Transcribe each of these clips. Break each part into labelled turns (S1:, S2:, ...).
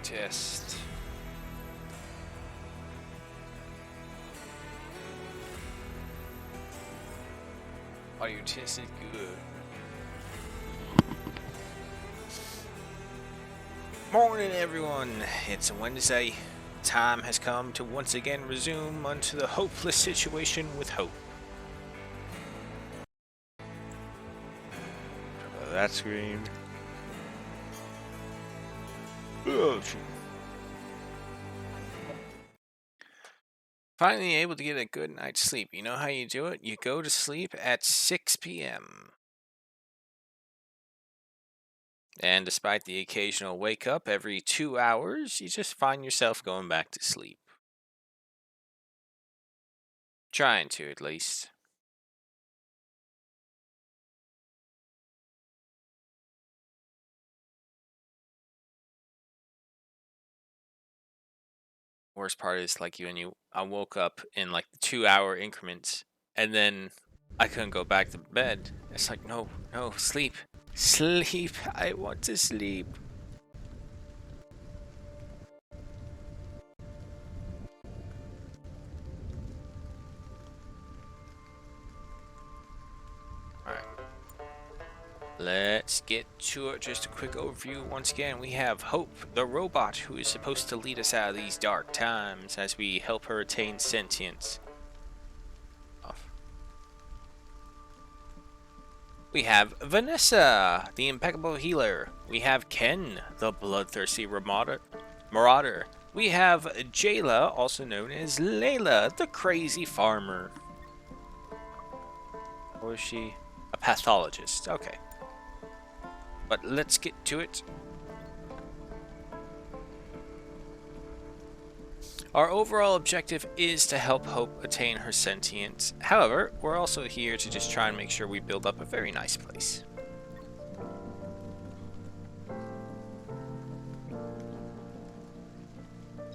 S1: test. Audio test is good. Morning, everyone. It's a Wednesday. Time has come to once again resume unto the hopeless situation with hope. That screen. Oh, finally able to get a good night's sleep. You know how you do it? You go to sleep at 6 p.m. And despite the occasional wake up every 2 hours, you just find yourself going back to sleep. Trying to, at least. Worst part is like I woke up in like the 2 hour increments, and then I couldn't go back to bed. It's like, no, sleep. Sleep. I want to sleep. Alright. Let's get to it. Just a quick overview. Once again, we have Hope, the robot, who is supposed to lead us out of these dark times as we help her attain sentience. We have Vanessa, the impeccable healer. We have Ken, the bloodthirsty marauder. We have Jayla, also known as Layla, the crazy farmer. Or is she a pathologist? Okay. But let's get to it. Our overall objective is to help Hope attain her sentience. However, we're also here to just try and make sure we build up a very nice place.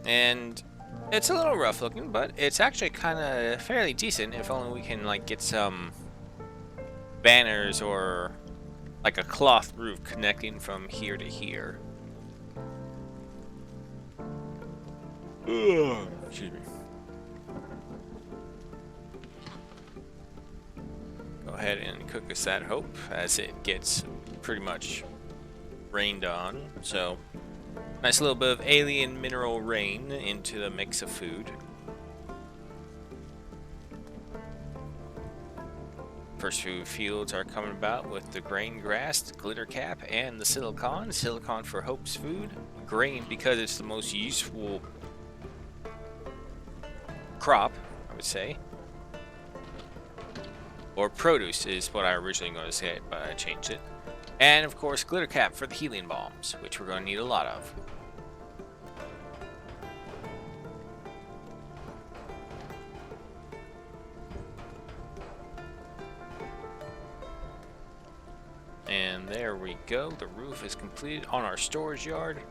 S1: And it's a little rough looking, but it's actually kind of fairly decent if only we can like get some banners or like a cloth roof connecting from here to here. Excuse me. Go ahead and cook us that Hope as it gets pretty much rained on. So, nice little bit of alien mineral rain into the mix of food. First few fields are coming about with the grain grass, the glitter cap, and the silicon. Silicon for Hope's food. Grain because it's the most useful crop, I would say. Or produce is what I originally going to say, but I changed it. And of course, glitter cap for the healing bombs, which we're going to need a lot of. And there we go. The roof is completed on our storage yard.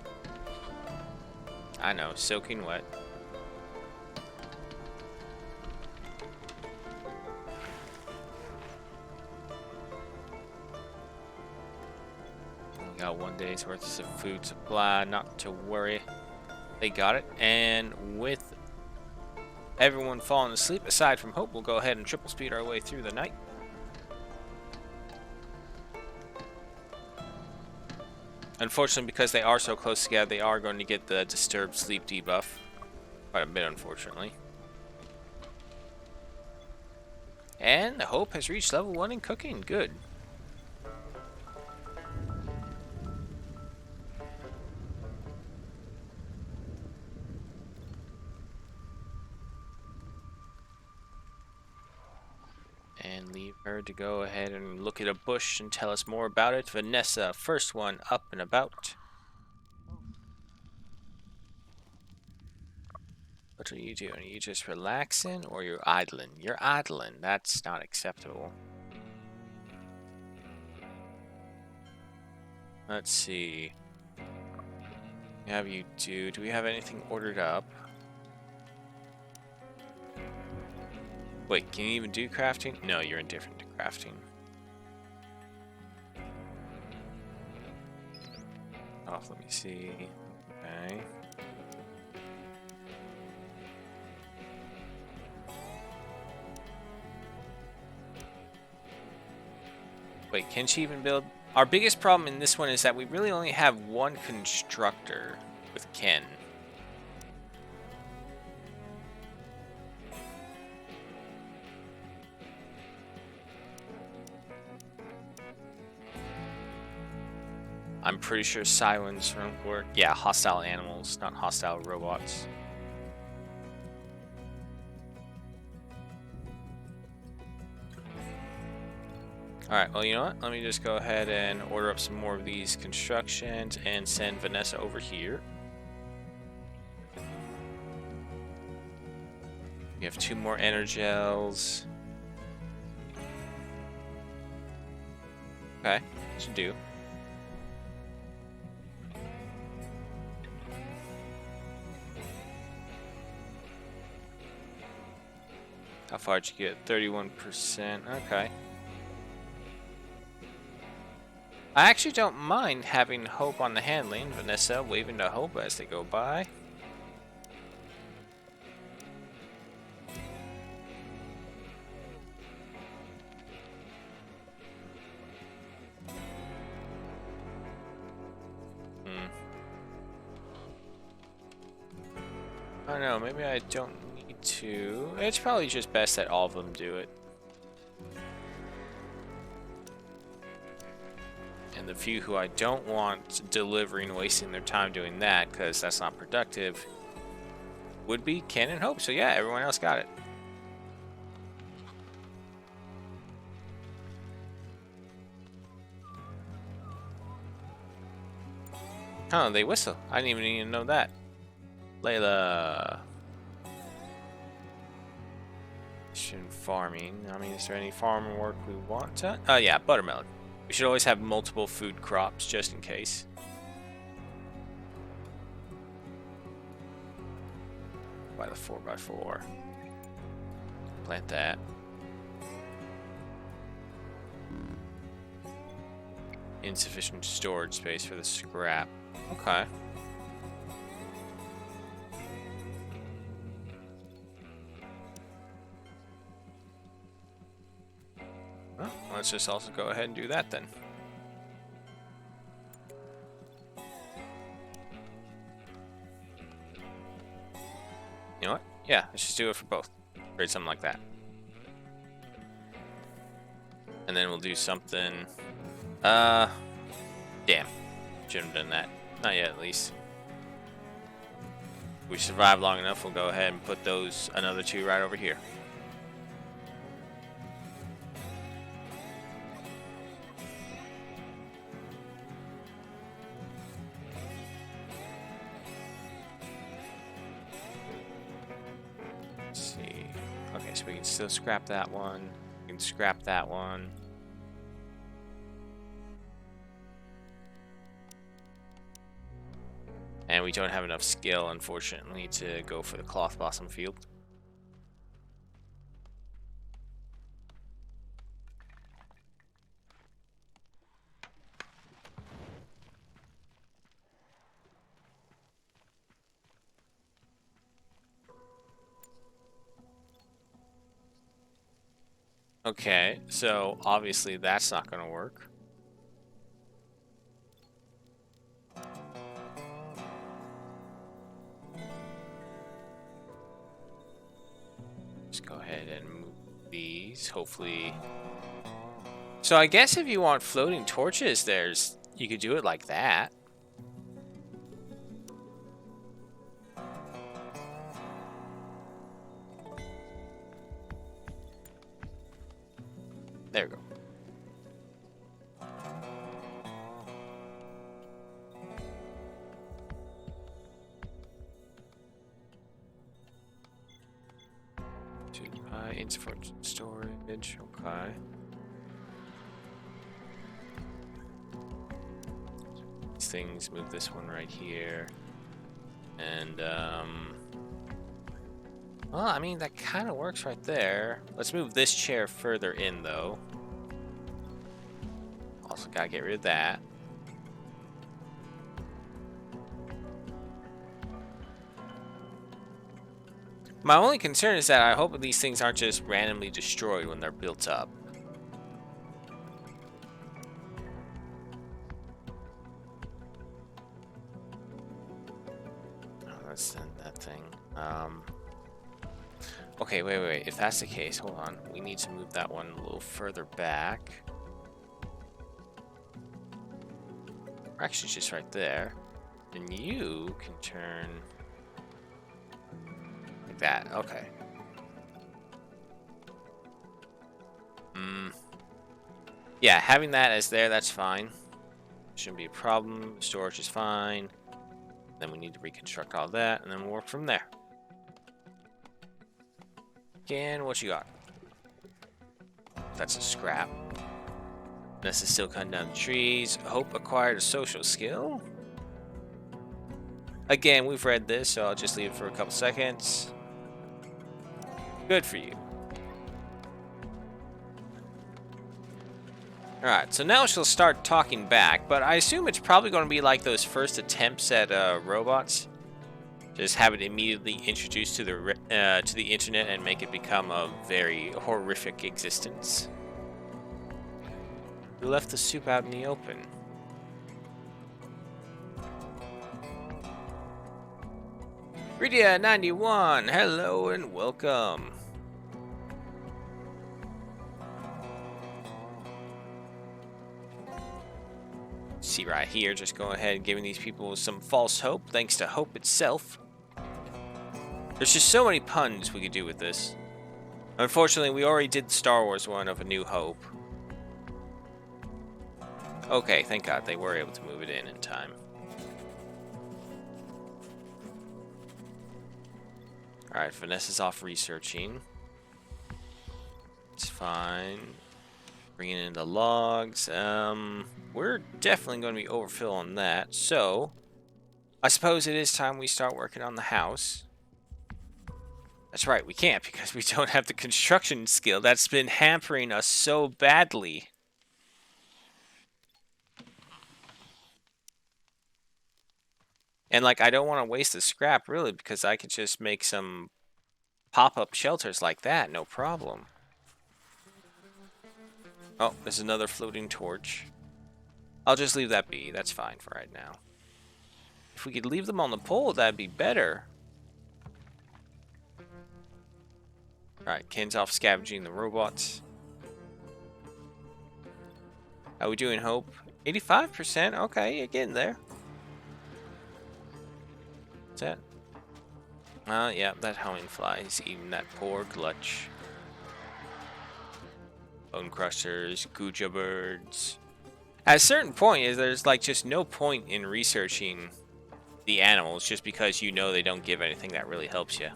S1: I know, soaking wet. Got 1 day's worth of food supply, not to worry. They got it. And with everyone falling asleep, aside from Hope, we'll go ahead and triple speed our way through the night. Unfortunately, because they are so close together, they are going to get the disturbed sleep debuff. Quite a bit, unfortunately. And Hope has reached level 1 in cooking. Good. And leave her to go ahead and look at a bush and tell us more about it. Vanessa, first one up and about. What are you doing? Are you just relaxing or you're idling? You're idling. That's not acceptable. Let's see. Do we have anything ordered up? Wait, can you even do crafting? No, you're indifferent to crafting. Oh, let me see. Okay. Okay. Wait, can she even build? Our biggest problem in this one is that we really only have one constructor with Ken. I'm pretty sure sirens won't work. Yeah, hostile animals, not hostile robots. Alright, well, you know what? Let me just go ahead and order up some more of these constructions and send Vanessa over here. We have 2 more energels. Okay, should do. How far did you get? 31%. Okay. I actually don't mind having Hope on the handling. Vanessa waving to Hope as they go by. I don't know, maybe I don't need to. It's probably just best that all of them do it. And the few who I don't want delivering, wasting their time doing that, because that's not productive, would be Ken and Hope. So yeah, everyone else got it. Oh, they whistle. I didn't even know that. Layla. Farming. I mean, is there any farm work we want to? Oh yeah, buttermelon. We should always have multiple food crops just in case. By the 4x4. Plant that. Insufficient storage space for the scrap. Okay. Well, let's just also go ahead and do that then. You know what? Yeah, let's just do it for both. Create something like that. And then we'll do something... Damn. Shouldn't have done that. Not yet, at least. If we survive long enough, we'll go ahead and put those another 2 right over here. Let's see. Okay, so we can still scrap that one. We can scrap that one. And we don't have enough skill, unfortunately, to go for the cloth blossom field. Okay, so obviously that's not going to work. Just go ahead and move these, hopefully. So I guess if you want floating torches, you could do it like that. There we go. Insufficient storage, okay. These things, move this one right here. And, well, I mean, that kind of works right there. Let's move this chair further in, though. Also, gotta get rid of that. My only concern is that I hope these things aren't just randomly destroyed when they're built up. Oh, let's send that thing. Okay, wait. If that's the case, hold on. We need to move that one a little further back. Actually, just right there. Then you can turn like that. Okay. Yeah, having that as there, that's fine. Shouldn't be a problem. Storage is fine. Then we need to reconstruct all that, and then we'll work from there. Again, what you got? That's a scrap. This is still cutting down the trees. Hope acquired a social skill. Again, we've read this, so I'll just leave it for a couple seconds. Good for you. Alright, so now she'll start talking back, but I assume it's probably going to be like those first attempts at robots. Just have it immediately introduced to the internet and make it become a very horrific existence. We left the soup out in the open. Rydia91, hello and welcome. See right here, just go ahead and giving these people some false hope, thanks to hope itself. There's just so many puns we could do with this. Unfortunately, we already did the Star Wars one of A New Hope. Okay, thank God they were able to move it in time. Alright, Vanessa's off researching. It's fine. Bringing in the logs. We're definitely going to be overfill on that. So, I suppose it is time we start working on the house. That's right, we can't because we don't have the construction skill. That's been hampering us so badly. And, like, I don't want to waste the scrap, really, because I could just make some pop-up shelters like that, no problem. Oh, there's another floating torch. I'll just leave that be. That's fine for right now. If we could leave them on the pole, that'd be better. Alright, Ken's off scavenging the robots. How we doing, Hope? 85%? Okay, you're getting there. What's that? Yeah, that homing fly is eating that poor Glutch. Bone crushers, Guja birds. At a certain point, there's like just no point in researching the animals just because you know they don't give anything that really helps you.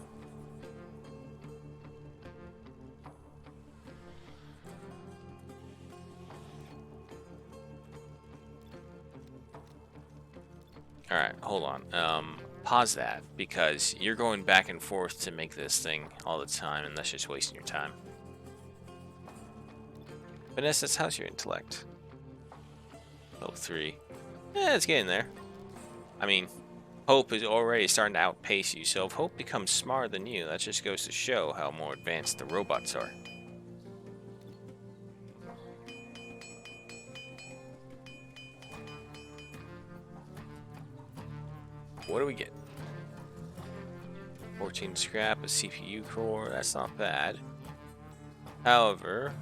S1: Alright, hold on. Pause that, because you're going back and forth to make this thing all the time, and that's just wasting your time. Vanessa, how's your intellect? Level 3. Yeah, it's getting there. I mean, Hope is already starting to outpace you, so if Hope becomes smarter than you, that just goes to show how more advanced the robots are. What do we get? 14 scrap, a CPU core, that's not bad. However,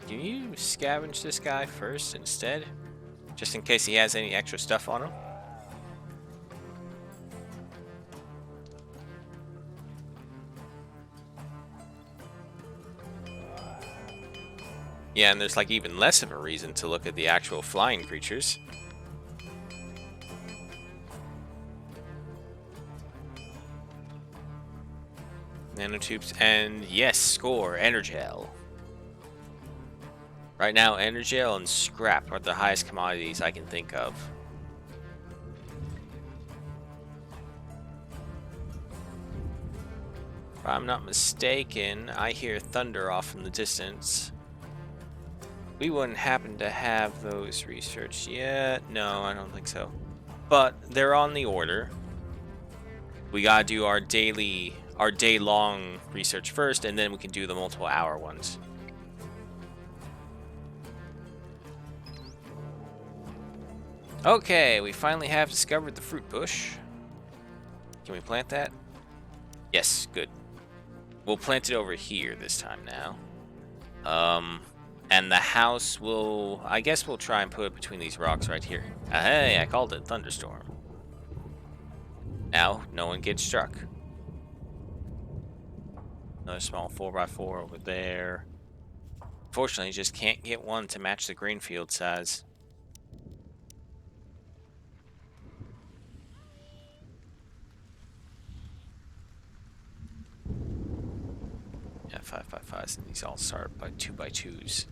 S1: can you scavenge this guy first instead? Just in case he has any extra stuff on him? Yeah, and there's like even less of a reason to look at the actual flying creatures. Nanotubes, and yes, score, Energel. Right now, Energel and scrap are the highest commodities I can think of. If I'm not mistaken, I hear thunder off in the distance. We wouldn't happen to have those researched yet. No, I don't think so. But they're on the order. We gotta do our daily our day-long research first, and then we can do the multiple-hour ones. Okay, we finally have discovered the fruit bush. Can we plant that? Yes, good. We'll plant it over here this time now. And the house will... I guess we'll try and put it between these rocks right here. Hey, I called it thunderstorm. Now, no one gets struck. Another small 4x4 over there. Unfortunately, just can't get one to match the green field size. Yeah, 5x5s, and these all start by 2x2s.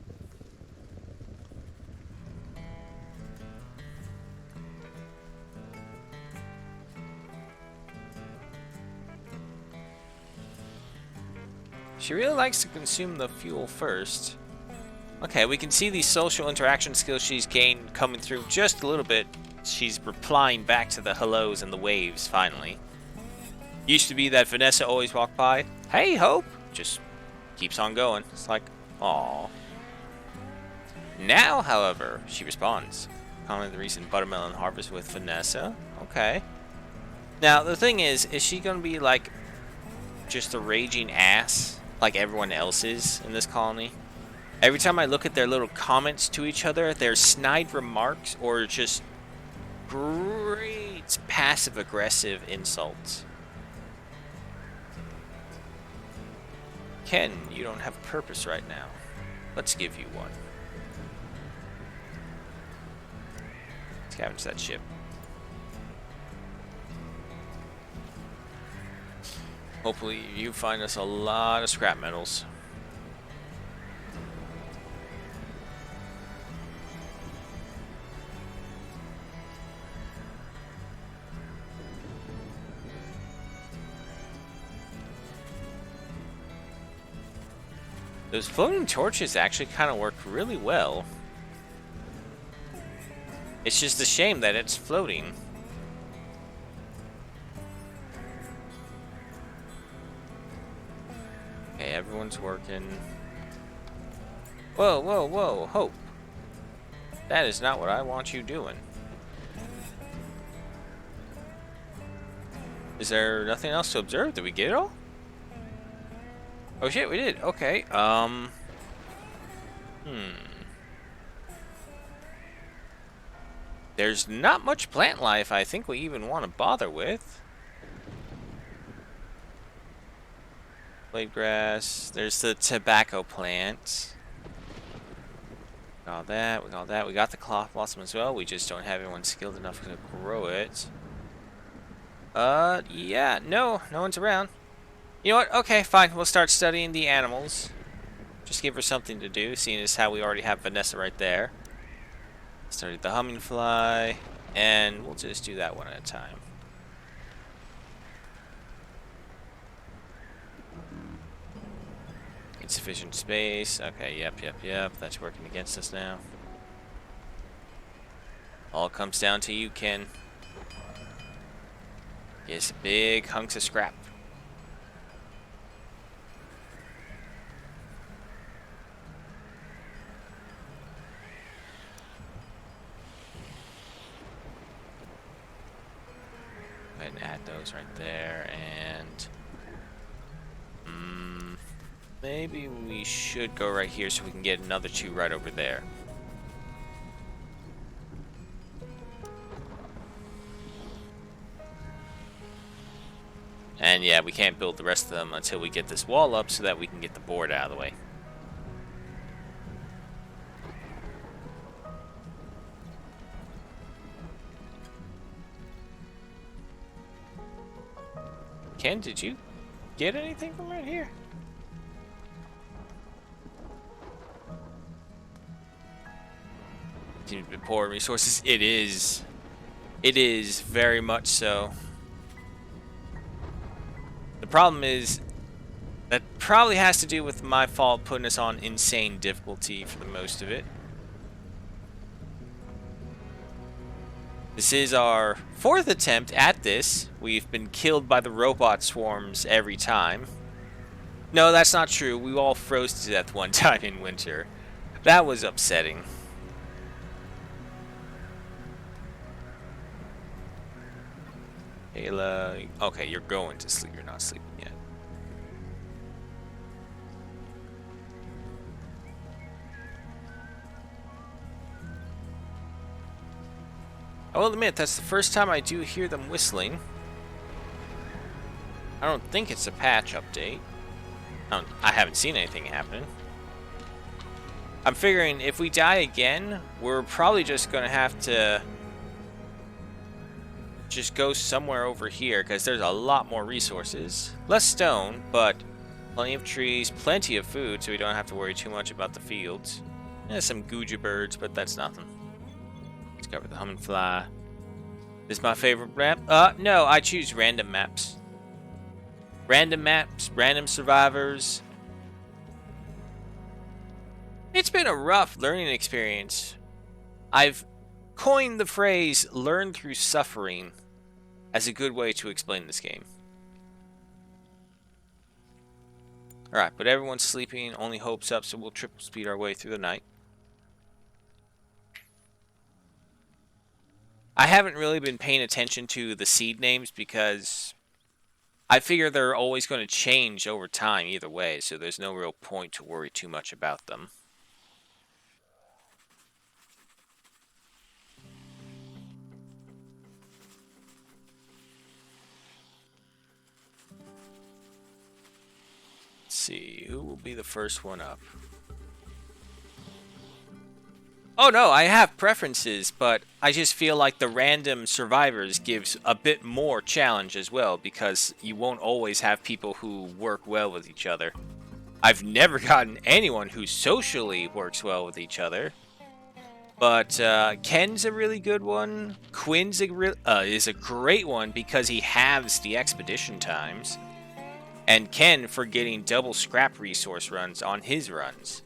S1: She really likes to consume the fuel first. Okay, we can see the social interaction skills she's gained coming through just a little bit. She's replying back to the hellos and the waves, finally. Used to be that Vanessa always walked by. Hey, Hope! Just keeps on going. It's like, aww. Now, however, she responds. Comment the recent buttermelon harvest with Vanessa. Okay. Now, the thing is she going to be like just a raging ass like everyone else is in this colony? Every time I look at their little comments to each other, their snide remarks or just great passive-aggressive insults. Ken, you don't have purpose right now. Let's give you one. Scavenge that ship. Hopefully you find us a lot of scrap metals. Those floating torches actually kind of work really well. It's just a shame that it's floating. Okay, everyone's working. Whoa, whoa, whoa, Hope. That is not what I want you doing. Is there nothing else to observe? Did we get it all? Oh shit, we did. Okay, There's not much plant life I think we even want to bother with. Blade grass. There's the tobacco plant. Got that, we got that. We got the cloth blossom as well. We just don't have anyone skilled enough to grow it. Yeah, no one's around. You know what? Okay, fine. We'll start studying the animals. Just give her something to do, seeing as how we already have Vanessa right there. Studied the humming fly, and we'll just do that one at a time. Insufficient space. Okay, yep. That's working against us now. All comes down to you, Ken. Yes, big hunks of scrap. Go ahead and add those right there, and maybe we should go right here so we can get another 2 right over there. And yeah, we can't build the rest of them until we get this wall up so that we can get the board out of the way. Ken, did you get anything from right here? Seems to be poor resources. It is. It is very much so. The problem is that probably has to do with my fault putting us on insane difficulty for the most of it. This is our 4th attempt at this. We've been killed by the robot swarms every time. No, that's not true. We all froze to death one time in winter. That was upsetting. Ayla, okay, you're going to sleep. You're not sleeping yet. I will admit, that's the first time I do hear them whistling. I don't think it's a patch update. I haven't seen anything happen. I'm figuring if we die again, we're probably just going to have to just go somewhere over here, because there's a lot more resources. Less stone, but plenty of trees, plenty of food, so we don't have to worry too much about the fields. Some Guja birds, but that's nothing. Discover the humming fly. This is my favorite map. No, I choose random maps. Random maps, random survivors. It's been a rough learning experience. I've coined the phrase "learn through suffering" as a good way to explain this game. Alright, but everyone's sleeping, only hope's up, so we'll triple speed our way through the night. I haven't really been paying attention to the seed names because I figure they're always going to change over time either way, so there's no real point to worry too much about them. Let's see, who will be the first one up? Oh no, I have preferences, but I just feel like the random survivors gives a bit more challenge as well, because you won't always have people who work well with each other. I've never gotten anyone who socially works well with each other, but Ken's a really good one. Quinn's is a great one because he halves the expedition times, and Ken for getting double scrap resource runs on his runs.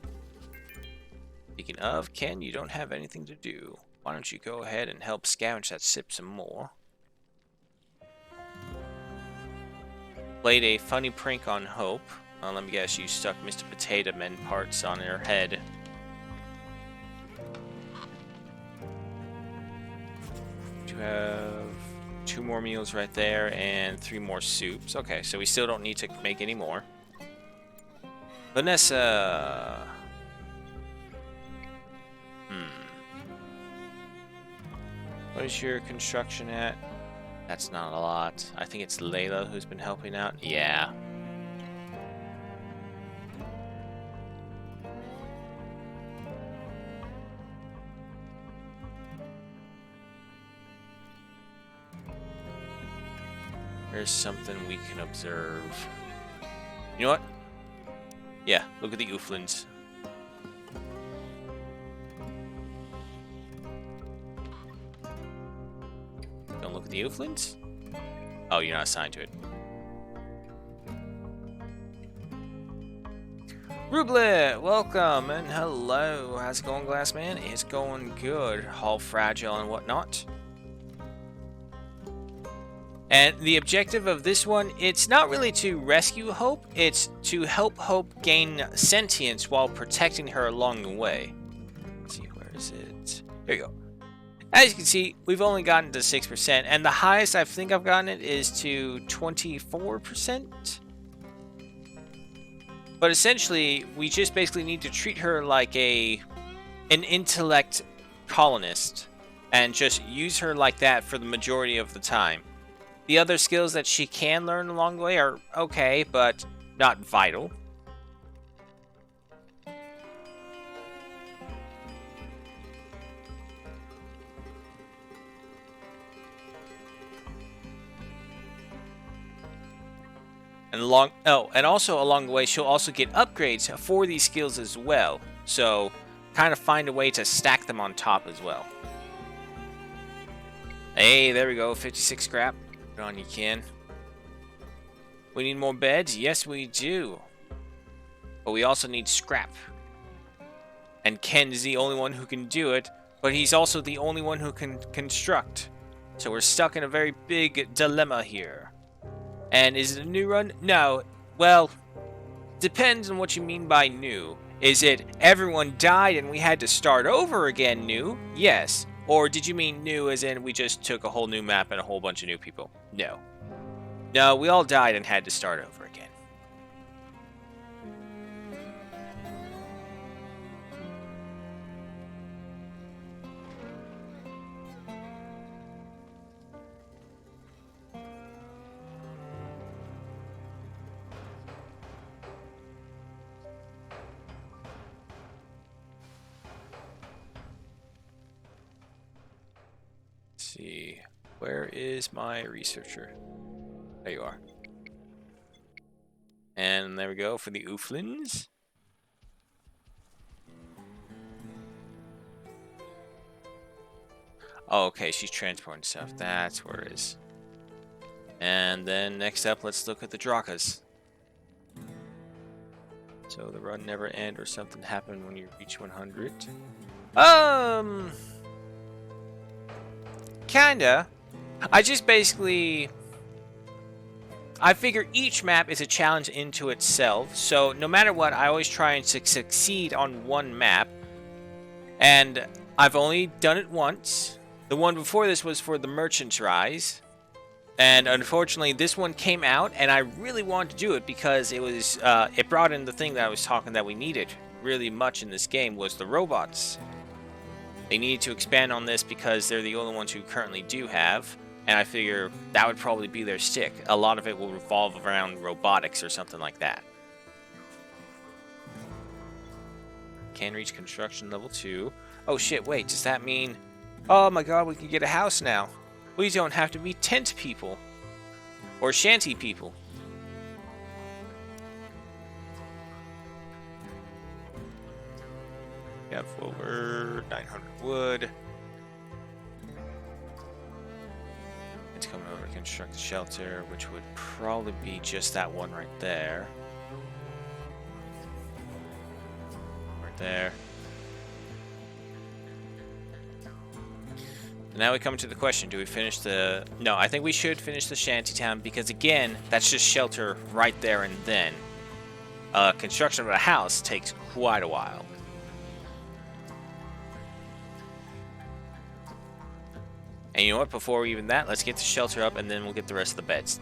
S1: Speaking of, Ken, you don't have anything to do. Why don't you go ahead and help scavenge that sip some more? Played a funny prank on Hope. Let me guess, you stuck Mr. Potato Man parts on her head. You have 2 more meals right there and 3 more soups. Okay, so we still don't need to make any more. Vanessa... What is your construction at? That's not a lot. I think it's Layla who's been helping out. Yeah. There's something we can observe. You know what? Yeah, look at the Ooflins. Don't look at the Ooflins? Oh, you're not assigned to it. Rublet, welcome and hello. How's it going, Glassman? It's going good. All fragile and whatnot. And the objective of this one, it's not really to rescue Hope, it's to help Hope gain sentience while protecting her along the way. Let's see, where is it? There you go. As you can see, we've only gotten to 6%, and the highest I think I've gotten it is to 24%. But essentially, we just basically need to treat her like an intellect colonist, and just use her like that for the majority of the time. The other skills that she can learn along the way are okay, but not vital. And also along the way, she'll also get upgrades for these skills as well. So, kind of find a way to stack them on top as well. Hey, there we go, 56 scrap. Good on you, Ken. We need more beds? Yes, we do. But we also need scrap. And Ken is the only one who can do it, but he's also the only one who can construct. So we're stuck in a very big dilemma here. And is it a new run? No. Well, depends on what you mean by new. Is it everyone died and we had to start over again new? Yes. Or did you mean new as in we just took a whole new map and a whole bunch of new people? No. No, we all died and had to start over again. See, where is my researcher? There you are. And there we go for the Ooflins. Oh, okay, she's transporting stuff. That's where it is. And then next up, let's look at the Drakas. So the run never end or something happened when you reach 100. Kinda. I just basically... I figure each map is a challenge into itself, so no matter what, I always try and succeed on one map. And I've only done it once. The one before this was for the Merchant's Rise. And unfortunately, this one came out, and I really wanted to do it because it was it brought in the thing that I was talking that we needed really much in this game was the robots. They needed to expand on this because they're the only ones who currently do have, and I figure that would probably be their stick. A lot of it will revolve around robotics or something like that. Can reach construction level 2. Oh shit, wait, does that mean... Oh my god, we can get a house now. We don't have to be tent people. Or shanty people. We have over 900 wood. It's coming over to construct the shelter, which would probably be just that one right there. Right there. Now we come to the question, do we finish the... No, I think we should finish the shantytown because, again, that's just shelter right there and then. Construction of a house takes quite a while. And you know what, before even that, let's get the shelter up and then we'll get the rest of the beds.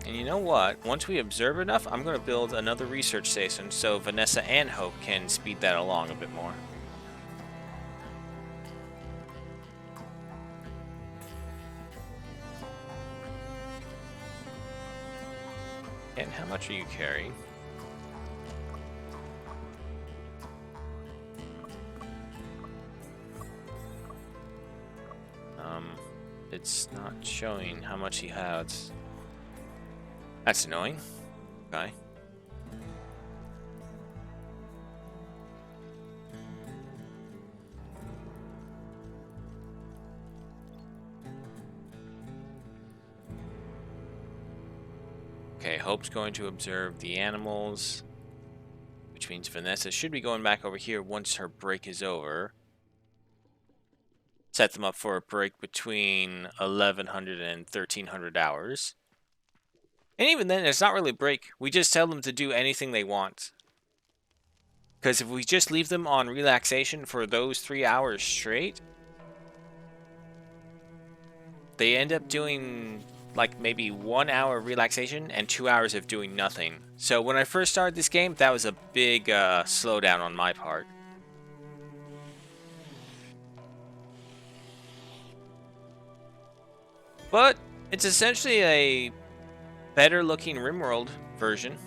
S1: And you know what? Once we observe enough, I'm going to build another research station so Vanessa and Hope can speed that along a bit more. And how much are you carrying? It's not showing how much he has. That's annoying. Okay. Okay, Hope's going to observe the animals, which means Vanessa should be going back over here once her break is over. Set them up for a break between 1100 and 1300 hours. And even then, it's not really a break. We just tell them to do anything they want. Because if we just leave them on relaxation for those 3 hours straight, they end up doing like maybe 1 hour of relaxation and 2 hours of doing nothing. So when I first started this game, that was a big slowdown on my part. But it's essentially a better looking RimWorld version.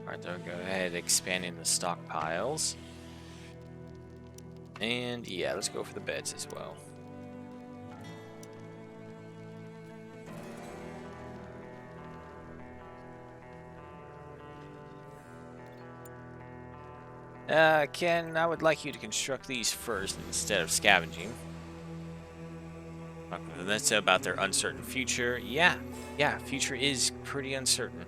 S1: Alright, they'll go ahead expanding the stockpiles. And yeah, let's go for the beds as well. Ken, I would like you to construct these first instead of scavenging. That's about their uncertain future. Yeah, future is pretty uncertain.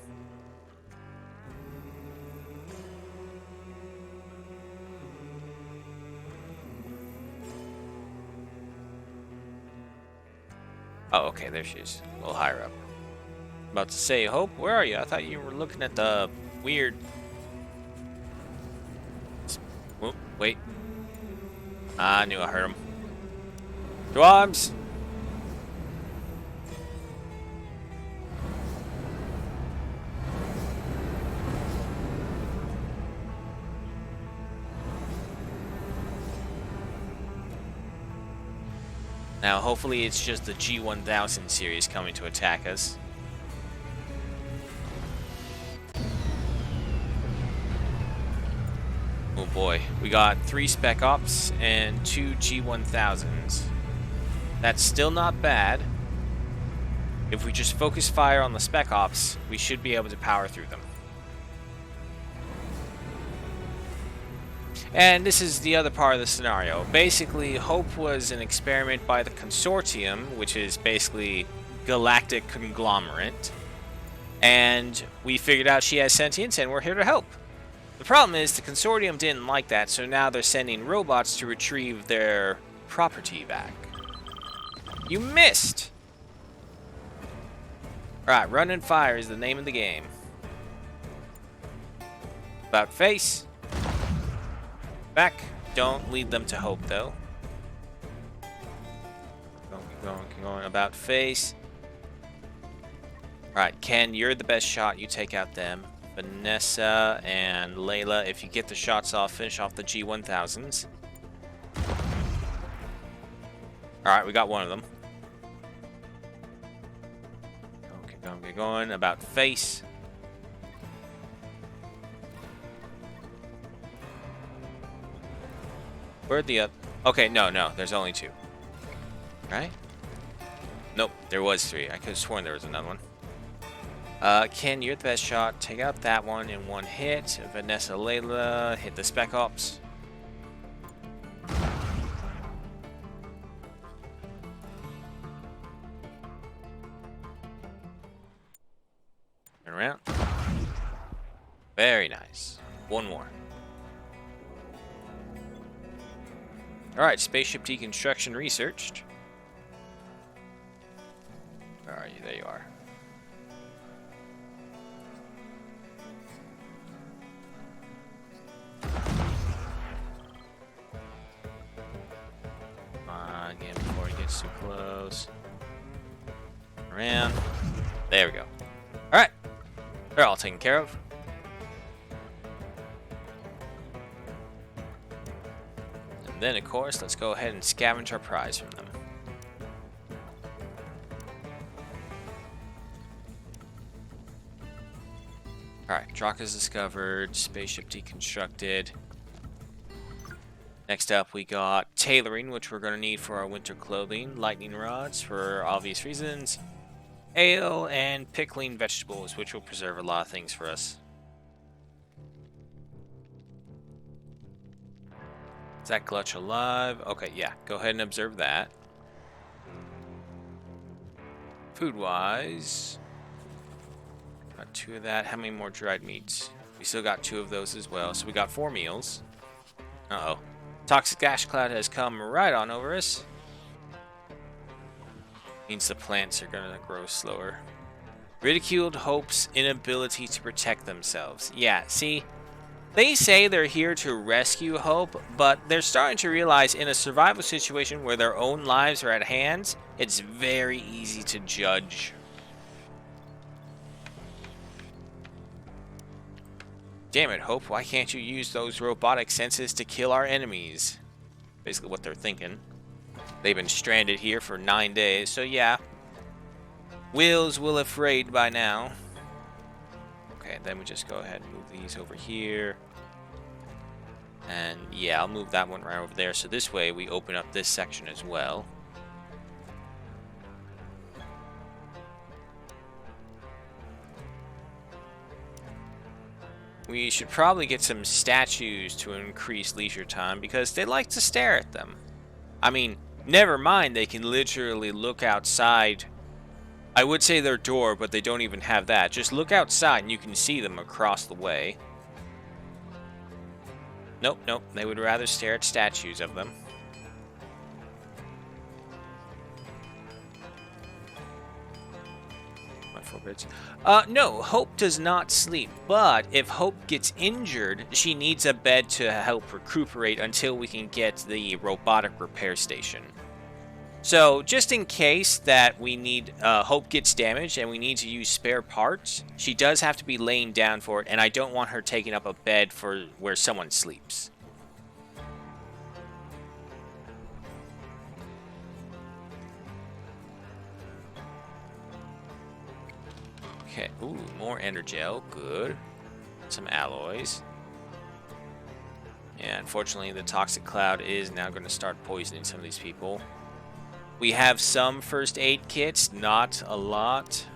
S1: Oh, okay, there she is. A little higher up. About to say, Hope, where are you? I thought you were looking at the weird... Whoop, wait. I knew I heard him. Dwarves! Now, hopefully it's just the G1000 series coming to attack us. Oh boy, we got 3 Spec Ops and 2 G1000s. That's still not bad. If we just focus fire on the Spec Ops, we should be able to power through them. And this is the other part of the scenario. Basically, Hope was an experiment by the Consortium, which is basically galactic conglomerate. And we figured out she has sentience and we're here to help. The problem is the Consortium didn't like that, so now they're sending robots to retrieve their property back. You missed! Alright, run and fire is the name of the game. About face. Back. Don't lead them to Hope, though. Keep going. About face. Alright, Ken, you're the best shot. You take out them. Vanessa and Layla, if you get the shots off, finish off the G1000s. Alright, we got one of them. Keep going. About face. Where'd the other... Okay, no, there's only 2. Right? Nope, there was 3. I could have sworn there was another one. Ken, you're the best shot. Take out that one in 1 hit. Vanessa, Layla, hit the Spec Ops. Turn around. Very nice. 1 more. Alright, spaceship deconstruction researched. Where are you? There you are. Come on, again, before he gets too close. Around. There we go. Alright. They're all taken care of. Then, of course, let's go ahead and scavenge our prize from them. Alright, Draka's discovered, spaceship deconstructed. Next up, we got tailoring, which we're going to need for our winter clothing, lightning rods for obvious reasons, ale, and pickling vegetables, which will preserve a lot of things for us. Is that Glutch alive? Okay, yeah. Go ahead and observe that. Food-wise, got 2 of that. How many more dried meats? We still got 2 of those as well. So we got 4 meals. Uh-oh. Toxic ash cloud has come right on over us. Means the plants are gonna grow slower. Ridiculed Hope's inability to protect themselves. Yeah, see? They say they're here to rescue Hope, but they're starting to realize in a survival situation where their own lives are at hand, it's very easy to judge. Damn it, Hope, why can't you use those robotic senses to kill our enemies? Basically what they're thinking. They've been stranded here for 9 days, so yeah. Wills will have frayed by now. Okay, then we just go ahead and move these over here. And yeah, I'll move that one right over there. So this way we open up this section as well. We should probably get some statues to increase leisure time because they like to stare at them. I mean, Never mind, they can literally look outside. I would say their door, but they don't even have that. Just look outside and you can see them across the way. Nope, nope. They would rather stare at statues of them. My 4 bits. No, Hope does not sleep. But if Hope gets injured, she needs a bed to help recuperate until we can get the robotic repair station. So, just in case that we need, Hope gets damaged and we need to use spare parts, she does have to be laying down for it, and I don't want her taking up a bed for where someone sleeps. Okay, ooh, more Energel, good. Some alloys. Yeah, unfortunately the toxic cloud is now going to start poisoning some of these people. We have some first aid kits, not a lot.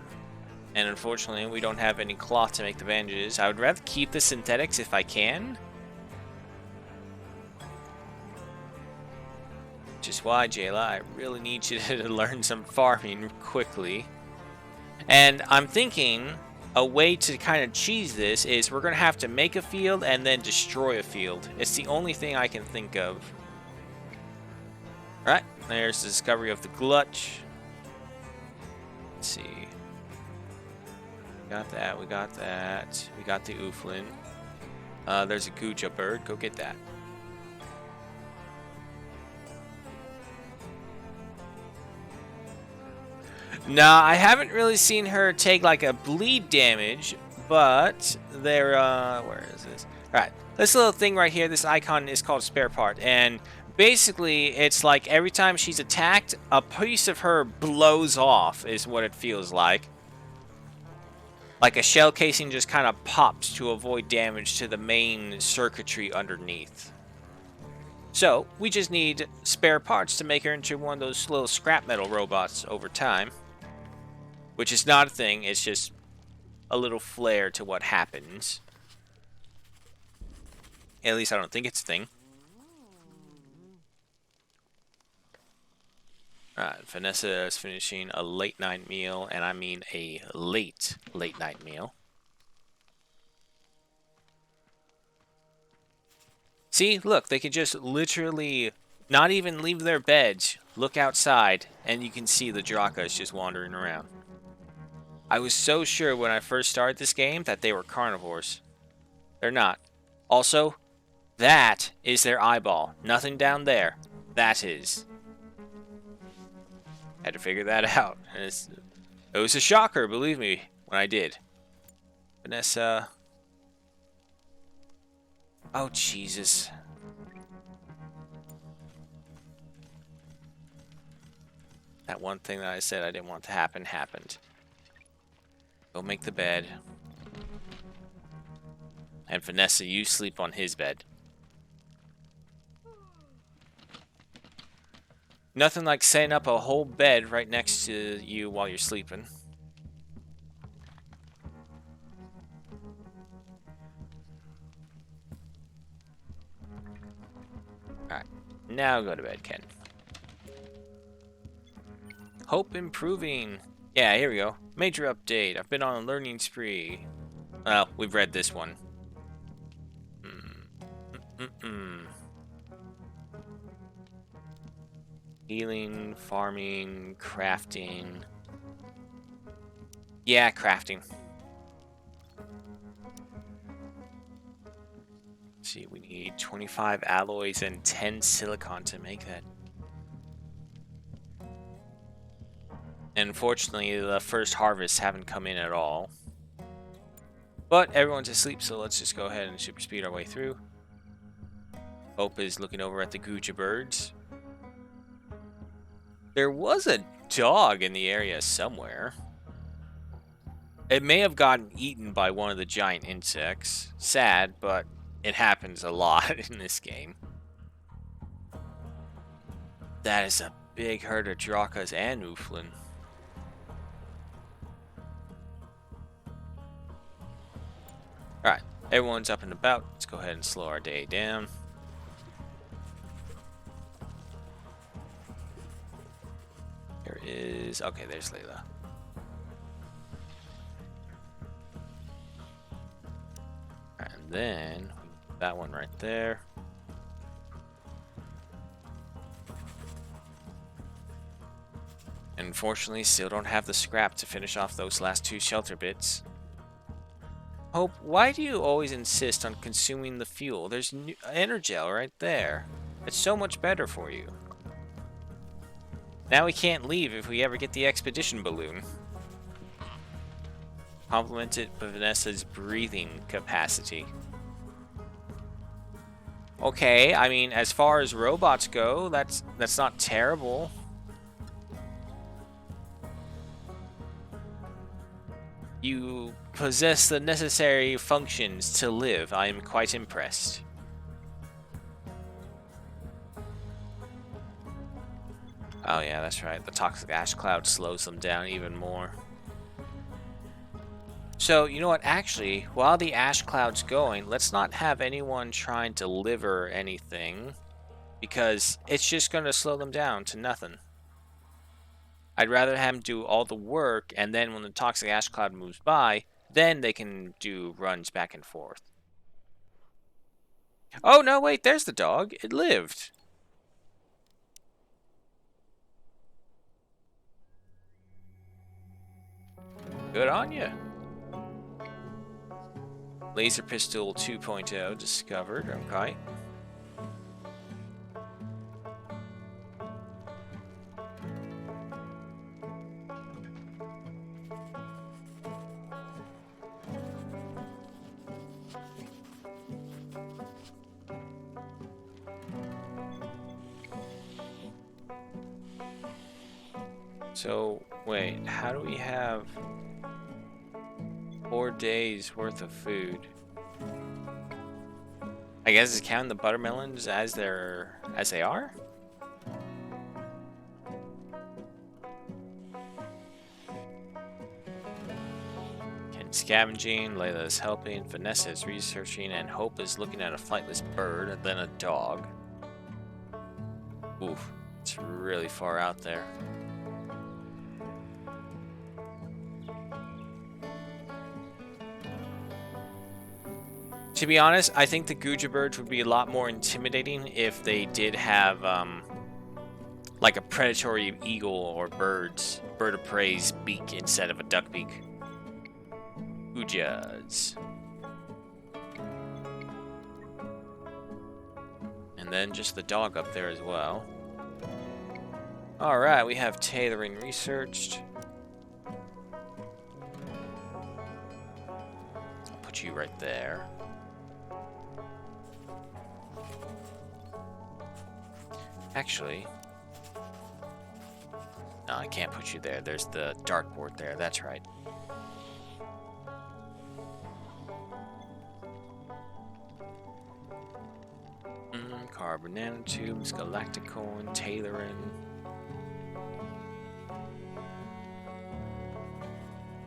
S1: And unfortunately, we don't have any cloth to make the bandages. I would rather keep the synthetics if I can. Which is why, Jayla, I really need you to learn some farming quickly. And I'm thinking a way to kind of cheese this is we're going to have to make a field and then destroy a field. It's the only thing I can think of. Alright, there's the discovery of the Glutch. Let's see. We got that, we got that. We got the Ooflin. There's a Guja bird. Go get that. Nah, I haven't really seen her take like a bleed damage, but there, where is this? Alright, this little thing right here, this icon is called spare part, and basically it's like every time she's attacked, a piece of her blows off, is what it feels like. Like a shell casing just kind of pops to avoid damage to the main circuitry underneath. So, we just need spare parts to make her into one of those little scrap metal robots over time. Which is not a thing, it's just a little flair to what happens. At least I don't think it's a thing. Alright, Vanessa is finishing a late night meal, and I mean a late night meal. See, look, they can just literally not even leave their beds, look outside, and you can see the Drakas just wandering around. I was so sure when I first started this game that they were carnivores. They're not. Also, that is their eyeball. Nothing down there. That is. Had to figure that out. It was a shocker, believe me, when I did. Vanessa. Oh, Jesus. That one thing that I said I didn't want to happen, happened. Go make the bed. And Vanessa, you sleep on his bed. Nothing like setting up a whole bed right next to you while you're sleeping. Alright, now go to bed, Ken. Hope improving. Yeah, here we go. Major update. I've been on a learning spree. Well, we've read this one. Healing, farming, crafting. Yeah, crafting. Let's see, we need 25 alloys and 10 silicon to make that. And unfortunately, the first harvests haven't come in at all. But everyone's asleep, so let's just go ahead and super speed our way through. Hope is looking over at the Guja birds. There was a dog in the area somewhere. It may have gotten eaten by one of the giant insects. Sad, but it happens a lot in this game. That is a big herd of Drakas and Ooflin. Alright, everyone's up and about. Let's go ahead and slow our day down. is... Okay, there's Layla. And then that one right there. Unfortunately, still don't have the scrap to finish off those last 2 shelter bits. Hope, why do you always insist on consuming the fuel? There's Energel right there. It's so much better for you. Now we can't leave if we ever get the expedition balloon. Complemented with Vanessa's breathing capacity. Okay, I mean, as far as robots go, that's not terrible. You possess the necessary functions to live. I am quite impressed. Oh yeah, that's right. The toxic ash cloud slows them down even more. So, you know what? Actually, while the ash cloud's going, let's not have anyone try and deliver anything, because it's just going to slow them down to nothing. I'd rather have them do all the work, and then when the toxic ash cloud moves by, then they can do runs back and forth. Oh, no, wait, there's the dog. It lived. Good on you. Laser Pistol 2.0 discovered. Okay. So, wait, how do we have 4 days worth of food? I guess it's counting the buttermelons as they are? Ken's scavenging, Layla is helping, Vanessa is researching, and Hope is looking at a flightless bird and then a dog. Oof, it's really far out there. To be honest, I think the Guja birds would be a lot more intimidating if they did have, like a predatory eagle or bird of prey's beak instead of a duck beak. Gujas. And then just the dog up there as well. Alright, we have tailoring researched. I'll put you right there. Actually, no, I can't put you there. There's the dartboard there. That's right. Carbon nanotubes, galacticoin, tailoring.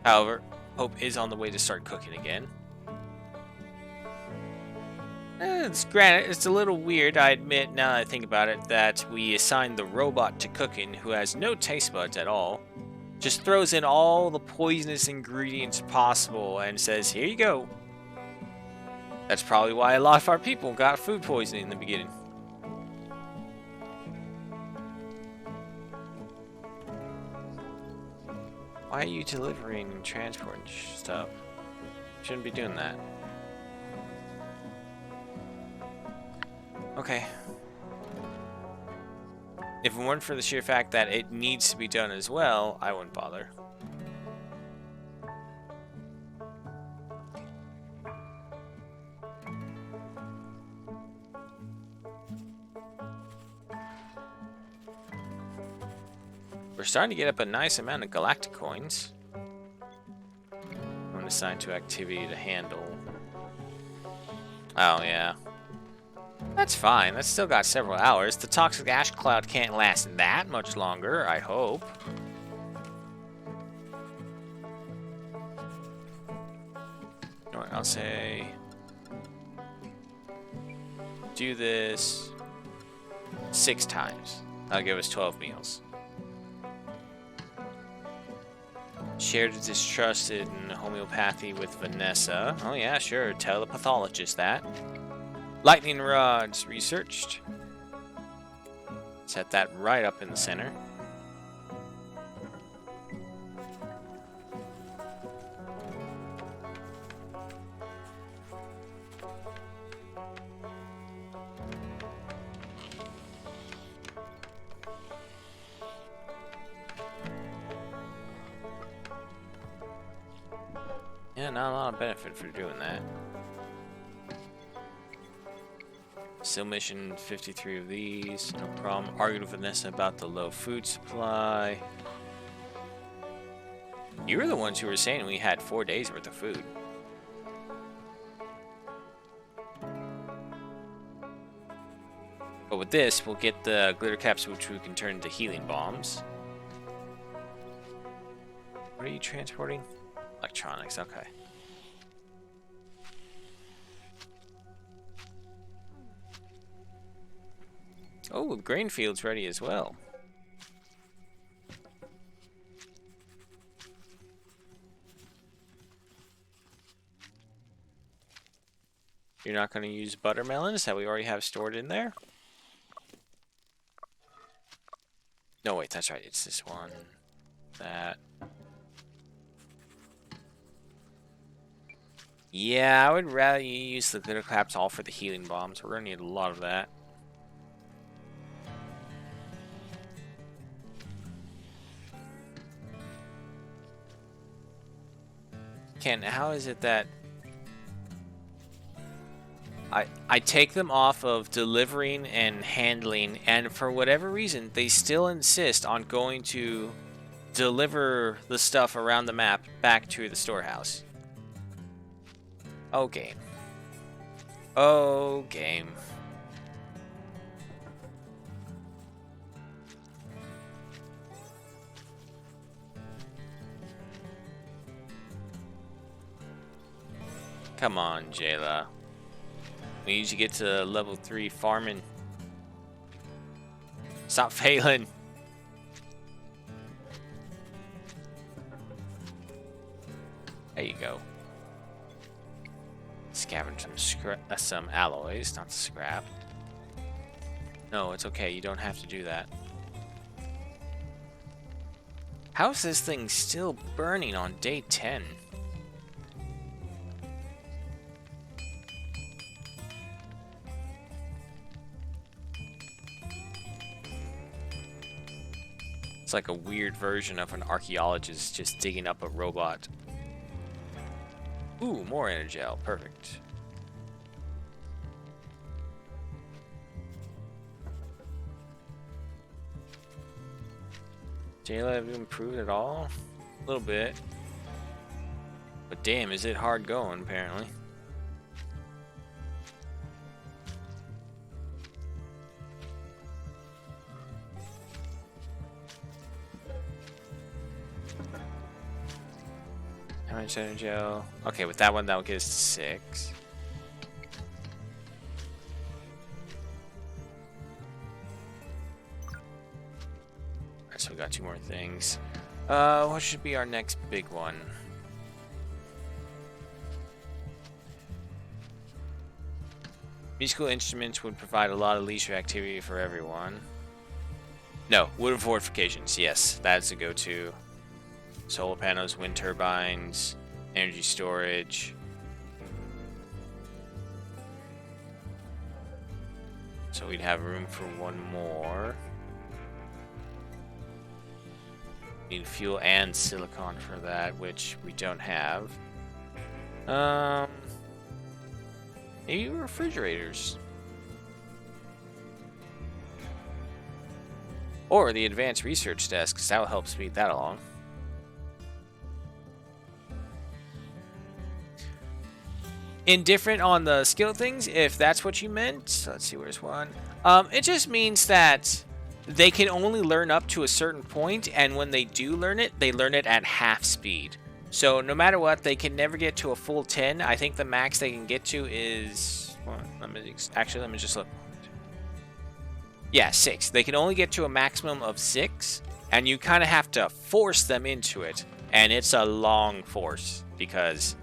S1: However, Hope is on the way to start cooking again. It's a little weird, I admit, now that I think about it, that we assigned the robot to cooking who has no taste buds at all. Just throws in all the poisonous ingredients possible and says, here you go. That's probably why a lot of our people got food poisoning in the beginning. Why are you delivering and transporting stuff? Shouldn't be doing that. Okay. If it weren't for the sheer fact that it needs to be done as well, I wouldn't bother. We're starting to get up a nice amount of galactic coins. I'm assigned to activity to handle. Oh, yeah. That's fine. That's still got several hours. The toxic ash cloud can't last that much longer, I hope. You know what, I'll say... do this 6 times. That'll give us 12 meals. Shared distrust in homeopathy with Vanessa. Oh yeah, sure. Tell the pathologist that. Lightning rods researched. Set that right up in the center. Yeah, not a lot of benefit for doing that. Still mission 53 of these, no problem. Argued with Vanessa about the low food supply. You were the ones who were saying we had 4 days worth of food. But with this, we'll get the glitter caps, which we can turn into healing bombs. What are you transporting? Electronics, okay. Oh, grain field's ready as well. You're not going to use buttermelons that we already have stored in there? No, wait, that's right. It's this one. That. Yeah, I would rather you use the glitter caps all for the healing bombs. We're going to need a lot of that. Ken, how is it that I take them off of delivering and handling, and for whatever reason, they still insist on going to deliver the stuff around the map back to the storehouse? Oh, game. Oh, game. Come on, Jayla. We need to get to level 3 farming. Stop failing. There you go. Scavenge some alloys, not scrap. No, it's okay. You don't have to do that. How is this thing still burning on day 10? It's like a weird version of an archaeologist just digging up a robot. Ooh, more energel. Perfect. Jayla, have you improved at all? A little bit. But damn, is it hard going, apparently. How much energel? Okay, with that one, that will get us to 6. Alright, so we got 2 more things. What should be our next big one? Musical instruments would provide a lot of leisure activity for everyone. No, wooden fortifications. Yes, that's a go-to. Solar panels, wind turbines, energy storage. So we'd have room for one more. Need fuel and silicon for that, which we don't have. Maybe refrigerators. Or the advanced research desk, because that will help speed that along. Indifferent on the skill things, if that's what you meant. So let's see, where's one? It just means that they can only learn up to a certain point, and when they do learn it, they learn it at half speed. So no matter what, they can never get to a full 10. I think the max they can get to is... Well, let me just look. Yeah, 6. They can only get to a maximum of 6, and you kind of have to force them into it. And it's a long force because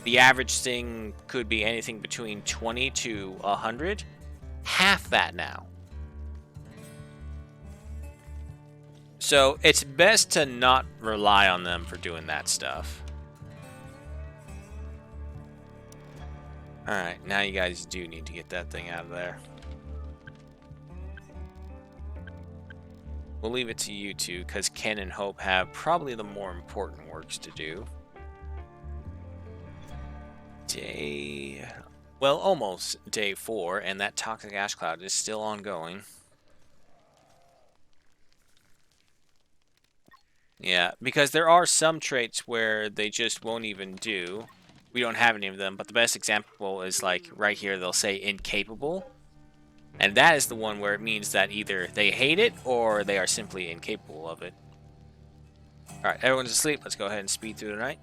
S1: the average thing could be anything between 20 to 100. Half that now. So it's best to not rely on them for doing that stuff. Alright, now you guys do need to get that thing out of there. We'll leave it to you two, because Ken and Hope have probably the more important works to do. Well, almost day 4, and that toxic ash cloud is still ongoing. Yeah, because there are some traits where they just won't even do. We don't have any of them, but the best example is like right here, they'll say incapable. And that is the one where it means that either they hate it or they are simply incapable of it. Alright, everyone's asleep. Let's go ahead and speed through the night.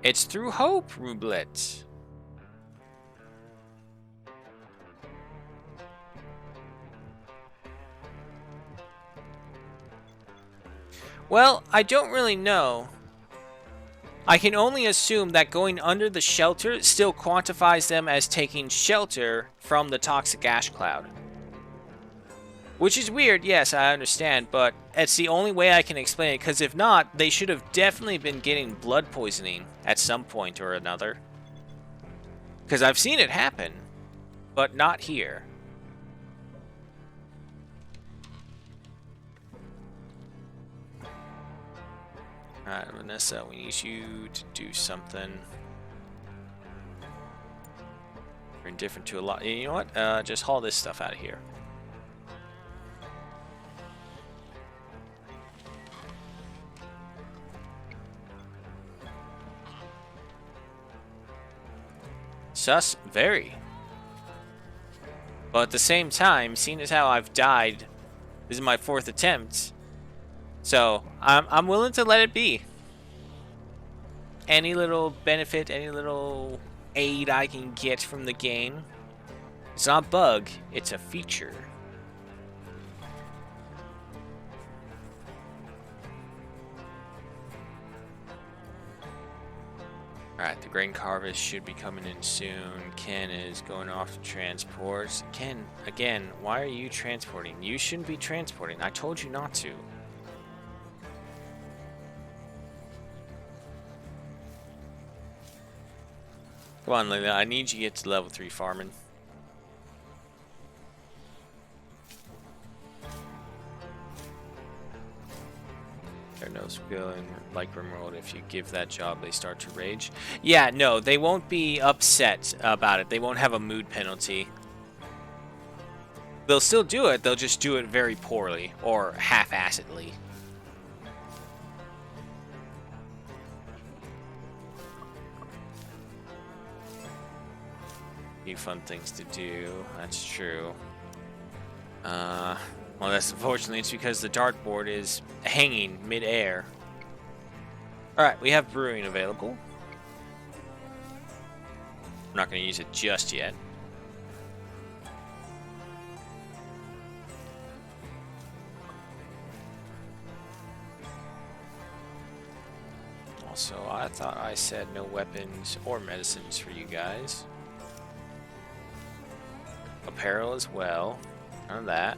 S1: It's through hope, Rublet. Well, I don't really know. I can only assume that going under the shelter still quantifies them as taking shelter from the toxic ash cloud. Which is weird, yes, I understand, but it's the only way I can explain it, because if not, they should have definitely been getting blood poisoning at some point or another. Because I've seen it happen, but not here. Alright, Vanessa, we need you to do something. You're indifferent to a lot. You know what? Just haul this stuff out of here. Sus, very. But at the same time, seeing as how I've died, this is my 4th attempt, so I'm willing to let it be. Any little benefit, any little aid I can get from the game. It's not a bug, it's a feature. Alright, the grain harvest should be coming in soon. Ken is going off to transport. Ken, again, why are you transporting? You shouldn't be transporting. I told you not to. Come on, Layla. I need you to get to level 3 farming. There no skill in like RimWorld. If you give that job, they start to rage. Yeah, no, they won't be upset about it. They won't have a mood penalty. They'll still do it. They'll just do it very poorly or half-assedly. Few fun things to do. That's true. Well, that's unfortunately it's because the dartboard is hanging mid-air. Alright, we have brewing available. I'm not going to use it just yet. Also, I thought I said no weapons or medicines for you guys. Apparel as well. None of that.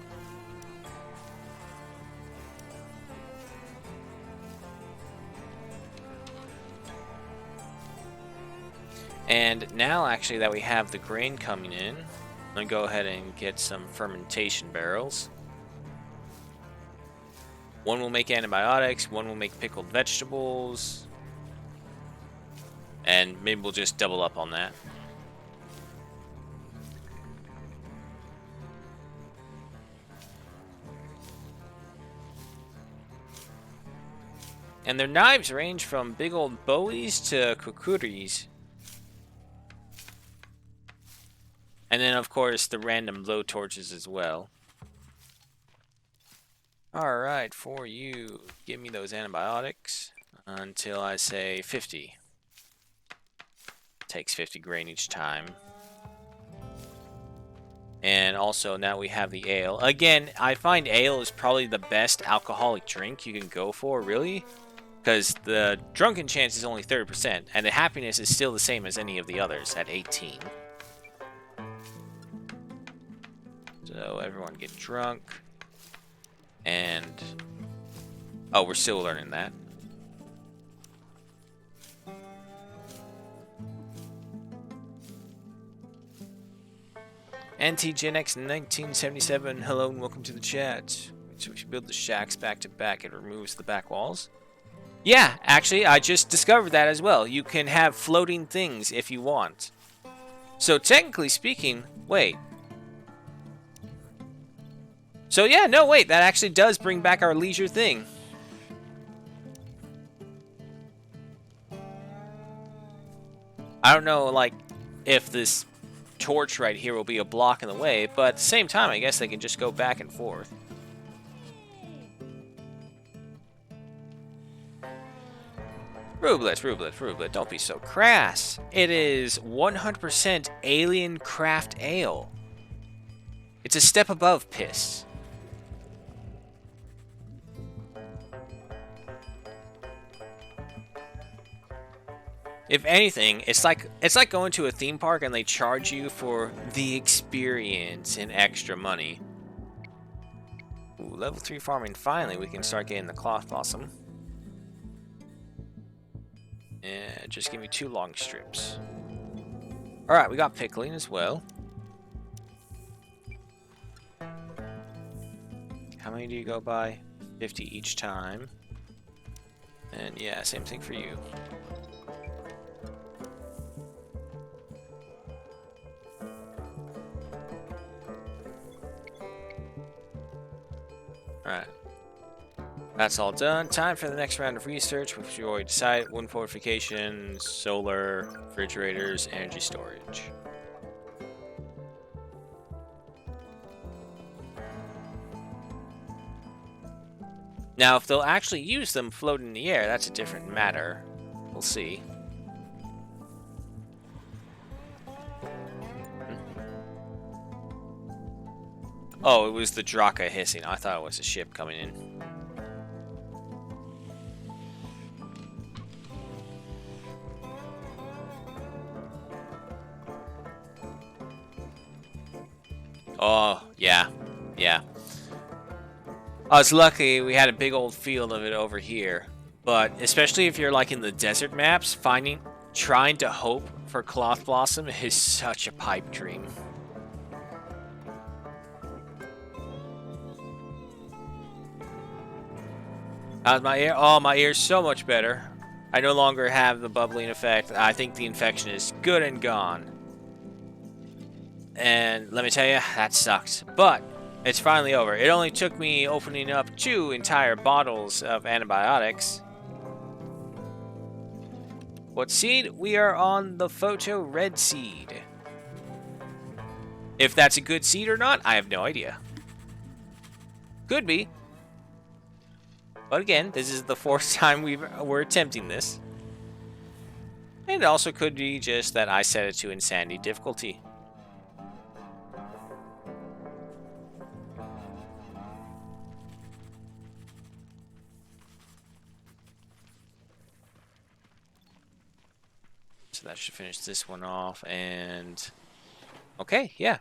S1: And now, actually, that we have the grain coming in, I'm going to go ahead and get some fermentation barrels. One will make antibiotics, one will make pickled vegetables, and maybe we'll just double up on that. And their knives range from big old bowies to kukuris. And then, of course, the random blow torches as well. Alright, for you, give me those antibiotics until I say 50. Takes 50 grain each time. And also now we have the ale. Again, I find ale is probably the best alcoholic drink you can go for, really. Because the drunken chance is only 30%, and the happiness is still the same as any of the others at 18. So everyone get drunk. And... oh, we're still learning that. NTGenX 1977, hello and welcome to the chat. So we should build the shacks back to back. It removes the back walls. Yeah, actually, I just discovered that as well. You can have floating things if you want. So technically speaking, wait. So yeah, no, wait, that actually does bring back our leisure thing. I don't know, like, if this torch right here will be a block in the way, but at the same time, I guess they can just go back and forth. Rublet, don't be so crass. It is 100% alien craft ale. It's a step above piss. If anything, it's like going to a theme park and they charge you for the experience and extra money. Ooh, level 3 farming. Finally, we can start getting the cloth blossom. And just give me 2 long strips. Alright, we got pickling as well. How many do you go by? 50 each time. And yeah, same thing for you. Alright. That's all done. Time for the next round of research, which we already decided. Wind fortifications, solar, refrigerators, energy storage. Now, if they'll actually use them floating in the air, that's a different matter. We'll see. Oh, it was the Draka hissing. I thought it was a ship coming in. Oh, yeah. Yeah. I was lucky we had a big old field of it over here. But especially if you're like in the desert maps, trying to hope for Cloth Blossom is such a pipe dream. How's my ear? Oh, my ear's so much better. I no longer have the bubbling effect. I think the infection is good and gone. And let me tell you, that sucked. But it's finally over. It only took me opening up 2 entire bottles of antibiotics. What seed? We are on the photo red seed. If that's a good seed or not, I have no idea. Could be. But again, this is the 4th time we're attempting this. And it also could be just that I set it to insanity difficulty. So that should finish this one off, and... okay, yeah.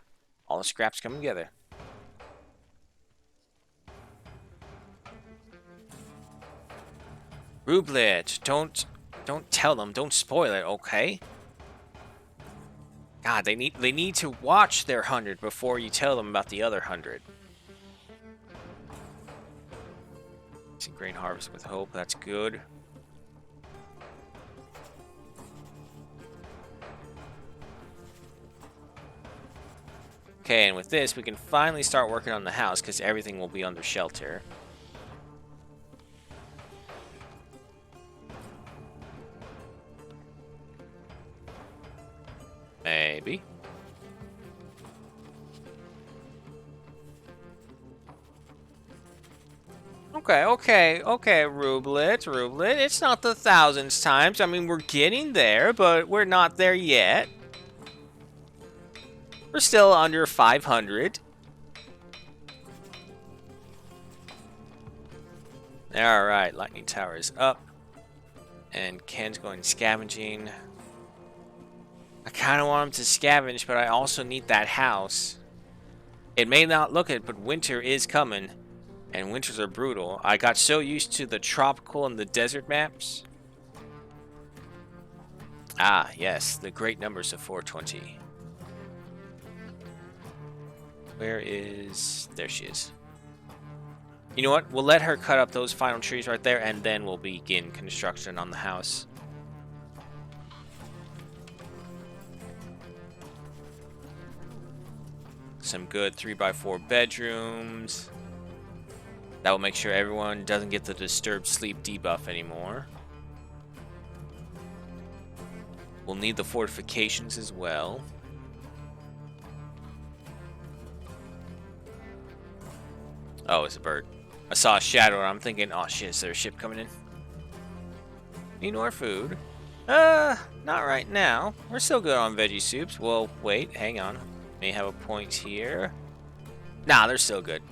S1: All the scraps come together. Rublet, don't tell them, don't spoil it, okay? God, they need to watch their 100 before you tell them about the other 100. See, grain harvest with hope, that's good. Okay, and with this, we can finally start working on the house because everything will be under shelter. Maybe. Okay, Rublet. It's not the thousandth times. I mean, we're getting there, but we're not there yet. We're still under 500. Alright, Lightning Tower is up. And Ken's going scavenging. I kind of want him to scavenge, but I also need that house. It may not look it, but winter is coming. And winters are brutal. I got so used to the tropical and the desert maps. Ah, yes, the great numbers of 420. Where is... There she is. You know what? We'll let her cut up those final trees right there, and then we'll begin construction on the house. Some good 3x4 bedrooms. That will make sure everyone doesn't get the disturbed sleep debuff anymore. We'll need the fortifications as well. Oh, it's a bird. I saw a shadow and I'm thinking, oh shit, is there a ship coming in? Need more food? Not right now. We're still good on veggie soups. Well, wait, hang on. May have a point here. Nah, they're still good.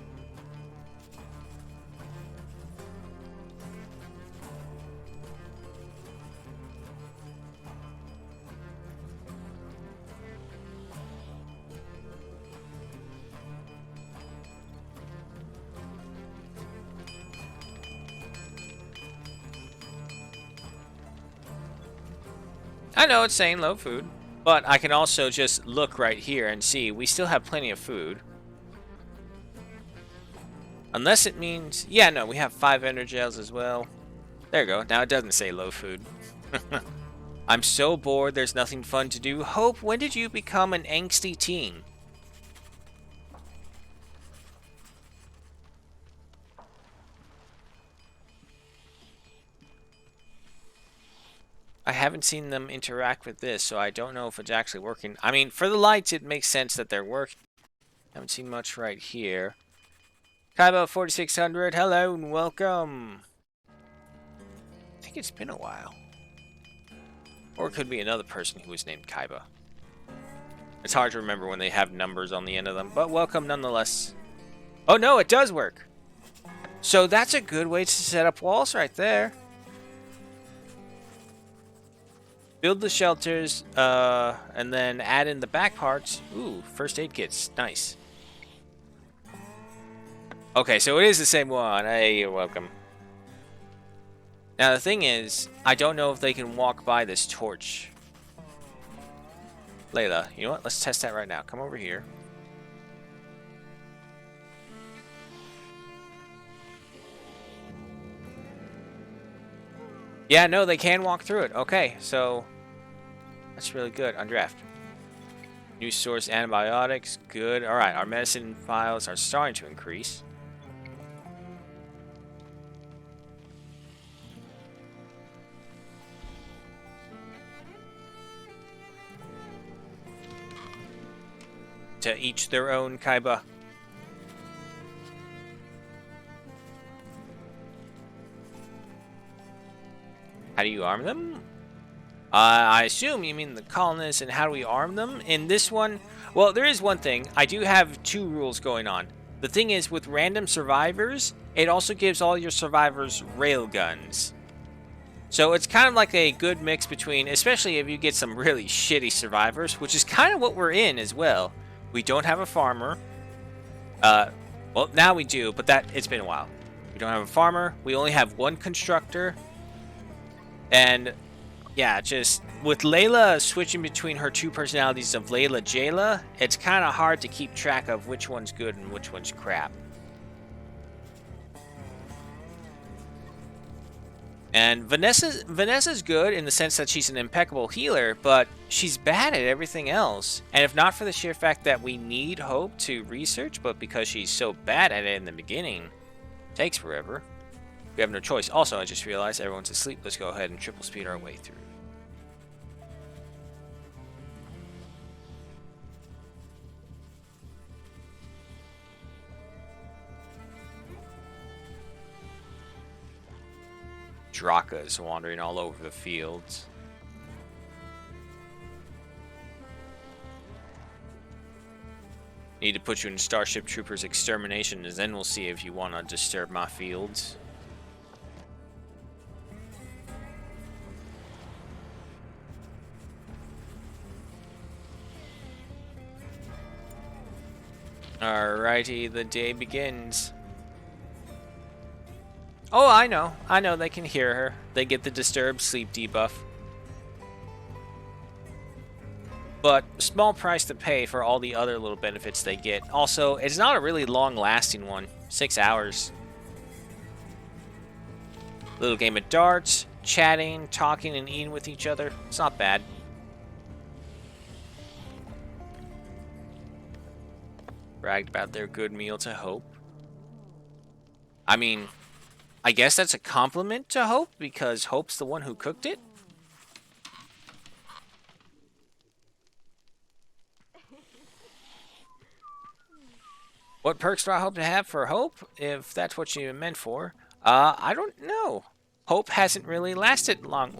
S1: I know it's saying low food, but I can also just look right here and see we still have plenty of food. Unless it means... Yeah, no, we have 5 energels as well. There you go. Now it doesn't say low food. I'm so bored, there's nothing fun to do. Hope, when did you become an angsty teen? I haven't seen them interact with this, so I don't know if it's actually working. I mean, for the lights, it makes sense that they're working. Haven't seen much right here. Kaiba 4600, hello and welcome. I think it's been a while. Or it could be another person who was named Kaiba. It's hard to remember when they have numbers on the end of them, but welcome nonetheless. Oh no, it does work. So that's a good way to set up walls right there. Build the shelters, and then add in the back parts. Ooh, first aid kits. Nice. Okay, so it is the same one. Hey, you're welcome. Now, the thing is, I don't know if they can walk by this torch. Layla, you know what? Let's test that right now. Come over here. Yeah, no, they can walk through it. Okay, so that's really good. Undraft. New source antibiotics. Good. All right, our medicine files are starting to increase. To each their own, Kaiba. How do you arm them? I assume you mean the colonists, and how do we arm them? In this one, well, there is one thing. I do have 2 rules going on. The thing is, with random survivors, it also gives all your survivors railguns. So it's kind of like a good mix between, especially if you get some really shitty survivors, which is kind of what we're in as well. We don't have a farmer. Well, now we do, but it's been a while. We don't have a farmer. We only have 1 constructor. And yeah, just with Layla switching between her 2 personalities of Layla Jayla, it's kind of hard to keep track of which one's good and which one's crap. And Vanessa's good in the sense that she's an impeccable healer, but she's bad at everything else. And if not for the sheer fact that we need Hope to research, but because she's so bad at it in the beginning, it takes forever. We have no choice. Also, I just realized everyone's asleep. Let's go ahead and triple speed our way through. Drakas wandering all over the fields. Need to put you in Starship Troopers Extermination, and then we'll see if you want to disturb my fields. Alrighty, the day begins. Oh, I know they can hear her. They get the disturbed sleep debuff. But small price to pay for all the other little benefits they get. Also, it's not a really long-lasting one. 6 hours. Little game of darts, chatting, talking, and eating with each other. It's not bad. Bragged about their good meal to Hope. I mean, I guess that's a compliment to Hope because Hope's the one who cooked it. What perks do I hope to have for Hope, if that's what you meant for? I don't know. Hope hasn't really lasted long.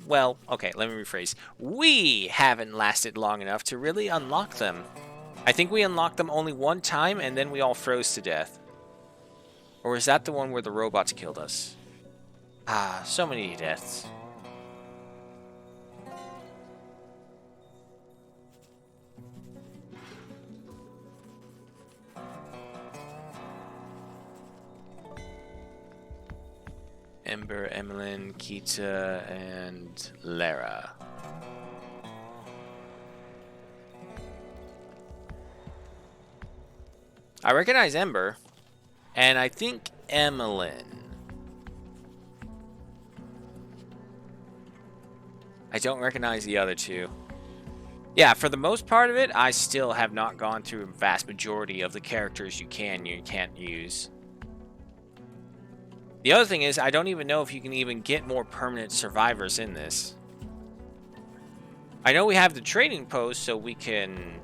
S1: Well, okay, let me rephrase. We haven't lasted long enough to really unlock them. I think we unlocked them only one time, and then we all froze to death. Or is that the one where the robots killed us? Ah, so many deaths. Ember, Emmeline, Kita, and Lara. I recognize Ember, and I think Emmeline. I don't recognize the other two. Yeah, for the most part of it, I still have not gone through a vast majority of the characters you can't use. The other thing is, I don't even know if you can even get more permanent survivors in this. I know we have the trading post, so we can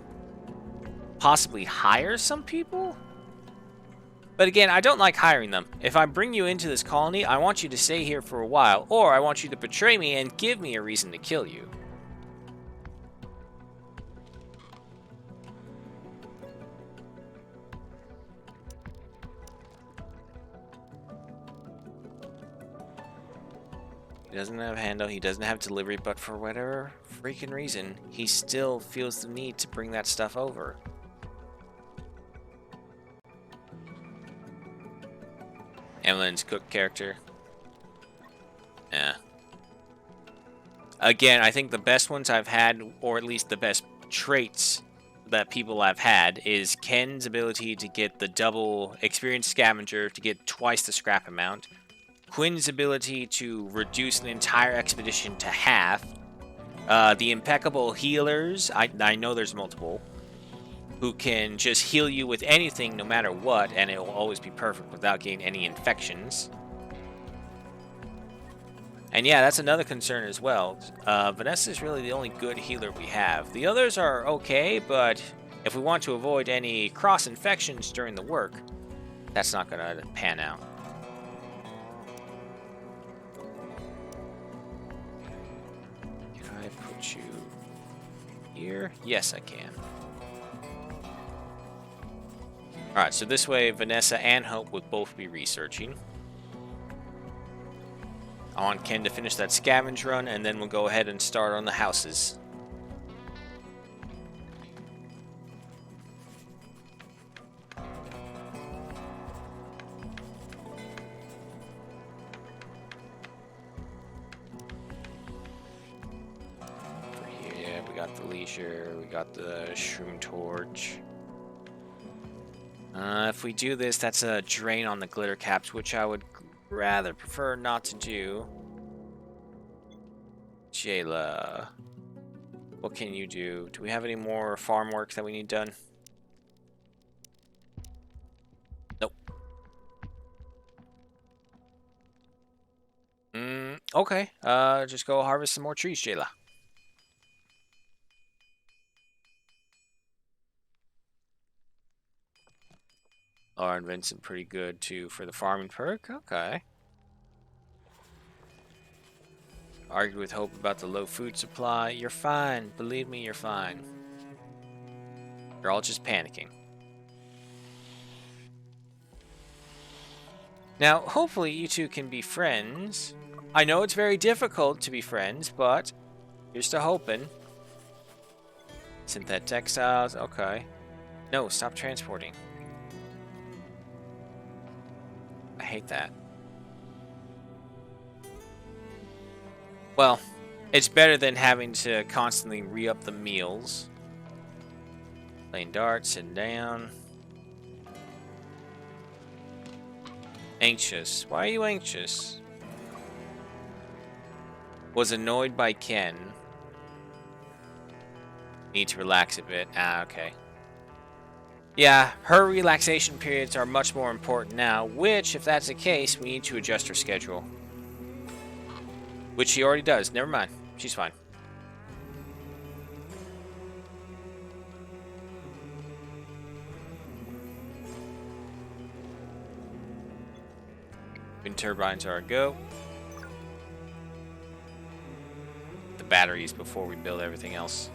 S1: possibly hire some people? But again, I don't like hiring them. If I bring you into this colony, I want you to stay here for a while, or I want you to betray me and give me a reason to kill you. He doesn't have handle, he doesn't have delivery, but for whatever freaking reason, he still feels the need to bring that stuff over. Emmeline's cook character. Yeah. Again, I think the best ones I've had, or at least the best traits that people have had, is Ken's ability to get the double experience scavenger to get twice the scrap amount. Quinn's ability to reduce an entire expedition to half. The impeccable healers, I know there's multiple, who can just heal you with anything no matter what, and it will always be perfect without getting any infections. And yeah, that's another concern as well. Vanessa is really the only good healer we have. The others are okay, but if we want to avoid any cross-infections during the work, that's not going to pan out. Can I put you here? Yes, I can. Alright, so this way Vanessa and Hope would both be researching. I want Ken to finish that scavenge run, and then we'll go ahead and start on the houses. For here, yeah, we got the leisure, we got the shroom torch. If we do this, that's a drain on the glitter caps, which I would rather prefer not to do. Jayla, what can you do? Do we have any more farm work that we need done? Nope. Okay. Just go harvest some more trees, Jayla. Laura and Vincent pretty good too for the farming perk. Okay. Argued with Hope about the low food supply. You're fine. Believe me, you're fine. You're all just panicking. Now, hopefully you two can be friends. I know it's very difficult to be friends, but here's to hoping. Synthetic textiles, okay. No, stop transporting. I hate that. Well, it's better than having to constantly re-up the meals. Playing darts, sitting down. Anxious. Why are you anxious? Was annoyed by Ken. Need to relax a bit. Ah, okay. Yeah, her relaxation periods are much more important now, which, if that's the case, we need to adjust her schedule. Which she already does. Never mind. She's fine. Wind turbines are a go. The batteries before we build everything else.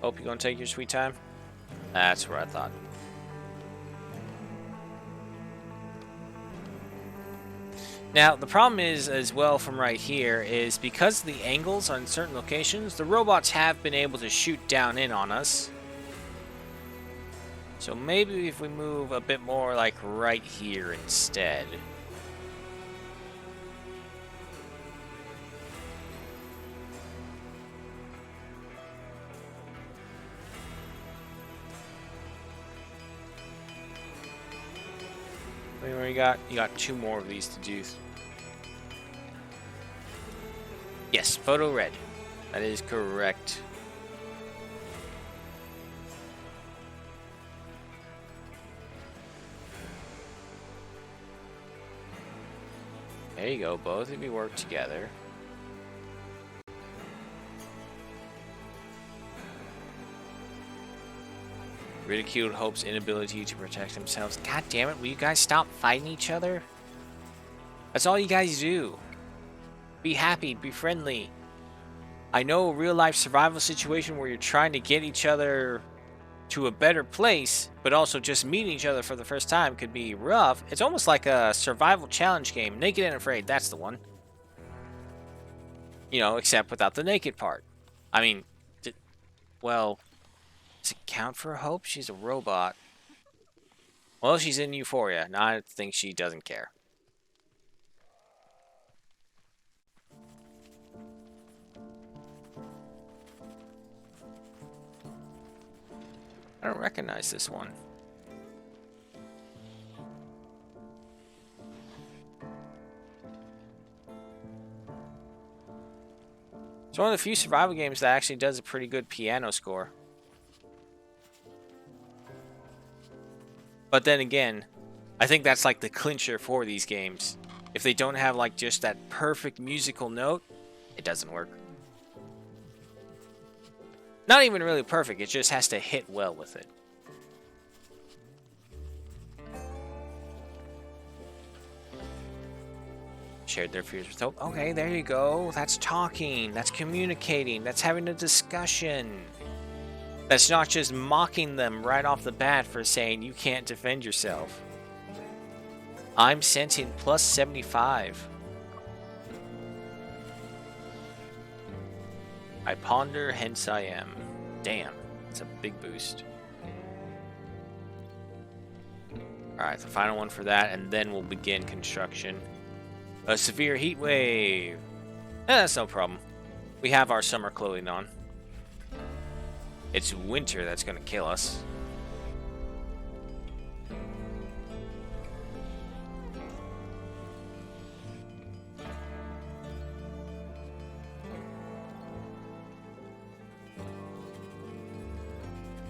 S1: Hope you're gonna take your sweet time. That's what I thought. Now, the problem is, as well, from right here, is because of the angles on certain locations, the robots have been able to shoot down in on us. So maybe if we move a bit more like right here instead. What you got? You got 2 more of these to do. Yes, photo red. That is correct. There you go. Both of you work together. Ridiculed Hope's inability to protect themselves. God damn it, will you guys stop fighting each other? That's all you guys do. Be happy, be friendly. I know a real life survival situation where you're trying to get each other to a better place, but also just meeting each other for the first time could be rough. It's almost like a survival challenge game. Naked and Afraid, that's the one. You know, except without the naked part. I mean, well, does it count for Hope? She's a robot. Well, she's in Euphoria. Now I think she doesn't care. I don't recognize this one. It's one of the few survival games that actually does a pretty good piano score. But then again, I think that's like the clincher for these games. If they don't have like just that perfect musical note, it doesn't work. Not even really perfect, it just has to hit well with it. Shared their fears with Hope. Okay, there you go. That's talking. That's communicating. That's having a discussion. That's not just mocking them right off the bat for saying you can't defend yourself. I'm sentient plus 75. I ponder, hence I am. Damn, it's a big boost. Alright, the final one for that, and then we'll begin construction. A severe heat wave. That's no problem. We have our summer clothing on. It's winter that's gonna kill us.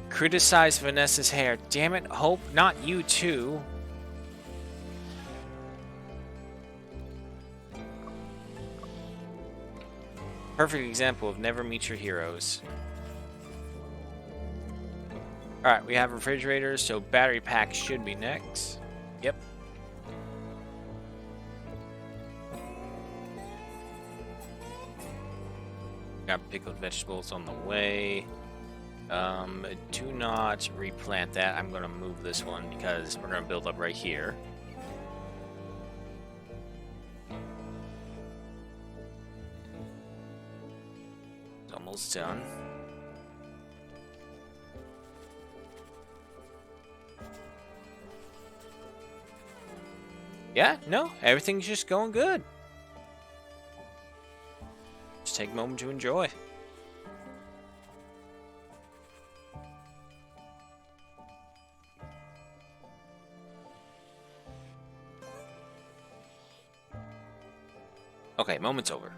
S1: Criticize Vanessa's hair. Damn it, Hope, not you too. Perfect example of never meet your heroes. Alright, we have refrigerators, so battery packs should be next. Yep. Got pickled vegetables on the way. Do not replant that. I'm going to move this one because we're going to build up right here. It's almost done. Yeah, no, everything's just going good. Just take a moment to enjoy. Okay, moment's over.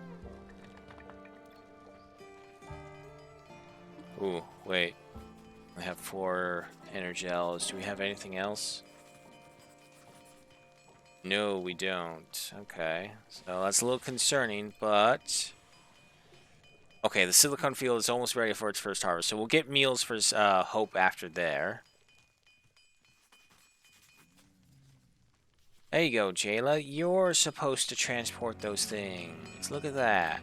S1: Ooh, wait. I have 4 energels. Do we have anything else? No, we don't. Okay, so that's a little concerning, but... Okay, the silicon field is almost ready for its first harvest, so we'll get meals for Hope after there. There you go, Jayla. You're supposed to transport those things. Look at that.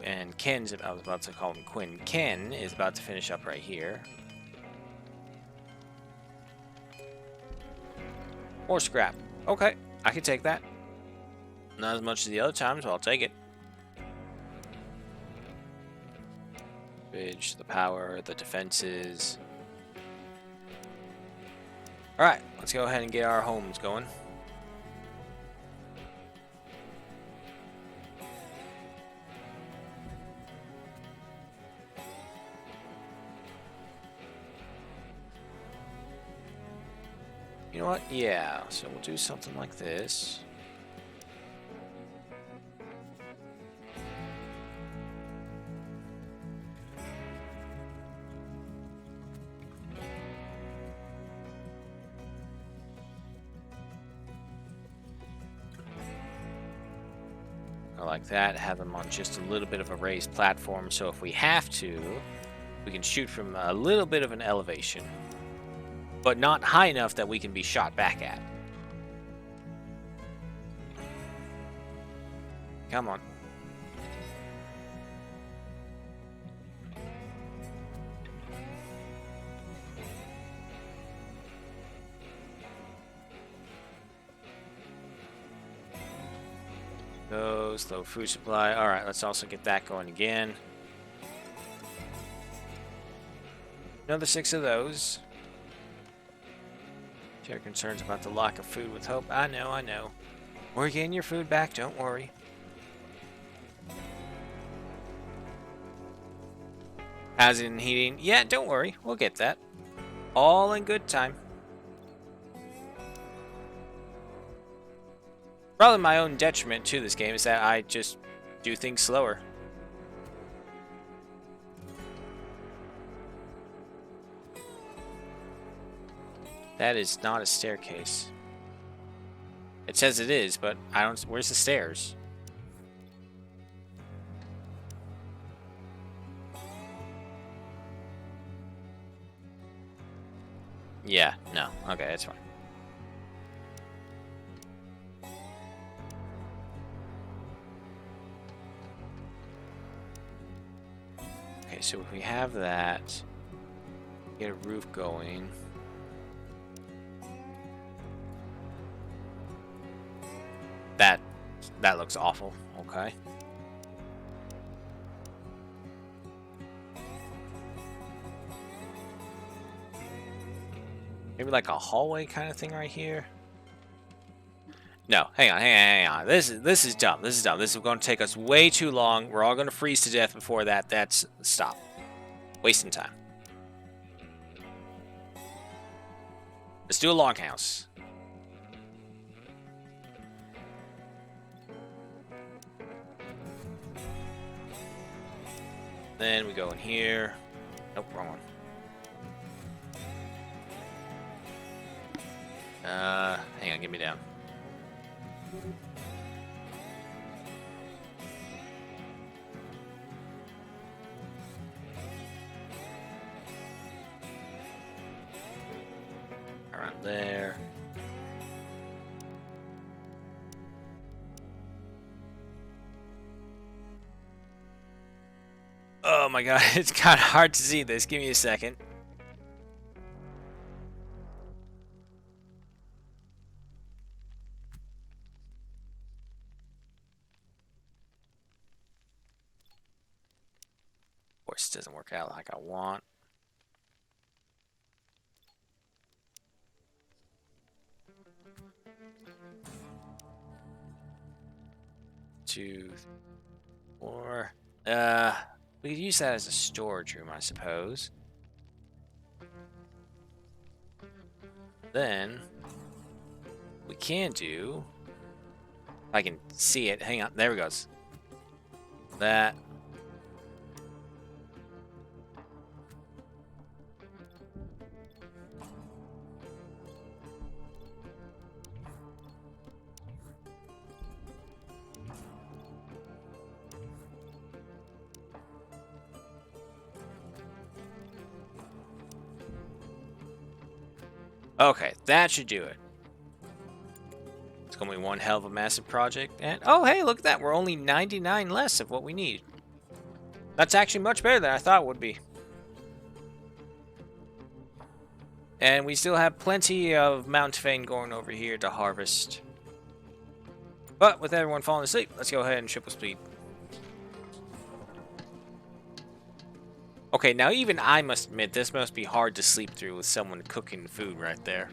S1: And Ken's... I was about to call him Quinn. Ken is about to finish up right here. More scrap. Okay, I can take that. Not as much as the other times, but I'll take it. Bridge, the power, the defenses. Alright, let's go ahead and get our homes going. You know what? Yeah, so we'll do something like this. Like that, have them on just a little bit of a raised platform, so if we have to, we can shoot from a little bit of an elevation, but not high enough that we can be shot back at. Come on. Those, low food supply. Alright, let's also get that going again. Another 6 of those. Share concerns about the lack of food with Hope. I know, I know. We're getting your food back, don't worry. As in heating? Yeah, don't worry. We'll get that. All in good time. Probably my own detriment to this game is that I just do things slower. That is not a staircase. It says it is, but I don't... Where's the stairs? Yeah, no. Okay, that's fine. Okay, so if we have that, get a roof going. That looks awful. Okay. Maybe like a hallway kind of thing right here. No, hang on. This is dumb. This is dumb. This is going to take us way too long. We're all going to freeze to death before that. That's... Stop. Wasting time. Let's do a longhouse. Then we go in here. Nope, wrong one. Hang on, get me down. there. Oh my god, it's kind of hard to see this. Give me a second. Of course, it doesn't work out like I want. Two, four. We could use that as a storage room, I suppose. Then we can do. If I can see it. Hang on. There it goes. That. Okay, that should do it. It's gonna be one hell of a massive project. And oh, hey, look at that. We're only 99 less of what we need. That's actually much better than I thought it would be. And we still have plenty of Mount Fane going over here to harvest. But with everyone falling asleep, let's go ahead and triple speed. Okay, now even I must admit, this must be hard to sleep through with someone cooking food right there.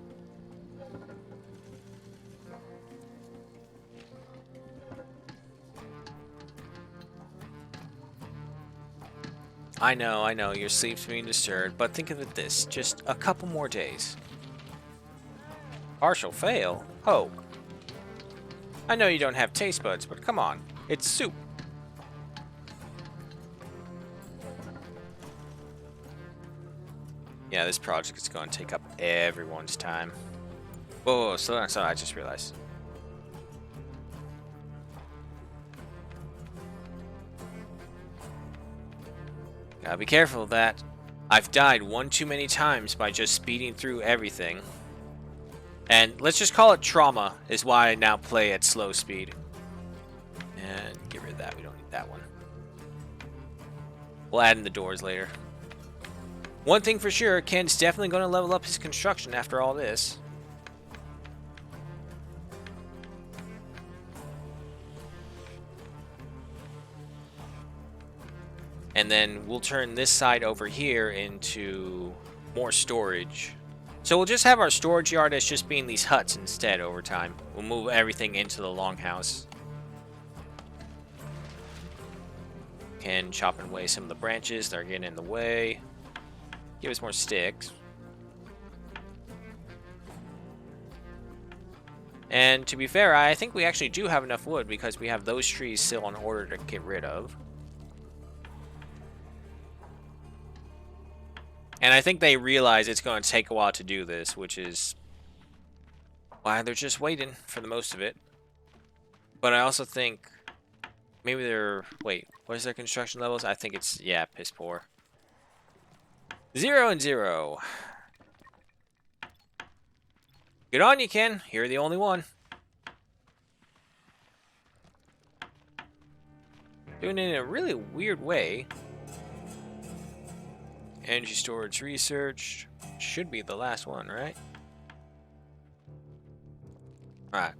S1: I know, your sleep's being disturbed, but think of it this, just a couple more days. Partial fail? Oh. I know you don't have taste buds, but come on, it's soup. Yeah, this project is going to take up everyone's time. Whoa, slow down, I just realized. Gotta be careful of that. I've died one too many times by just speeding through everything. And let's just call it trauma, is why I now play at slow speed. And get rid of that, we don't need that one. We'll add in the doors later. One thing for sure, Ken's definitely going to level up his construction after all this. And then we'll turn this side over here into more storage. So we'll just have our storage yard as just being these huts instead over time. We'll move everything into the longhouse. Can chop away some of the branches that are getting in the way. Give us more sticks. And to be fair, I think we actually do have enough wood because we have those trees still in order to get rid of. And I think they realize it's going to take a while to do this, which is why they're just waiting for the most of it. But I also think maybe they're... Wait, what is their construction levels? I think it's, yeah, piss poor. 0 and 0. Good on you, Ken. You're the only one. Doing it in a really weird way. Energy storage research. Should be the last one, right? Alright.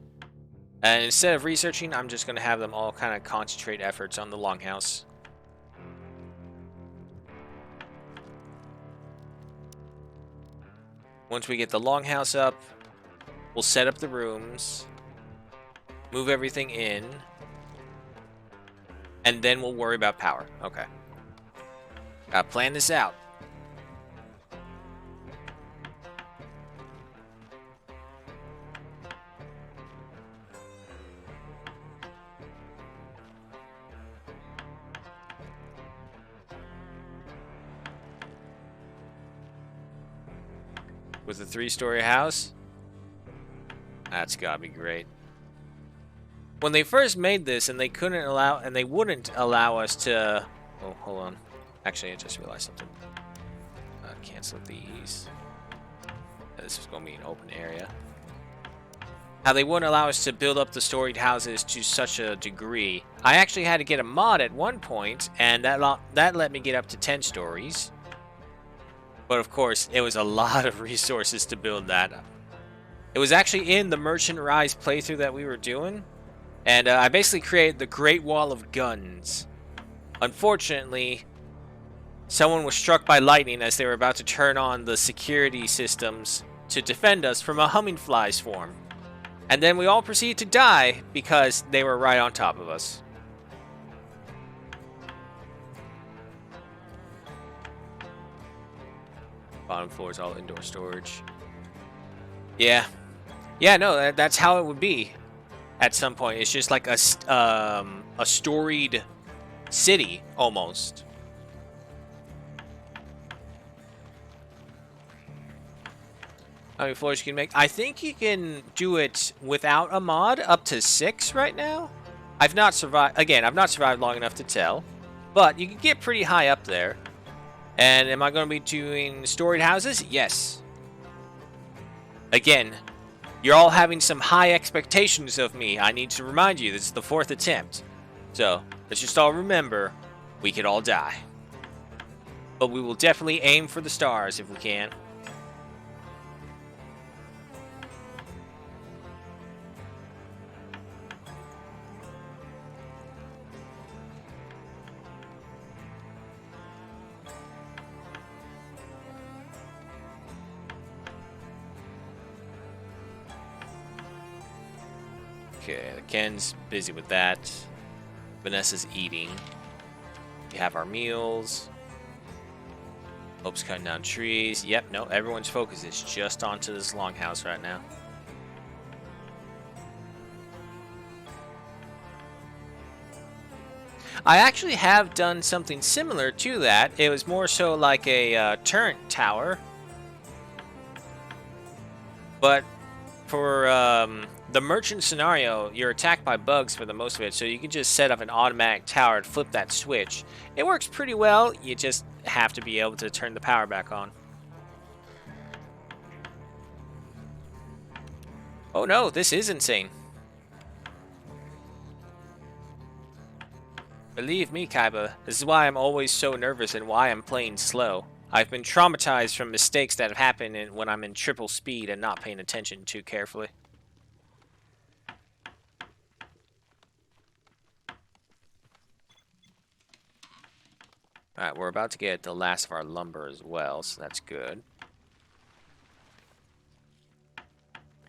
S1: And instead of researching, I'm just going to have them all kind of concentrate efforts on the longhouse. Once we get the longhouse up, we'll set up the rooms, move everything in, and then we'll worry about power. Okay. Gotta plan this out. With a 3-story house? That's gotta be great. When they first made this and they wouldn't allow us to... Oh, hold on. Actually, I just realized something. Cancel these. This is going to be an open area. How they wouldn't allow us to build up the storied houses to such a degree. I actually had to get a mod at one point, and that let me get up to 10 stories. But of course, it was a lot of resources to build that. It was actually in the Merchant Rise playthrough that we were doing, and I basically created the Great Wall of Guns. Unfortunately, someone was struck by lightning as they were about to turn on the security systems to defend us from a humming fly swarm. And then we all proceeded to die because they were right on top of us. Bottom floor is all indoor storage. Yeah. Yeah, no, that's how it would be at some point. It's just like a storied city, almost. How many floors you can make? I think you can do it without a mod up to 6 right now. I've not survived. Again, I've not survived long enough to tell. But you can get pretty high up there. And am I going to be doing storied houses? Yes. Again, you're all having some high expectations of me. I need to remind you, this is the 4th attempt. So, let's just all remember, we could all die. But we will definitely aim for the stars if we can. Okay, Ken's busy with that. Vanessa's eating. We have our meals. Hope's cutting down trees. Yep, no, everyone's focus is just onto this longhouse right now. I actually have done something similar to that. It was more so like a turret tower. But for the merchant scenario, you're attacked by bugs for the most of it, so you can just set up an automatic tower and flip that switch. It works pretty well, you just have to be able to turn the power back on. Oh no, this is insane. Believe me, Kaiba, this is why I'm always so nervous and why I'm playing slow. I've been traumatized from mistakes that have happened when I'm in triple speed and not paying attention too carefully. Alright, we're about to get the last of our lumber as well, so that's good.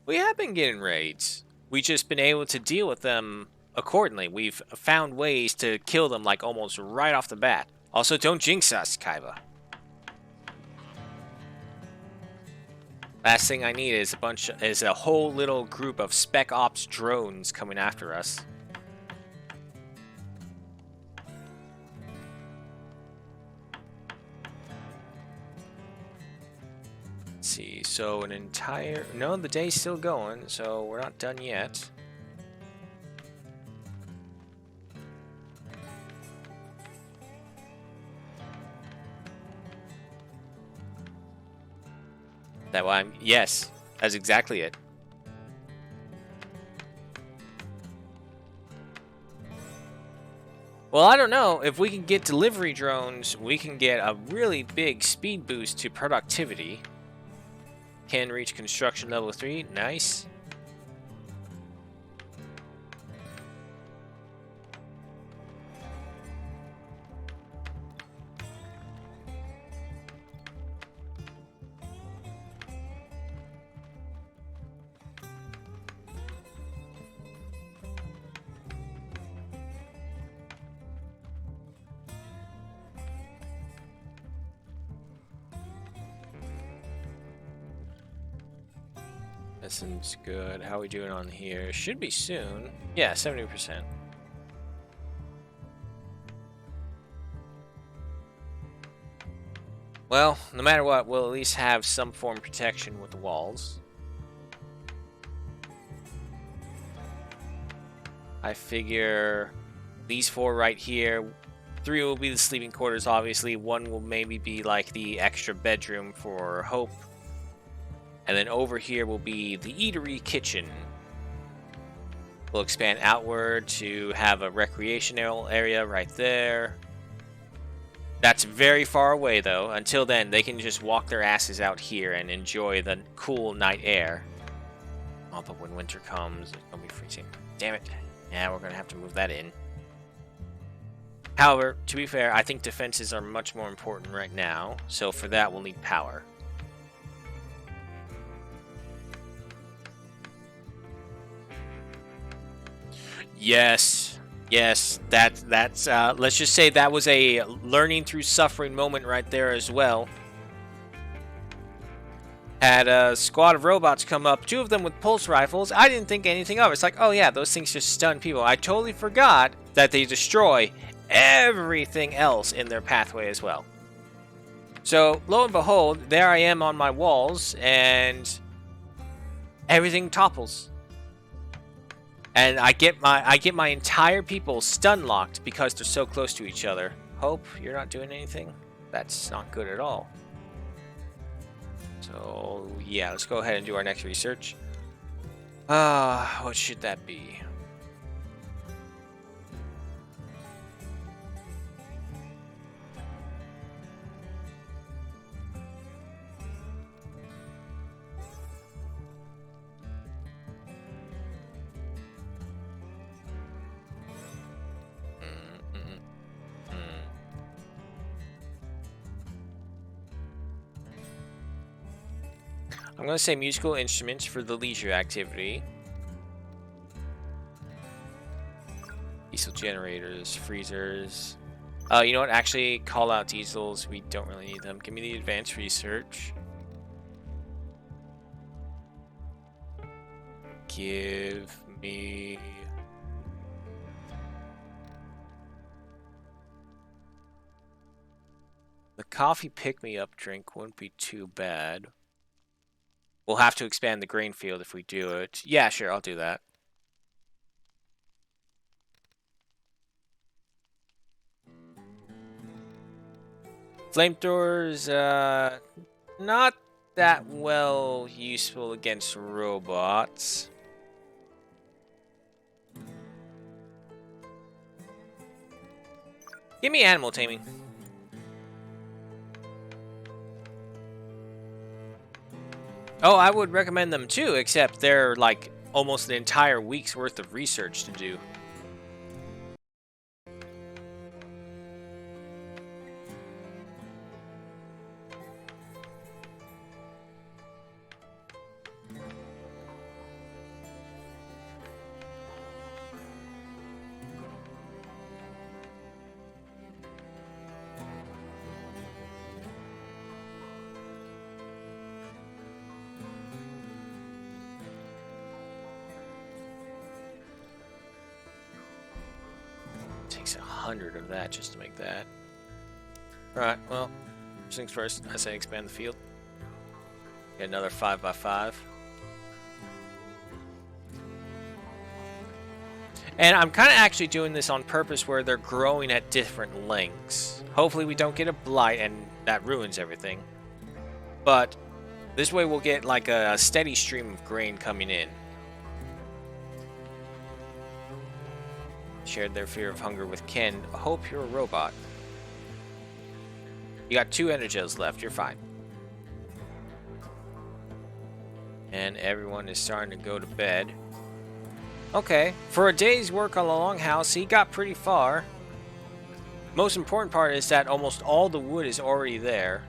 S1: We have been getting raids. We've just been able to deal with them accordingly. We've found ways to kill them like almost right off the bat. Also, don't jinx us, Kaiba. Last thing I need is a whole little group of Spec Ops drones coming after us. Let's see, so an entire... No, the day's still going, so we're not done yet. That why I'm... Yes, that's exactly it. Well, I don't know. If we can get delivery drones, we can get a really big speed boost to productivity. Can reach construction level 3. Nice. That seems good. How are we doing on here? Should be soon. Yeah, 70%. Well, no matter what, we'll at least have some form of protection with the walls. I figure these 4 right here. 3 will be the sleeping quarters, obviously. 1 will maybe be like the extra bedroom for Hope. And then over here will be the eatery kitchen. We'll expand outward to have a recreational area right there. That's very far away, though. Until then, they can just walk their asses out here and enjoy the cool night air. Oh, but when winter comes, it's going to be freezing. Damn it. Yeah, we're going to have to move that in. However, to be fair, I think defenses are much more important right now. So for that, we'll need power. Yes. Yes, that's let's just say that was a learning through suffering moment right there as well. Had a squad of robots come up, 2 of them with pulse rifles. I didn't think anything of it. It's like, oh yeah, those things just stun people. I totally forgot that they destroy everything else in their pathway as well. So, lo and behold, there I am on my walls, and everything topples. And I get my entire people stun locked because they're so close to each other. Hope you're not doing anything. That's not good at all. So yeah, let's go ahead and do our next research. What should that be? I'm going to say musical instruments for the leisure activity. Diesel generators, freezers. You know what? Actually, call out diesels. We don't really need them. Give me the advanced research. Give me... The coffee pick-me-up drink wouldn't be too bad. We'll have to expand the grain field if we do it. Yeah, sure, I'll do that. Flamethrowers, not that well useful against robots. Give me animal taming. Oh, I would recommend them too, except they're like almost an entire week's worth of research to do. Takes 100 of that just to make that. Alright, well, first things first, I say expand the field. Get another 5x5. And I'm kind of actually doing this on purpose where they're growing at different lengths. Hopefully we don't get a blight and that ruins everything. But this way we'll get like a steady stream of grain coming in. Shared their fear of hunger with Ken. Hope you're a robot. You got 2 energels left. You're fine. And everyone is starting to go to bed. Okay. For a day's work on the longhouse, he got pretty far. Most important part is that almost all the wood is already there.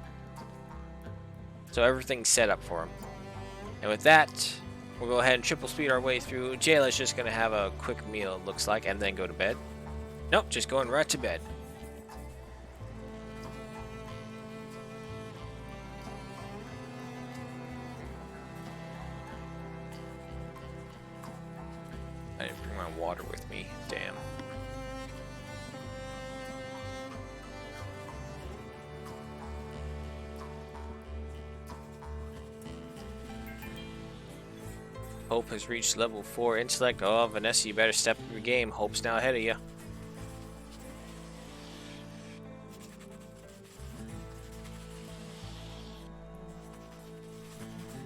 S1: So everything's set up for him. And with that, we'll go ahead and triple speed our way through. Jayla's just going to have a quick meal, it looks like, and then go to bed. Nope, just going right to bed. I didn't bring my water with me. Damn. Hope has reached level 4 intellect. Oh, Vanessa, you better step up your game. Hope's now ahead of you.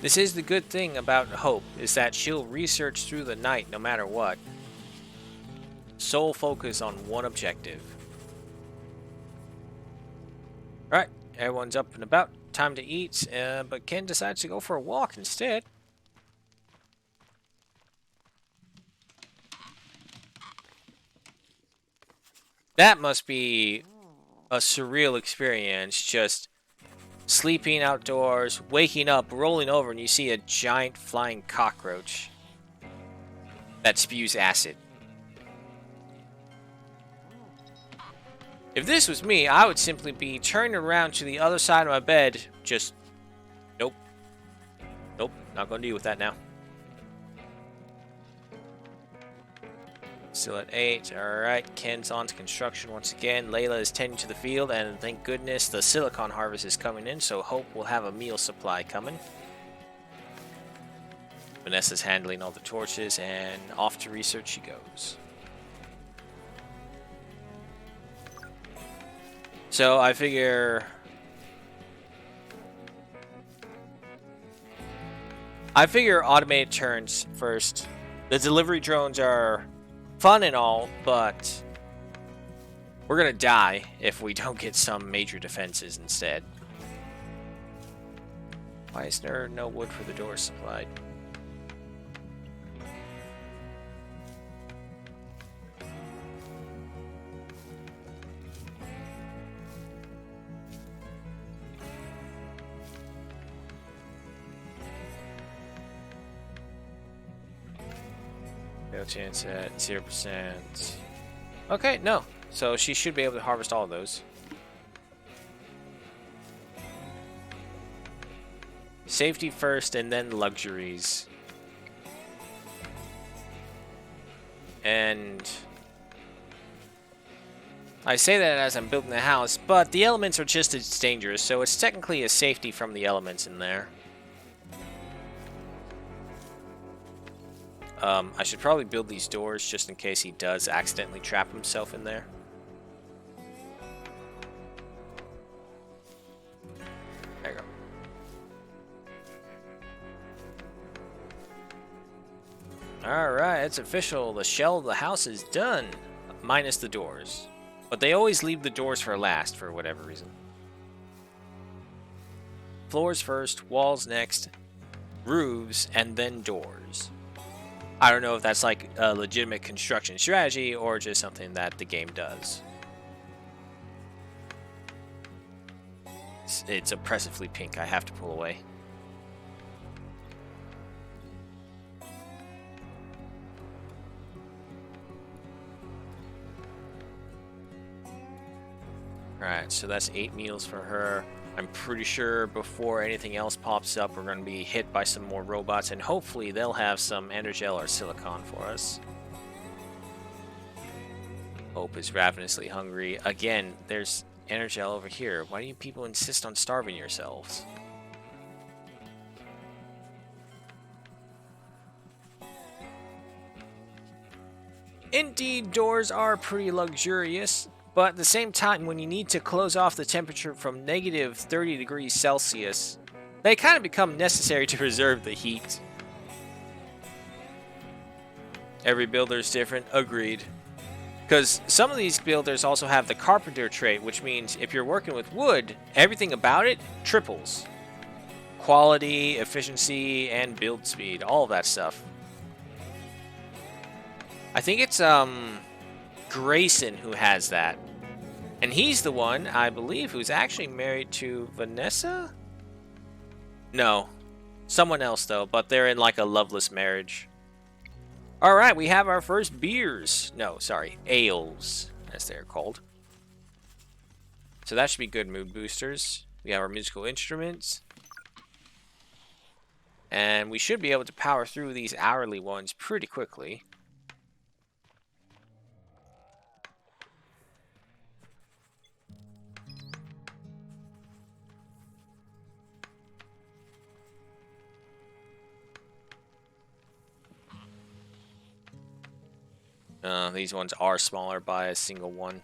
S1: This is the good thing about Hope, is that she'll research through the night no matter what. Sole focus on one objective. Alright, everyone's up and about. Time to eat, but Ken decides to go for a walk instead. That must be a surreal experience, just sleeping outdoors, waking up, rolling over, and you see a giant flying cockroach that spews acid. If this was me, I would simply be turning around to the other side of my bed, just, nope. Nope, not gonna deal with that now. Still at 8. Alright, Ken's on to construction once again. Layla is tending to the field, and thank goodness the silicon harvest is coming in, so Hope will have a meal supply coming. Vanessa's handling all the torches, and off to research she goes. So I figure automated turns first. The delivery drones are fun and all, but we're gonna die if we don't get some major defenses instead. Why is there no wood for the door supplied? No chance at 0%. Okay, no. So she should be able to harvest all of those. Safety first and then luxuries. And I say that as I'm building the house, but the elements are just as dangerous, so it's technically a safety from the elements in there. I should probably build these doors just in case he does accidentally trap himself in there. There you go. Alright, it's official. The shell of the house is done. Minus the doors. But they always leave the doors for last for whatever reason. Floors first, walls next, roofs, and then doors. I don't know if that's like a legitimate construction strategy or just something that the game does. It's oppressively pink. I have to pull away. Alright, so that's 8 meals for her. I'm pretty sure before anything else pops up, we're going to be hit by some more robots, and hopefully they'll have some energel or silicon for us. Hope is ravenously hungry. Again, there's energel over here. Why do you people insist on starving yourselves? Indeed, doors are pretty luxurious. But at the same time, when you need to close off the temperature from negative 30 degrees Celsius, they kind of become necessary to preserve the heat. Every builder is different, agreed. Because some of these builders also have the carpenter trait, which means if you're working with wood, everything about it triples. Quality, efficiency, and build speed, all of that stuff. I think it's, Grayson who has that. And he's the one, I believe, who's actually married to Vanessa? No. Someone else, though, but they're in like a loveless marriage. Alright, we have our first beers. No, sorry, ales, as they're called. So that should be good mood boosters. We have our musical instruments. And we should be able to power through these hourly ones pretty quickly. These ones are smaller by a single one.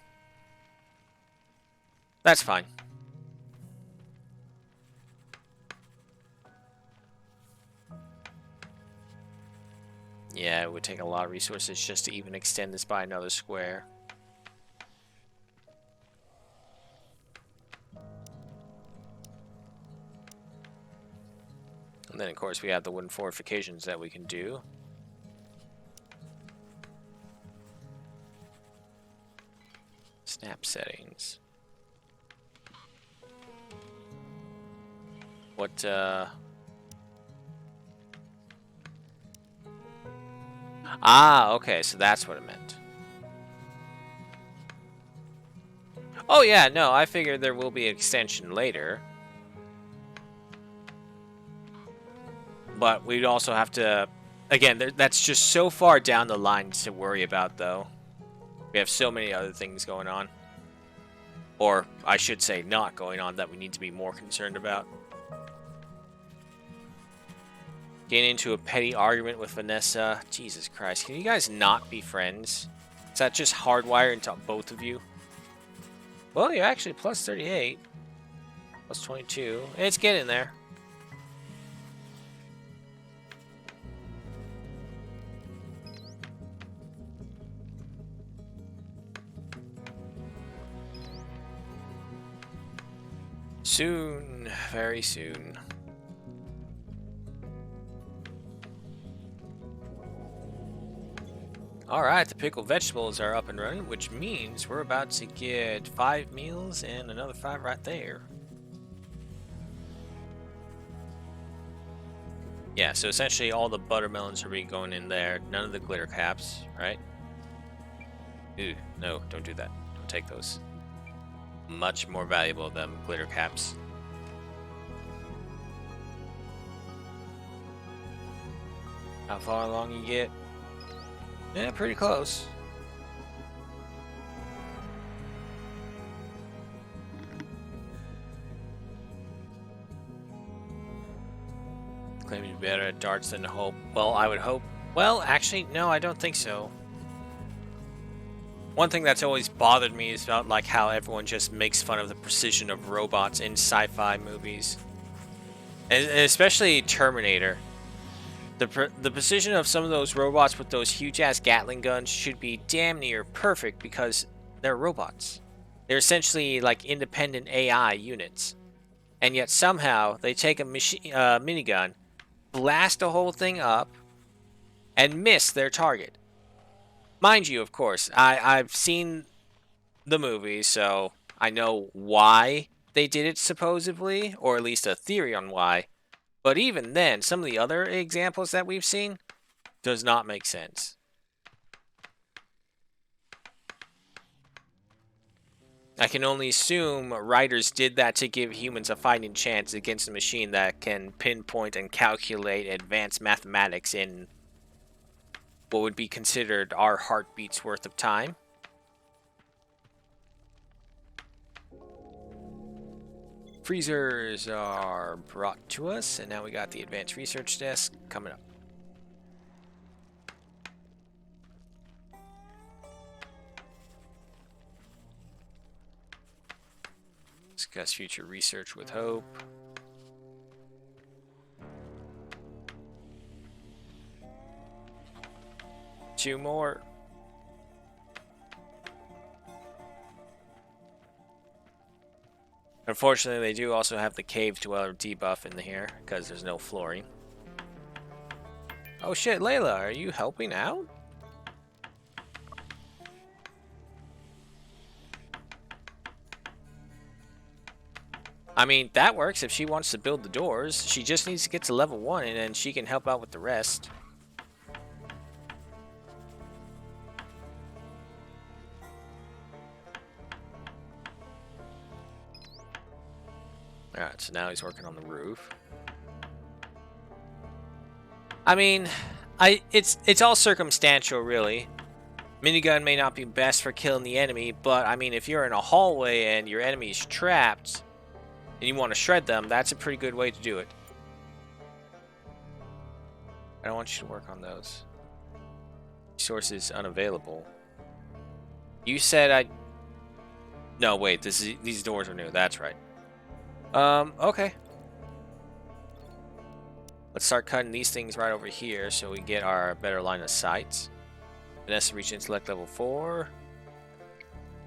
S1: That's fine. take a lot of resources just to even extend this by another square. And then, of course, we have the wooden fortifications that we can do. Snap settings. What, Ah, okay, so that's what it meant. Oh, yeah, no, I figured there will be an extension later. But we'd also have to... Again, that's just so far down the line to worry about, though. We have so many other things going on. Or, I should say, not going on that we need to be more concerned about. Getting into a petty argument with Vanessa. Jesus Christ, can you guys not be friends? Is that just hardwired into both of you? Well, you're actually plus 38. Plus 22. It's getting there. Soon. Very soon. Alright, the pickled vegetables are up and running, which means we're about to get 5 meals and another 5 right there. Yeah, so essentially all the buttermelons are going in there. None of the glitter caps, right? Ooh, no, don't do that. Don't take those. Much more valuable than glitter caps. How far along you get? Yeah, pretty close. Claim you're better at darts than Hope. Well, I would hope. Well, actually, no, I don't think so. One thing that's always bothered me is about like how everyone just makes fun of the precision of robots in sci-fi movies, and especially Terminator. The precision of some of those robots with those huge-ass Gatling guns should be damn near perfect because they're robots. They're essentially like independent AI units. And yet somehow they take a minigun, blast the whole thing up, and miss their target. Mind you, of course, I've seen the movie, so I know why they did it supposedly, or at least a theory on why. But even then, some of the other examples that we've seen does not make sense. I can only assume writers did that to give humans a fighting chance against a machine that can pinpoint and calculate advanced mathematics in what would be considered our heartbeat's worth of time. Freezers are brought to us, and now we got the advanced research desk coming up. Discuss future research with Hope. Two more. Unfortunately, they do also have the cave dweller debuff in here because there's no flooring. Oh shit, Layla, are you helping out? I mean, that works if she wants to build the doors. She just needs to get to level 1 and then she can help out with the rest. Alright, so now he's working on the roof. I mean, it's all circumstantial, really. Minigun may not be best for killing the enemy, but I mean, if you're in a hallway and your enemy's trapped and you want to shred them, that's a pretty good way to do it. I don't want you to work on those. Resources unavailable. You said No, wait, these doors are new. That's right. Okay. Let's start cutting these things right over here so we get our better line of sight. Vanessa reach intellect level 4.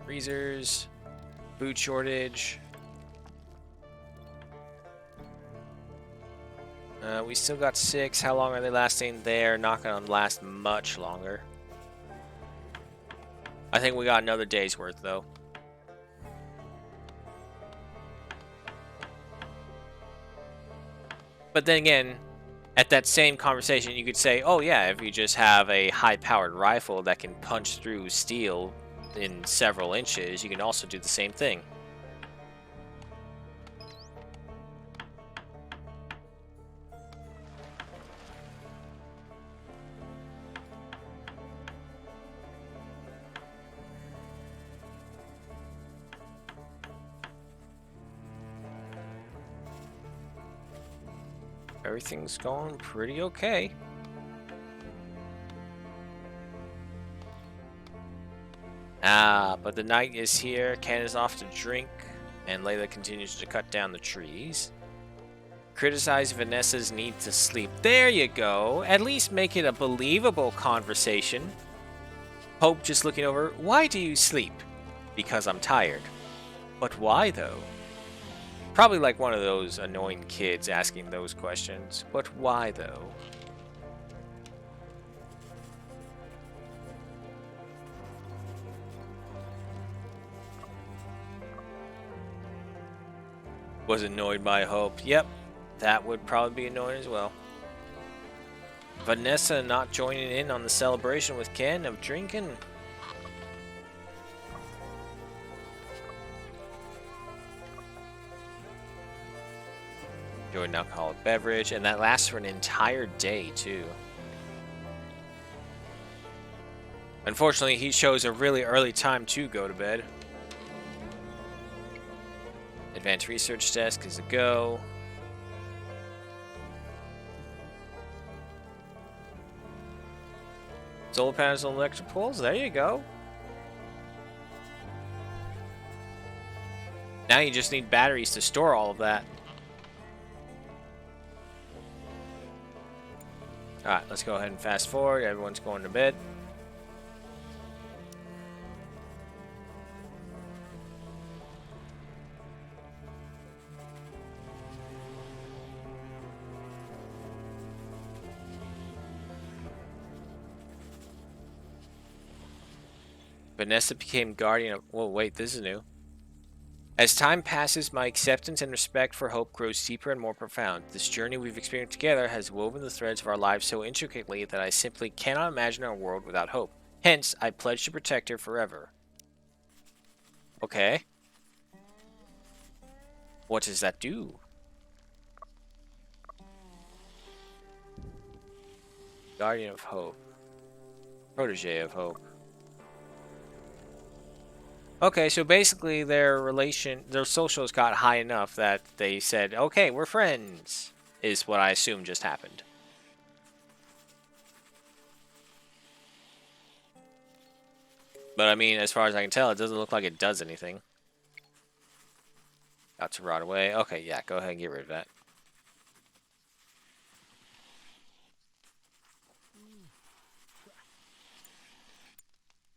S1: Freezers. Food shortage. We still got 6. How long are they lasting? They're not going to last much longer. I think we got another day's worth, though. But then again, at that same conversation, you could say, oh yeah, if you just have a high-powered rifle that can punch through steel in several inches, you can also do the same thing. Everything's going pretty okay. But the night is here. Ken is off to drink, and Layla continues to cut down the trees. Criticize Vanessa's need to sleep. There you go. At least make it a believable conversation. Hope just looking over. Why do you sleep? Because I'm tired. But why, though? Probably like one of those annoying kids asking those questions. But why, though? Was annoyed by Hope. Yep, that would probably be annoying as well. Vanessa not joining in on the celebration with Ken of drinking. Enjoyed an alcoholic beverage, and that lasts for an entire day too. Unfortunately, he chose a really early time to go to bed. Advanced research desk is a go. Solar panels and electric poles, there you go. Now you just need batteries to store all of that. Alright, let's go ahead and fast forward. Everyone's going to bed. Vanessa became guardian of... Whoa, wait, this is new. As time passes, my acceptance and respect for Hope grows deeper and more profound. This journey we've experienced together has woven the threads of our lives so intricately that I simply cannot imagine our world without Hope. Hence, I pledge to protect her forever. Okay. What does that do? Guardian of Hope. Protege of Hope. Okay, so basically their socials got high enough that they said, okay, we're friends, is what I assume just happened. But I mean, as far as I can tell, it doesn't look like it does anything. Got to rot away. Okay, yeah, go ahead and get rid of that.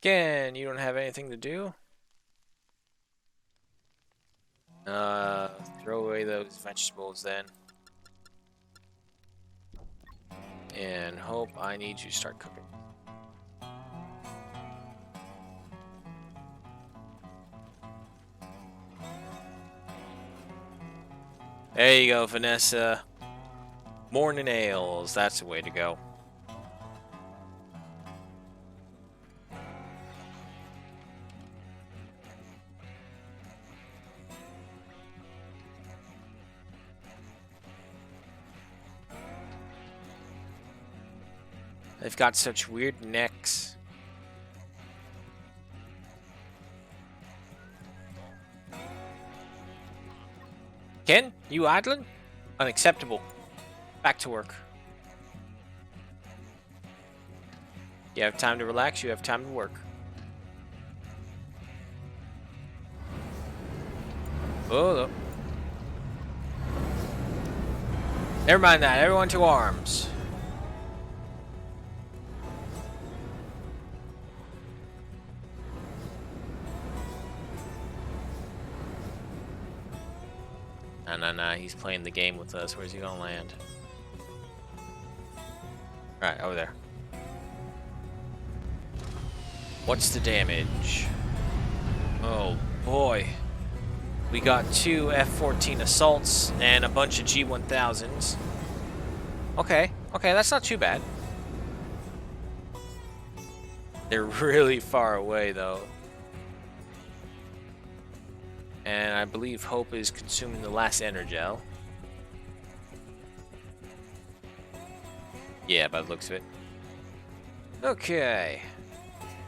S1: Again, you don't have anything to do? Throw away those vegetables then. And Hope, I need you to start cooking. There you go, Vanessa. Morning ales, that's the way to go. They've got such weird necks. Ken, you idling? Unacceptable. Back to work. You have time to relax, you have time to work. Oh, Never mind that. Everyone to arms. Nah. He's playing the game with us. Where's he gonna land? Alright, over there. What's the damage? Oh, boy. We got 2 F-14 assaults and a bunch of G-1000s. Okay, that's not too bad. They're really far away, though. And I believe Hope is consuming the last energel. Yeah, by the looks of it. Okay.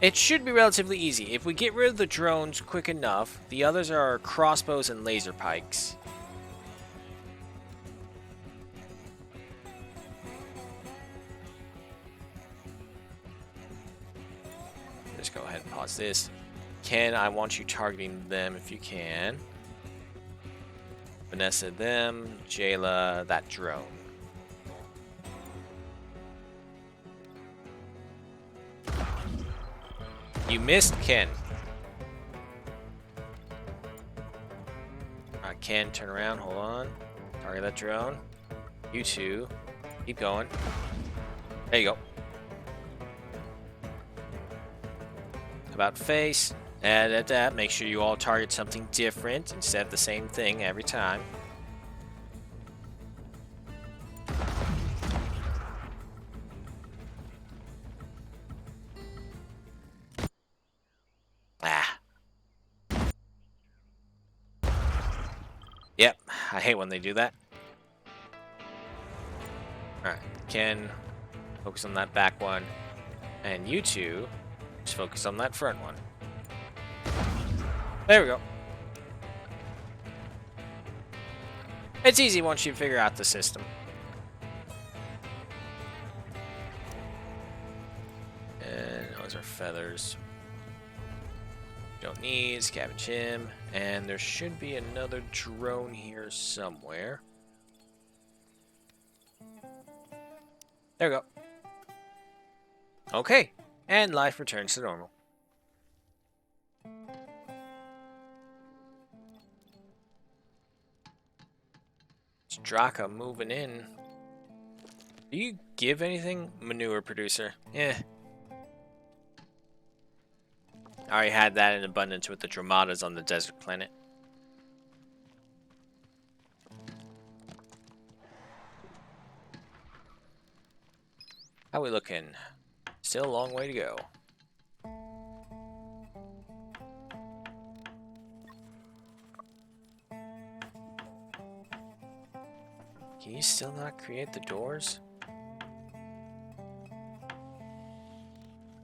S1: It should be relatively easy. If we get rid of the drones quick enough, the others are crossbows and laser pikes. Just go ahead and pause this. Ken, I want you targeting them if you can. Vanessa, them. Jayla, that drone. You missed, Ken. Alright, Ken, turn around, hold on. Target that drone. You two. Keep going. There you go. About face. Add that. Make sure you all target something different instead of the same thing every time. Yep, I hate when they do that. Alright, Ken, focus on that back one. And you two, just focus on that front one. There we go. It's easy once you figure out the system. And those are feathers. Don't need, scavenge him. And there should be another drone here somewhere. There we go. Okay, and life returns to normal. It's Draka moving in. Do you give anything? Manure producer. Yeah. I already had that in abundance with the Dramadas on the desert planet. How we looking? Still a long way to go. Can you still not create the doors?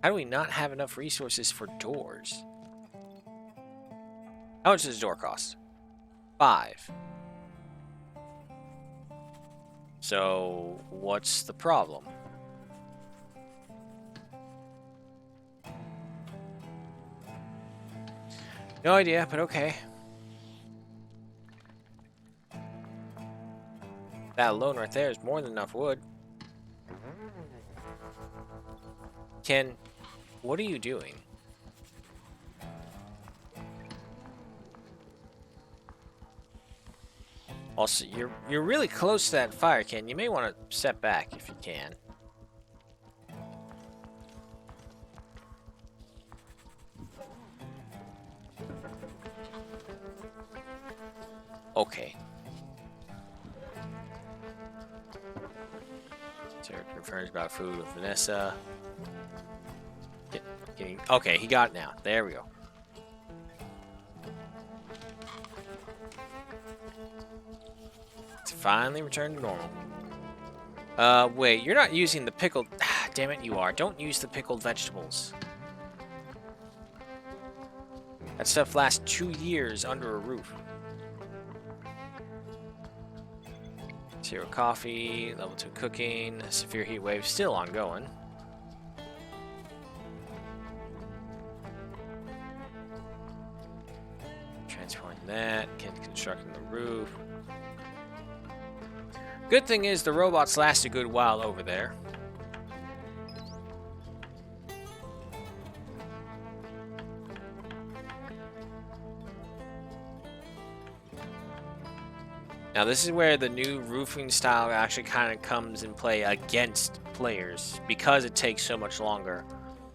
S1: How do we not have enough resources for doors? How much does a door cost? 5. So, what's the problem? No idea, but okay. That alone right there is more than enough wood. Ken, what are you doing? Also, you're really close to that fire, Ken. You may want to step back if you can. Okay. Sarah confirms about food with Vanessa. Okay, he got it now. There we go. It's finally returned to normal. Wait, you're not using the pickled... Damn it, you are. Don't use the pickled vegetables. That stuff lasts 2 years under a roof. Zero coffee, level 2 cooking, severe heat wave still ongoing. Transporting that, constructing the roof. Good thing is the robots last a good while over there. Now this is where the new roofing style actually kind of comes in play against players because it takes so much longer.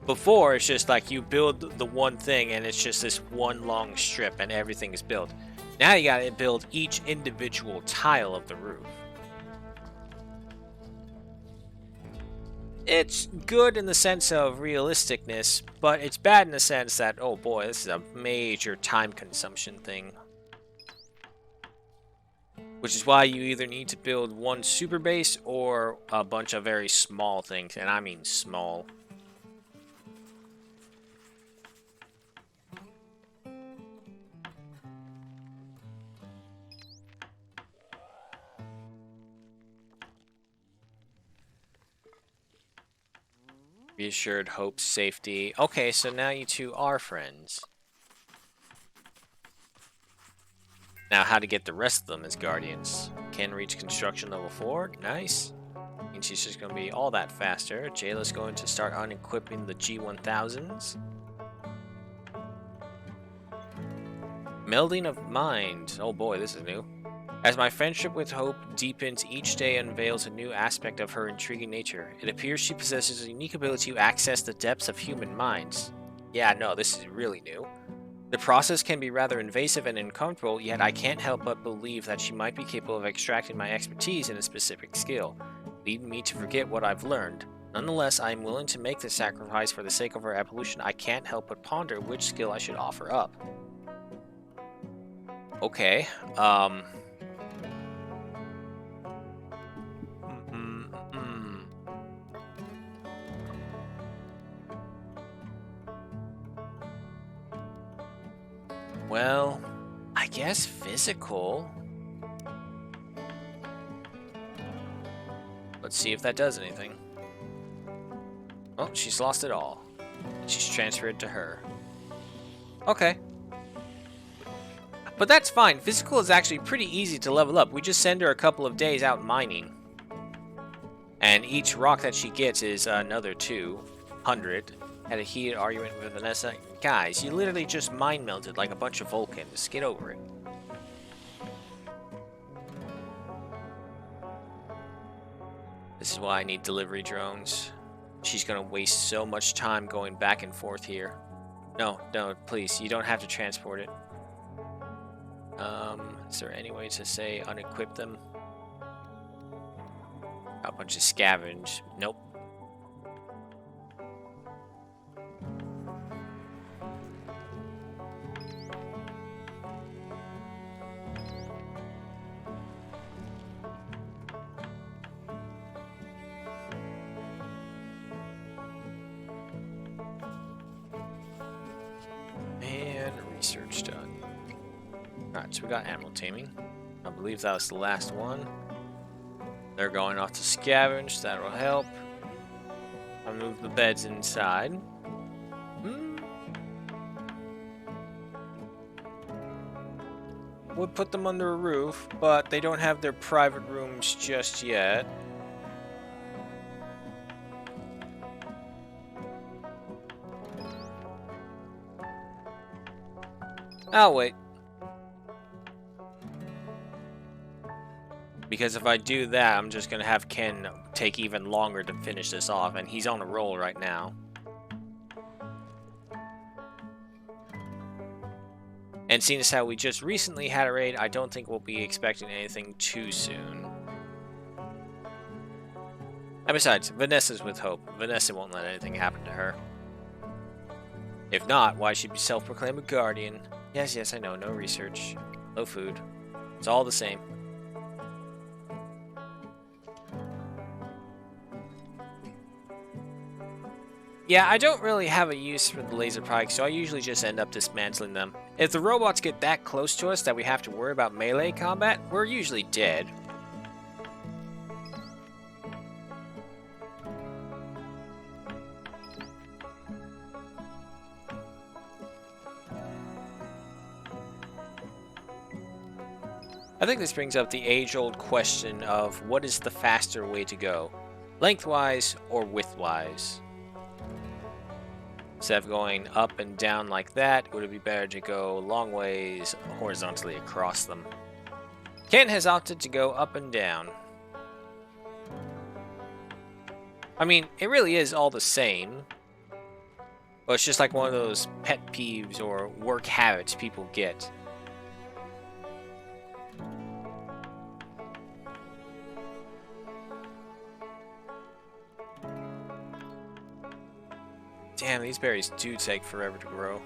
S1: Before, it's just like you build the one thing and it's just this one long strip and everything is built. Now you gotta build each individual tile of the roof. It's good in the sense of realisticness, but it's bad in the sense that, oh boy, this is a major time consumption thing. Which is why you either need to build one super base or a bunch of very small things, and I mean small. Reassured, hope, safety. Okay, so now you two are friends. Now how to get the rest of them as guardians. Can reach construction level 4. Nice. And she's just going to be all that faster. Jayla's going to start unequipping the G1000s. Melding of mind. Oh boy, this is new. As my friendship with Hope deepens, each day unveils a new aspect of her intriguing nature. It appears she possesses a unique ability to access the depths of human minds. Yeah, no, this is really new. The process can be rather invasive and uncomfortable, yet I can't help but believe that she might be capable of extracting my expertise in a specific skill, leading me to forget what I've learned. Nonetheless, I am willing to make the sacrifice for the sake of her evolution. I can't help but ponder which skill I should offer up. Okay, Well, I guess physical. Let's see if that does anything. Oh, she's lost it all. She's transferred to her. Okay. But that's fine. Physical is actually pretty easy to level up. We just send her a couple of days out mining. And each rock that she gets is another 200. Had a heated argument with Vanessa. Guys, you literally just mind melted like a bunch of Vulcans. Get over it. This is why I need delivery drones. She's gonna waste so much time going back and forth here. No, please, you don't have to transport it. Is there any way to say unequip them? A bunch of scavenge. Nope. And research done. Alright, so we got animal taming. I believe that was the last one. They're going off to scavenge. That'll help. I'll move the beds inside. Would put them under a roof, but they don't have their private rooms just yet. I'll wait. Because if I do that, I'm just going to have Ken take even longer to finish this off, and he's on a roll right now. And seeing as how we just recently had a raid, I don't think we'll be expecting anything too soon. And besides, Vanessa's with Hope. Vanessa won't let anything happen to her. If not, why should be self-proclaimed a guardian? Yes, I know. No research. No food. It's all the same. Yeah, I don't really have a use for the laser pikes, so I usually just end up dismantling them. If the robots get that close to us that we have to worry about melee combat, we're usually dead. I think this brings up the age-old question of what is the faster way to go? Lengthwise or widthwise? Instead of going up and down like that, would it be better to go long ways horizontally across them? Ken has opted to go up and down. I mean, it really is all the same. But it's just like one of those pet peeves or work habits people get. Damn, these berries do take forever to grow.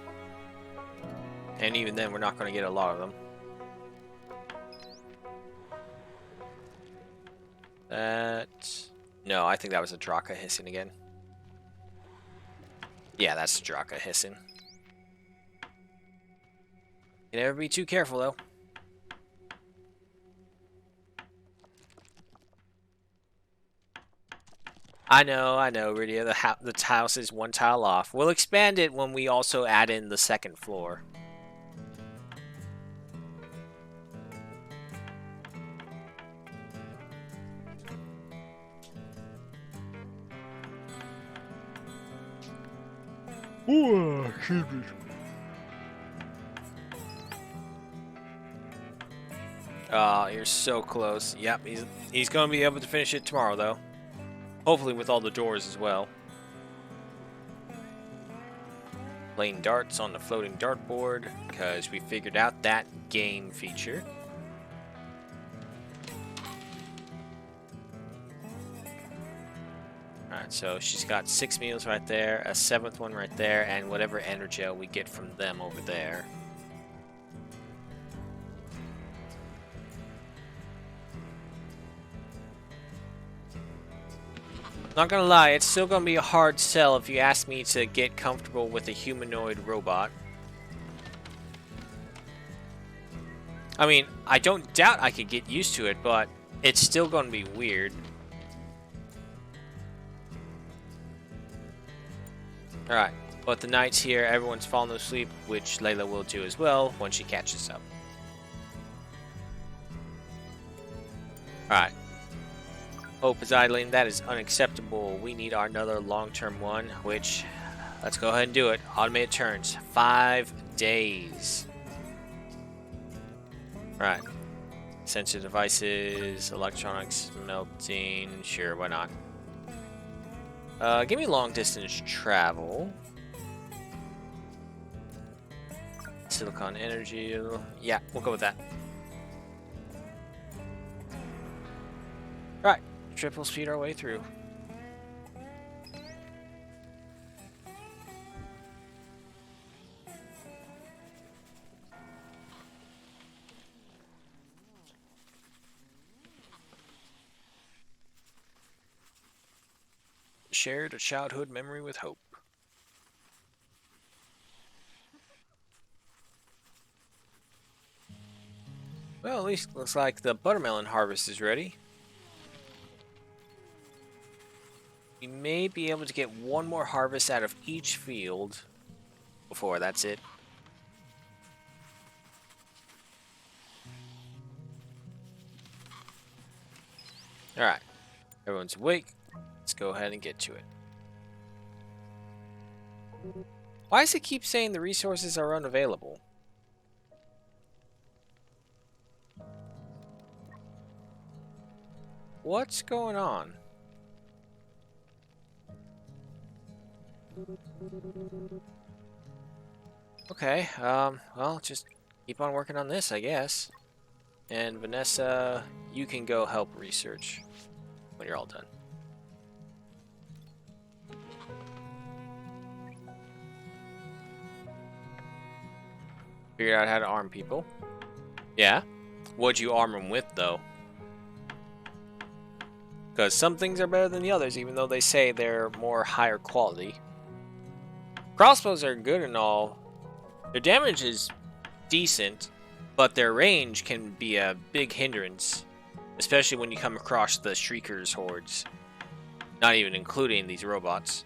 S1: And even then, we're not going to get a lot of them. That... No, I think that was a Draka hissing again. Yeah, that's a Draka hissing. You never be too careful, though. I know, Rydia. The house is one tile off. We'll expand it when we also add in the second floor.
S2: Ooh, excuse me.
S1: Oh, you're so close. Yep, he's going to be able to finish it tomorrow, though. Hopefully with all the doors as well. Playing darts on the floating dartboard, because we figured out that game feature. Alright, so she's got 6 meals right there, a 7th one right there, and whatever energy we get from them over there. Not gonna lie, it's still gonna be a hard sell if you ask me to get comfortable with a humanoid robot. I mean, I don't doubt I could get used to it, but it's still gonna be weird. Alright, but the night's here, everyone's falling asleep, which Layla will do as well when she catches up. Alright. Hope is idling. That is unacceptable. We need another long-term one, which, let's go ahead and do it. Automated turns. 5 days. Alright. Sensor devices, electronics, melting. Sure, why not? Give me long-distance travel. Silicon energy. Yeah, we'll go with that. Alright. Triple speed our way through. Shared a childhood memory with Hope. Well, at least looks like the buttermelon harvest is ready. We may be able to get one more harvest out of each field before that's it. Alright. Everyone's awake. Let's go ahead and get to it. Why does it keep saying the resources are unavailable? What's going on? Okay, well, just keep on working on this, I guess. And Vanessa, you can go help research when you're all done. Figure out how to arm people. Yeah? What'd you arm them with, though? Because some things are better than the others, even though they say they're more higher quality. Crossbows are good and all. Their damage is decent, but their range can be a big hindrance, especially when you come across the Shriekers hordes. Not even including these robots.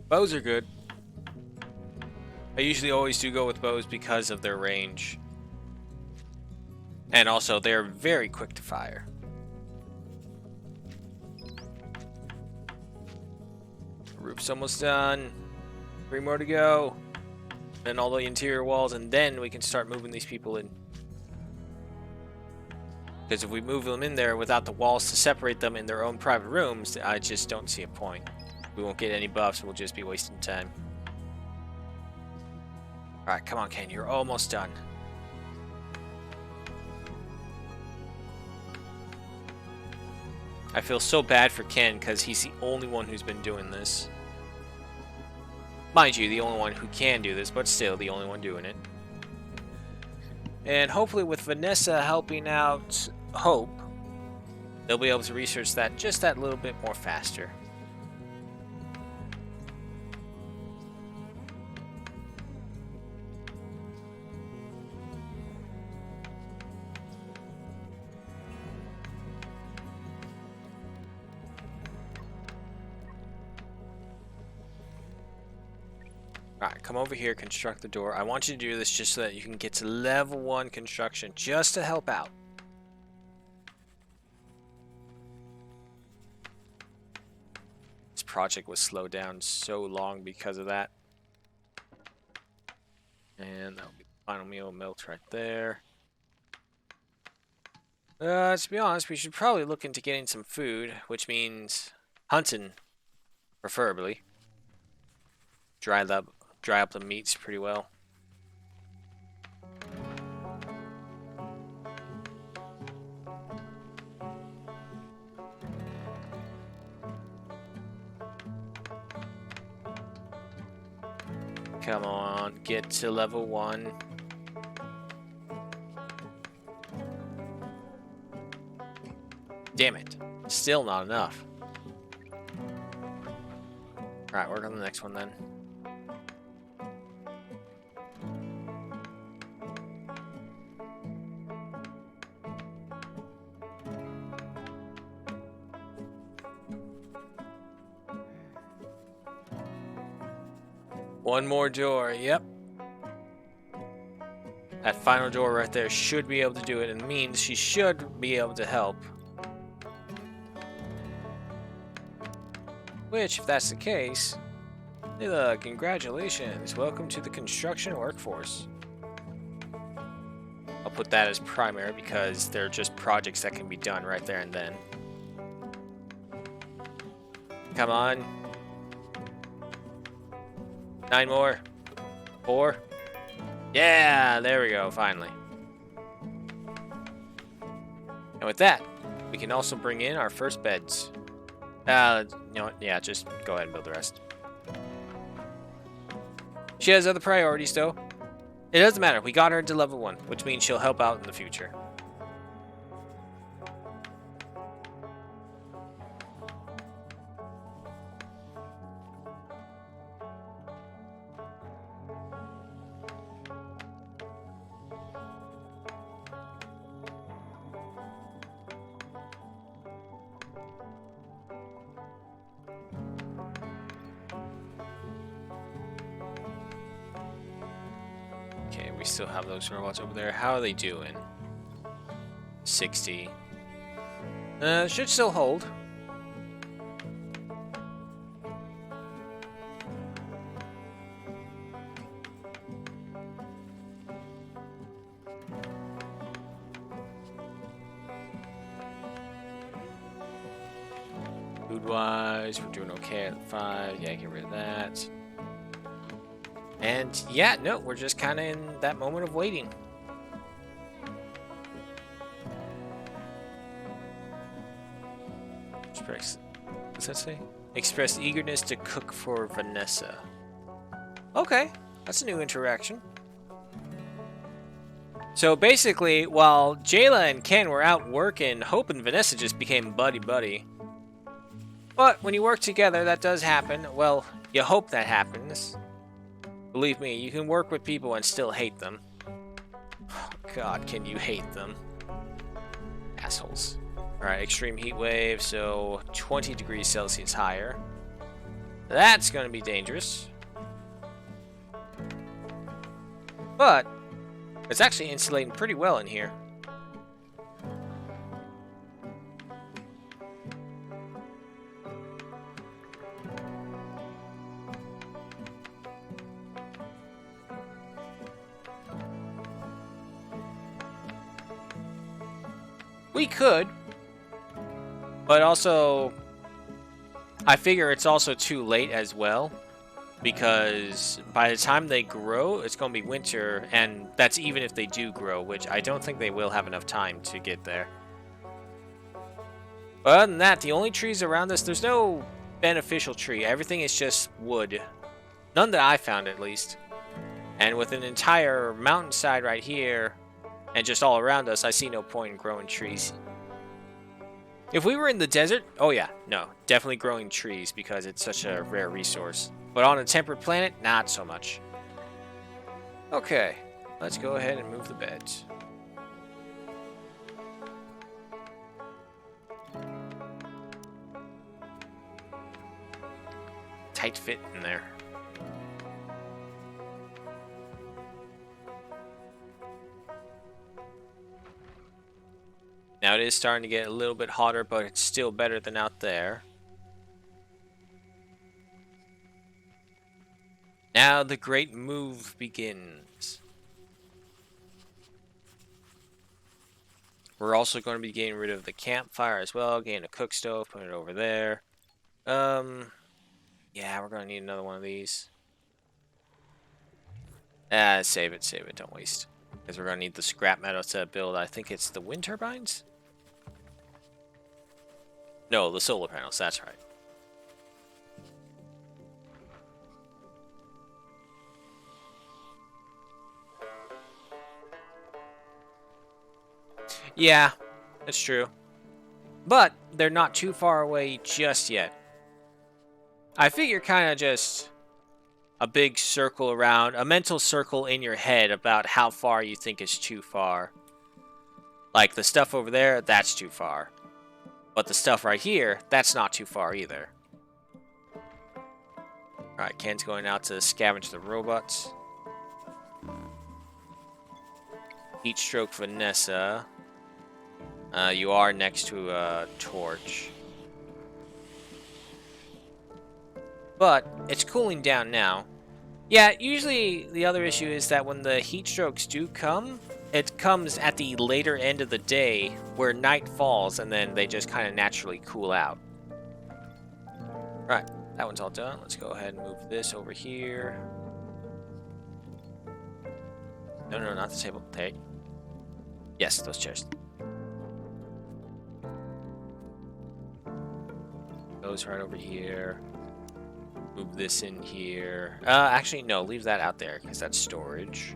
S1: Bows are good. I usually always do go with bows because of their range. And also, they're very quick to fire. Roof's almost done. 3 more to go. And all the interior walls, and then we can start moving these people in. Because if we move them in there without the walls to separate them in their own private rooms, I just don't see a point. We won't get any buffs, we'll just be wasting time. Alright, come on, Ken, you're almost done. I feel so bad for Ken because he's the only one who's been doing this. Mind you, the only one who can do this, but still the only one doing it. And hopefully with Vanessa helping out Hope, they'll be able to research that just that little bit more faster. Alright, come over here, construct the door. I want you to do this just so that you can get to level 1 construction, just to help out. This project was slowed down so long because of that. And that'll be the final meal milk right there. To be honest, we should probably look into getting some food, which means hunting, preferably. Dry up the meats pretty well. Come on, get to level 1. Damn it. Still not enough. Alright, work on the next one then. One more door, yep. That final door right there should be able to do it, and means she should be able to help. Which, if that's the case, hey look, congratulations. Welcome to the construction workforce. I'll put that as primary because they're just projects that can be done right there and then. Come on. 9 more. 4. Yeah, there we go, finally. And with that, we can also bring in our first beds. You know what? Yeah, just go ahead and build the rest. She has other priorities, though. It doesn't matter. We got her to level 1, which means she'll help out in the future. Okay, we still have those robots over there. How are they doing? 60. Should still hold. Food-wise, we're doing okay at 5. Yeah, get rid of that. And yeah, no, we're just kind of in that moment of waiting. What's that say? Express eagerness to cook for Vanessa. Okay, that's a new interaction. So basically, while Jayla and Ken were out working, Hope and Vanessa just became buddy-buddy. But when you work together, that does happen. Well, you hope that happens. Believe me, you can work with people and still hate them. Oh, God, can you hate them? Assholes. Alright, extreme heat wave, so 20 degrees Celsius higher. That's going to be dangerous. But it's actually insulating pretty well in here. We could, but also I figure it's also too late as well, because by the time they grow, it's going to be winter, and that's even if they do grow, which I don't think they will have enough time to get there. But other than that, the only trees around us, there's no beneficial tree. Everything is just wood. None that I found, at least. And with an entire mountainside right here, and just all around us, I see no point in growing trees. If we were in the desert, oh yeah, no, definitely growing trees because it's such a rare resource. But on a temperate planet, not so much. Okay, let's go ahead and move the beds. Tight fit in there. Now it is starting to get a little bit hotter, but it's still better than out there. Now the great move begins. We're also going to be getting rid of the campfire as well, getting a cook stove, putting it over there. Yeah, we're going to need another one of these. Save it, don't waste. Because we're going to need the scrap metal to build, I think it's the wind turbines? No, the solar panels, that's right. Yeah, that's true. But they're not too far away just yet. I figure kind of just a big circle around, a mental circle in your head about how far you think is too far. Like the stuff over there, that's too far. But the stuff right here, that's not too far either. Alright, Ken's going out to scavenge the robots. Heat stroke Vanessa. You are next to a torch. But it's cooling down now. Yeah, usually the other issue is that when the heat strokes do come, it comes at the later end of the day where night falls and then they just kind of naturally cool out. Right, that one's all done. Let's go ahead and move this over here. No, not the table. Hey. Yes, those chairs. Goes right over here. Move this in here. Actually, no, leave that out there because that's storage.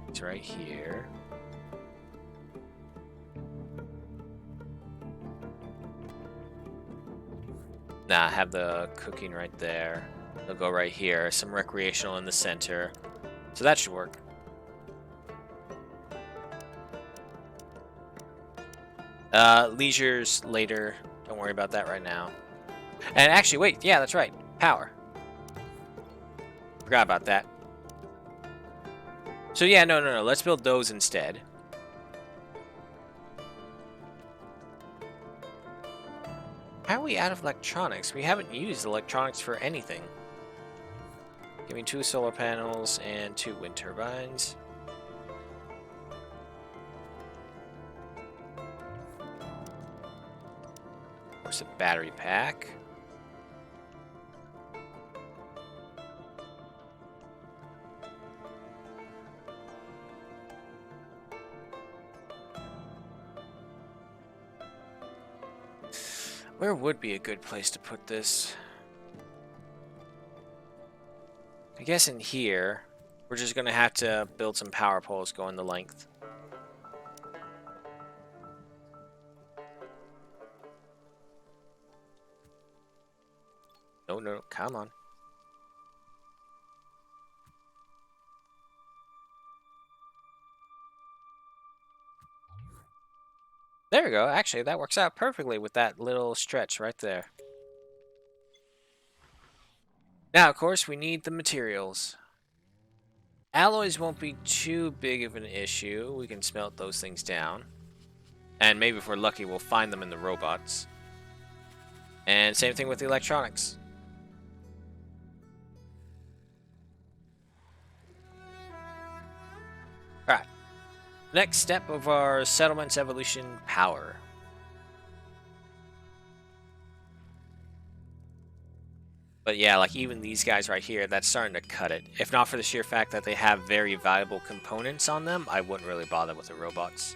S1: It's right here. Nah, I have the cooking right there. They'll go right here. Some recreational in the center. So that should work. Leisure's later. Don't worry about that right now. And actually, wait. Yeah, that's right. Power. Forgot about that. So yeah, no. Let's build those instead. How are we out of electronics? We haven't used electronics for anything. Give me 2 solar panels and 2 wind turbines. Where's the battery pack? Where would be a good place to put this? I guess in here. We're just going to have to build some power poles going the length. No, come on. There we go. Actually, that works out perfectly with that little stretch right there. Now, of course, we need the materials. Alloys won't be too big of an issue. We can smelt those things down. And maybe if we're lucky, we'll find them in the robots. And same thing with the electronics. Alright. Next step of our settlement's evolution, power. But yeah, like even these guys right here, that's starting to cut it. If not for the sheer fact that they have very valuable components on them, I wouldn't really bother with the robots.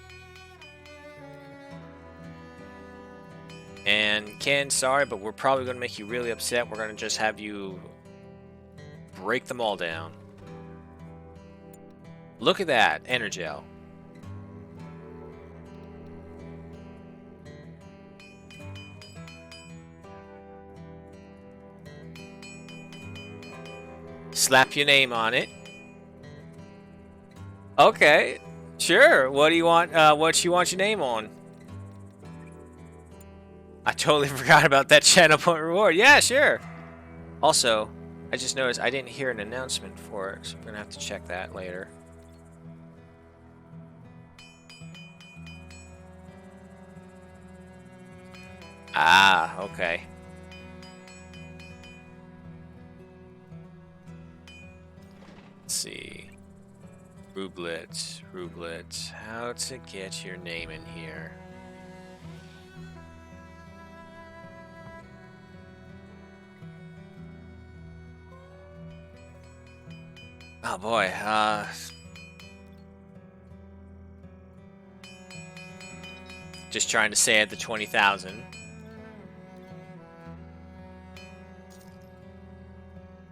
S1: And Ken, sorry, but we're probably going to make you really upset. We're going to just have you break them all down. Look at that, Energel. Slap your name on it. Okay, sure. What do you want? What you want your name on? I totally forgot about that channel point reward. Yeah, sure. Also, I just noticed I didn't hear an announcement for it, so I'm gonna have to check that later. Ah, okay. Let's see. Rublet. How to get your name in here. Oh boy, just trying to say at the 20,000.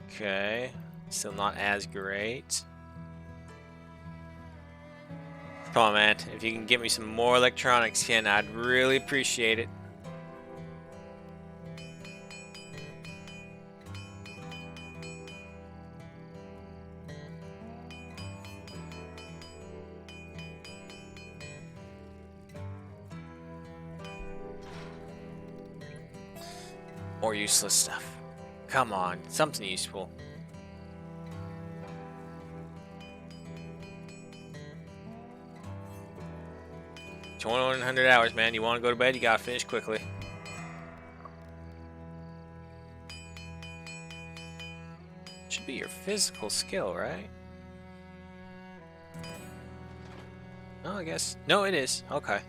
S1: Okay, still not as great. Come on, man. If you can get me some more electronics, Ken, I'd really appreciate it. More useless stuff. Come on, something useful. 2100 hours, man. You want to go to bed? You gotta finish quickly. Should be your physical skill, right? Oh, I guess. No, it is. Okay.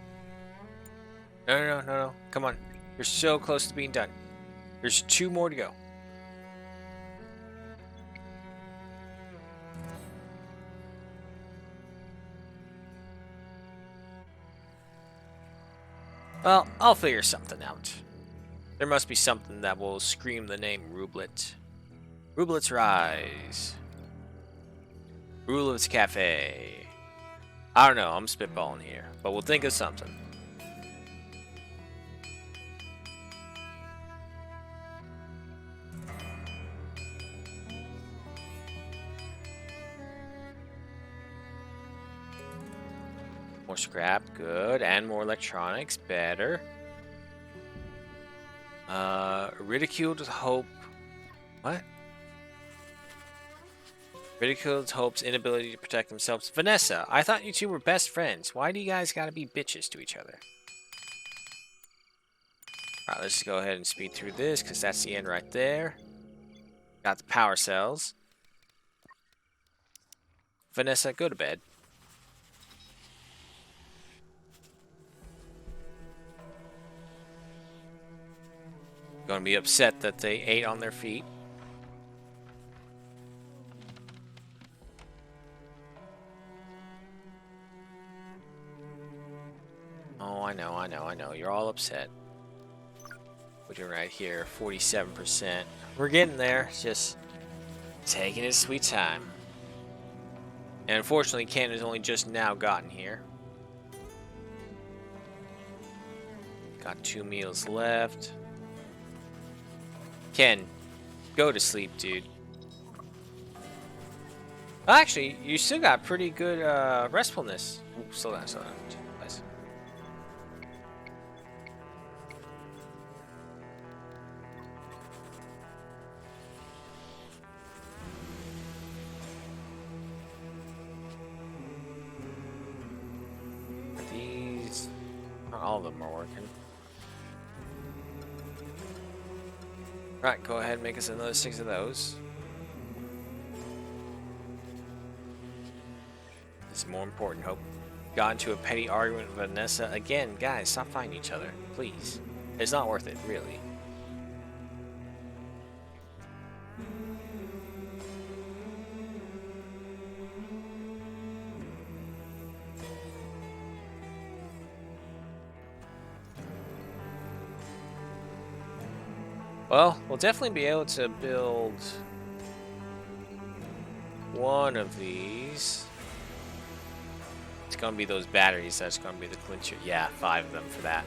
S1: No. Come on. You're so close to being done. There's 2 more to go. Well, I'll figure something out. There must be something that will scream the name Rublet. Rublet's Rise. Rublet's Cafe. I don't know, I'm spitballing here, but we'll think of something. More scrap, good, and more electronics, better. Ridiculed Hope. What? Ridiculed Hope's inability to protect themselves. Vanessa, I thought you two were best friends. Why do you guys gotta be bitches to each other? Alright, let's just go ahead and speed through this, because that's the end right there. Got the power cells. Vanessa, go to bed. Gonna be upset that they ate on their feet. Oh, I know. You're all upset. We're doing right here, 47%. We're getting there, just taking its sweet time. And unfortunately, Ken has only just now gotten here. Got 2 meals left. Ken, go to sleep, dude. Actually, you still got pretty good restfulness. Ooh, slow down. Nice. all of them are working. Right, go ahead and make us another 6 of those. This is more important, Hope. Got into a petty argument with Vanessa. Again, guys, stop fighting each other. Please. It's not worth it, really. Well, we'll definitely be able to build one of these. It's going to be those batteries. That's going to be the clincher. Yeah, 5 of them for that.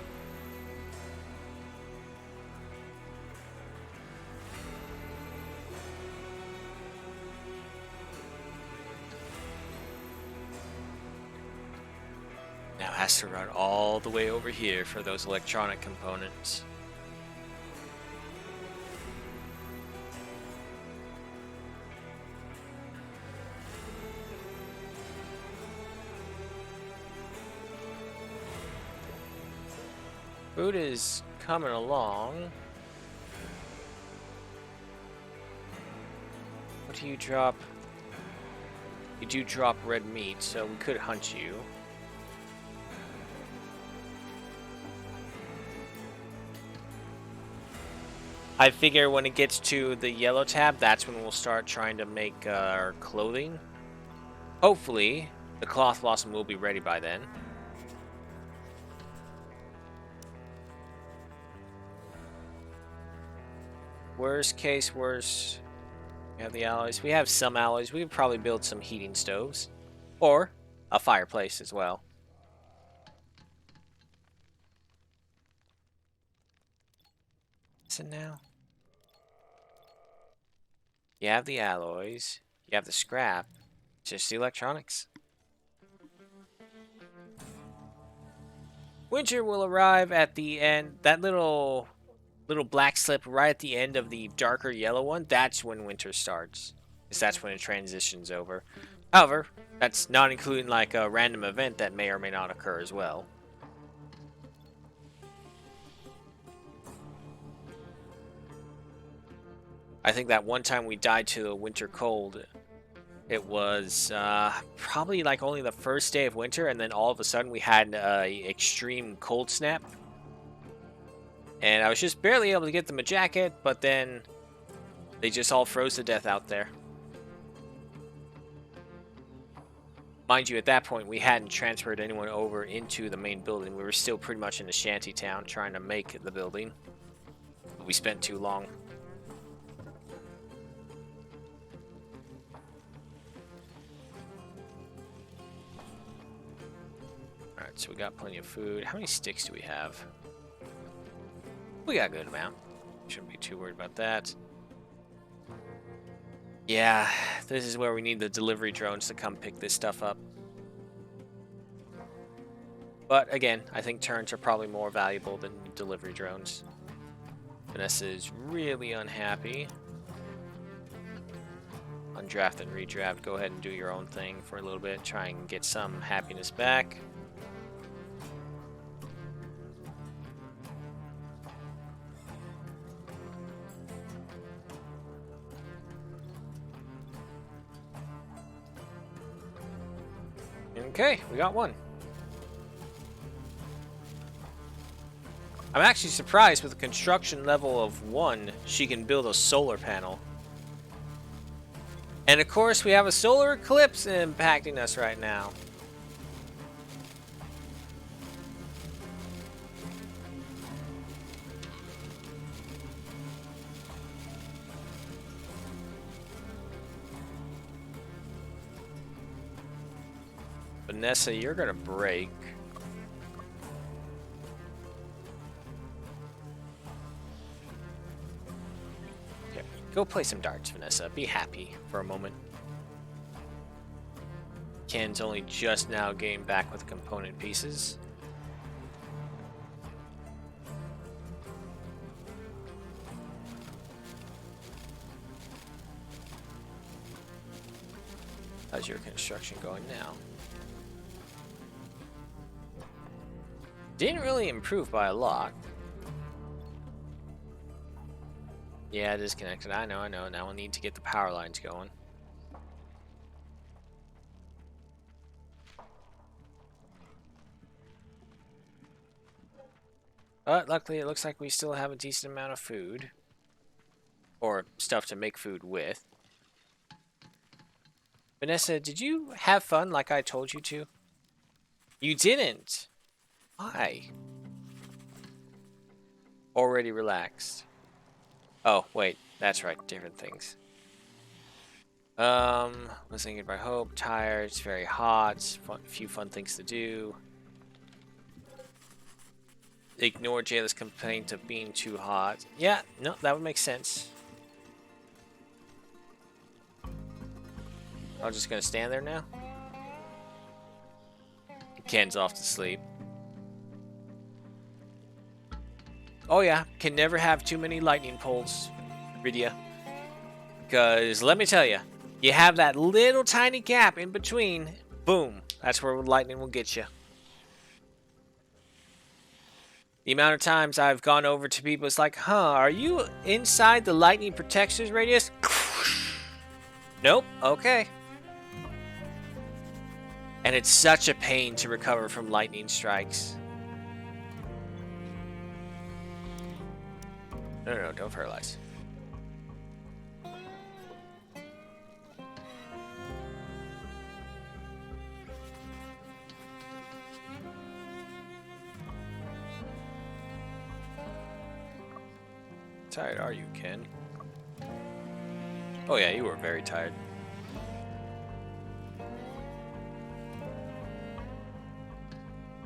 S1: Now it has to run all the way over here for those electronic components. Food is coming along. What do you drop? You do drop red meat, so we could hunt you. I figure when it gets to the yellow tab, that's when we'll start trying to make our clothing. Hopefully, the cloth blossom will be ready by then. Worst case, worst. We have the alloys. We have some alloys. We could probably build some heating stoves. Or a fireplace as well. So now. You have the alloys. You have the scrap. Just the electronics. Winter will arrive at the end. That little black slip right at the end of the darker yellow one, that's when winter starts. Because that's when it transitions over. However, that's not including like a random event that may or may not occur as well. I think that one time we died to the winter cold, it was probably like only the first day of winter, and then all of a sudden we had an extreme cold snap. And I was just barely able to get them a jacket, but then they just all froze to death out there. Mind you, at that point, we hadn't transferred anyone over into the main building. We were still pretty much in a shanty town trying to make the building. But we spent too long. Alright, so we got plenty of food. How many sticks do we have? We got a good amount. Shouldn't be too worried about that. Yeah, this is where we need the delivery drones to come pick this stuff up. But again, I think turns are probably more valuable than delivery drones. Vanessa is really unhappy. Undraft and redraft. Go ahead and do your own thing for a little bit. Try and get some happiness back. Okay, we got one. I'm actually surprised with a construction level of 1, she can build a solar panel. And of course, we have a solar eclipse impacting us right now. Vanessa, you're gonna break. Okay, go play some darts, Vanessa. Be happy for a moment. Ken's only just now getting back with component pieces. How's your construction going now? Didn't really improve by a lot. Yeah, disconnected. I know. Now we'll need to get the power lines going. But luckily, it looks like we still have a decent amount of food. Or stuff to make food with. Vanessa, did you have fun like I told you to? You didn't. Why? Already relaxed. Oh, wait. That's right. Different things. Was thinking about hope. Tired. It's very hot. Few fun things to do. Ignore Jayla's complaint of being too hot. Yeah, no, that would make sense. I'm just gonna stand there now. Ken's off to sleep. Oh yeah, can never have too many lightning poles, Rydia. Because let me tell you, you have that little tiny gap in between, boom, that's where lightning will get you. The amount of times I've gone over to people, it's like, huh, are you inside the lightning protections radius? Nope, okay. And it's such a pain to recover from lightning strikes. No, don't paralyze. Tired are you, Ken? Oh yeah, you were very tired.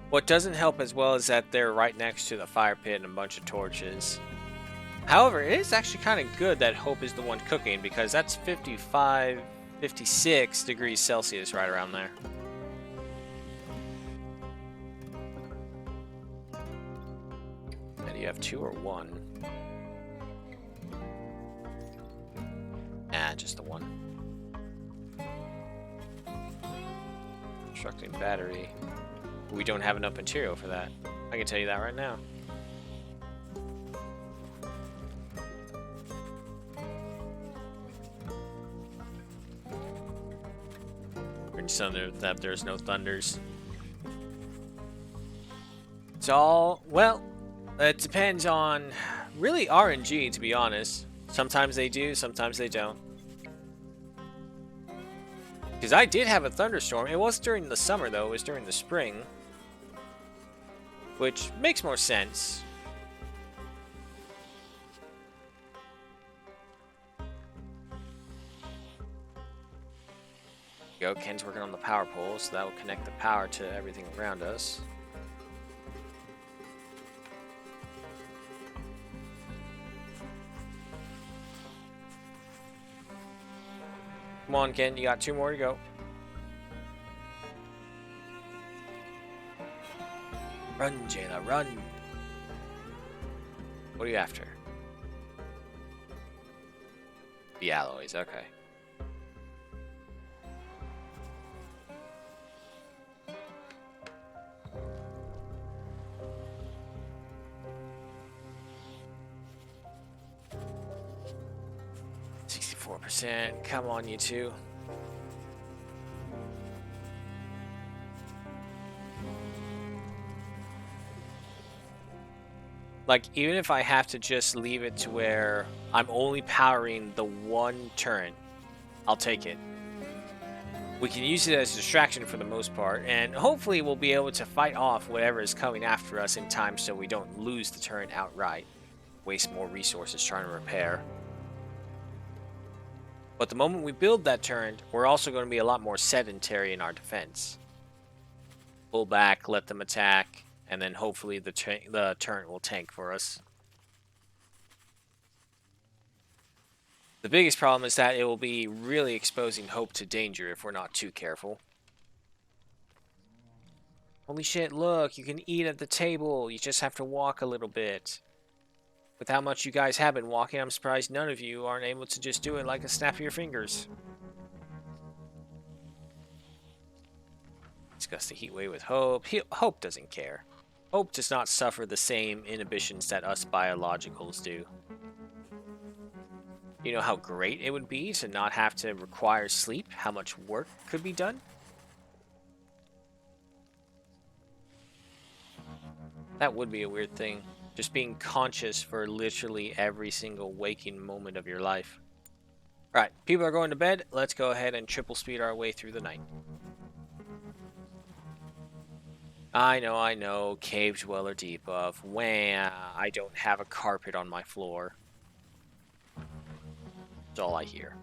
S1: What doesn't help as well is that they're right next to the fire pit and a bunch of torches. However, it is actually kind of good that Hope is the one cooking because that's 55, 56 degrees Celsius right around there. And do you have 2 or 1? Nah, just the 1. Constructing battery. We don't have enough material for that. I can tell you that right now. That there's no thunders. It's all, well, it depends on really RNG, to be honest. Sometimes they do, sometimes they don't. Because I did have a thunderstorm. It was during the summer, though. It was during the spring. Which makes more sense. Go. Ken's working on the power pole, so that will connect the power to everything around us. Come on, Ken, you got 2 more to go. Run, Jayla, run! What are you after? The alloys, okay. Come on, you two. Like, even if I have to just leave it to where I'm only powering the 1 turret, I'll take it. We can use it as a distraction for the most part, and hopefully we'll be able to fight off whatever is coming after us in time so we don't lose the turret outright. Waste more resources trying to repair. But the moment we build that turret, we're also going to be a lot more sedentary in our defense. Pull back, let them attack, and then hopefully the turret will tank for us. The biggest problem is that it will be really exposing Hope to danger if we're not too careful. Holy shit, look, you can eat at the table. You just have to walk a little bit. With how much you guys have been walking, I'm surprised none of you aren't able to just do it like a snap of your fingers. Discuss the heat wave with Hope. Hope doesn't care. Hope does not suffer the same inhibitions that us biologicals do. You know how great it would be to not have to require sleep? How much work could be done? That would be a weird thing. Just being conscious for literally every single waking moment of your life. Alright, people are going to bed. Let's go ahead and triple speed our way through the night. I know. Cave Dweller debuff. Wah, I don't have a carpet on my floor. That's all I hear.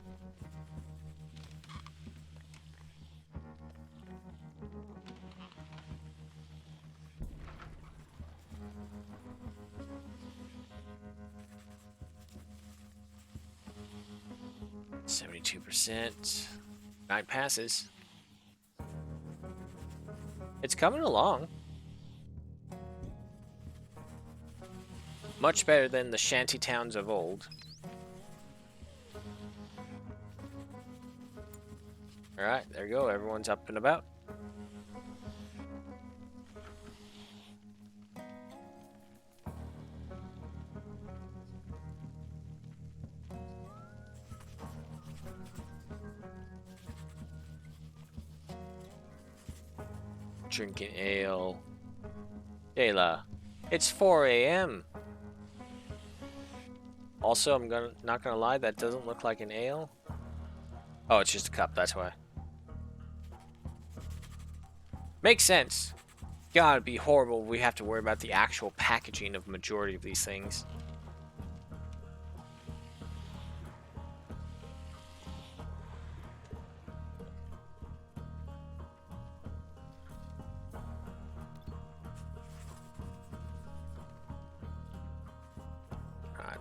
S1: %. 9 passes. It's coming along. Much better than the shanty towns of old. Alright, there you go. Everyone's up and about. Drinking ale. Jayla, it's 4 a.m. Also, not gonna lie, that doesn't look like an ale. Oh, it's just a cup, that's why. Makes sense. God, it'd be horrible if we have to worry about the actual packaging of majority of these things.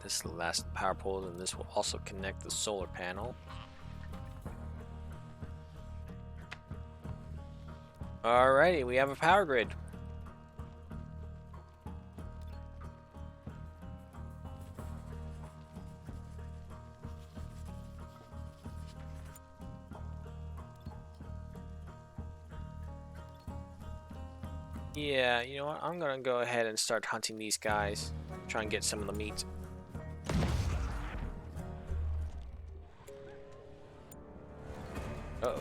S1: This is the last power pole, and this will also connect the solar panel. Alrighty, we have a power grid. Yeah, you know what? I'm gonna go ahead and start hunting these guys. Try and get some of the meat. Uh-oh.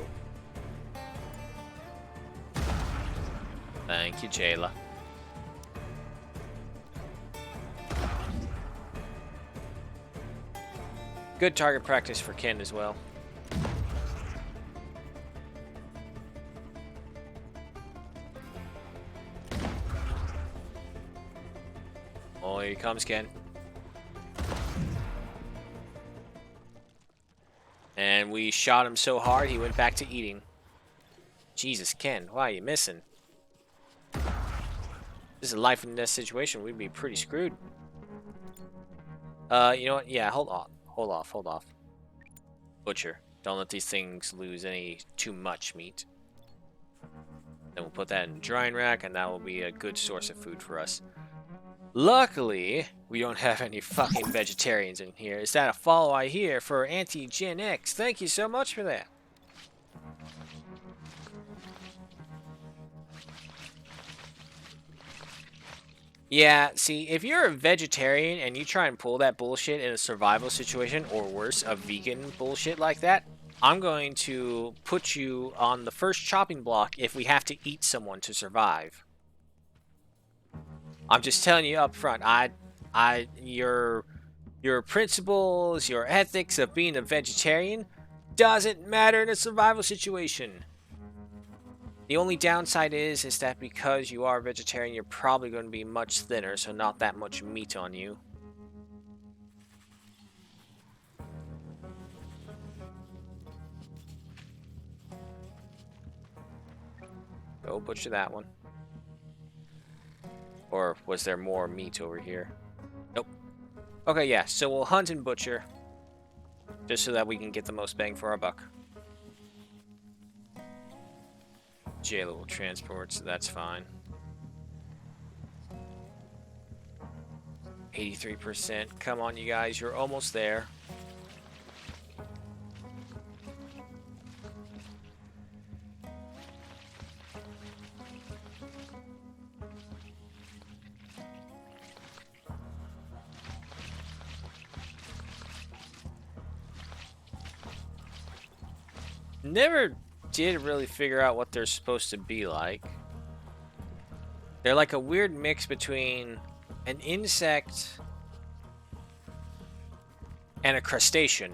S1: Thank you, Jayla. Good target practice for Ken as well. Oh, here he comes, Ken. And we shot him so hard, he went back to eating. Jesus, Ken, why are you missing? This is a life and death situation. We'd be pretty screwed. You know what? Yeah, hold off. Butcher. Don't let these things lose any too much meat. Then we'll put that in the drying rack, and that will be a good source of food for us. Luckily, we don't have any fucking vegetarians in here. Is that a follow I hear for Anti-Gen X? Thank you so much for that. Yeah, see, if you're a vegetarian and you try and pull that bullshit in a survival situation, or worse, a vegan bullshit like that, I'm going to put you on the first chopping block if we have to eat someone to survive. I'm just telling you up front, your principles, your ethics of being a vegetarian doesn't matter in a survival situation. The only downside is that because you are a vegetarian, you're probably going to be much thinner, so not that much meat on you. Go butcher that one. Or was there more meat over here? Nope. Okay, yeah, so we'll hunt and butcher. Just so that we can get the most bang for our buck. Jayla will transport, so that's fine. 83%. Come on, you guys. You're almost there. Never did really figure out what they're supposed to be like. They're like a weird mix between an insect and a crustacean.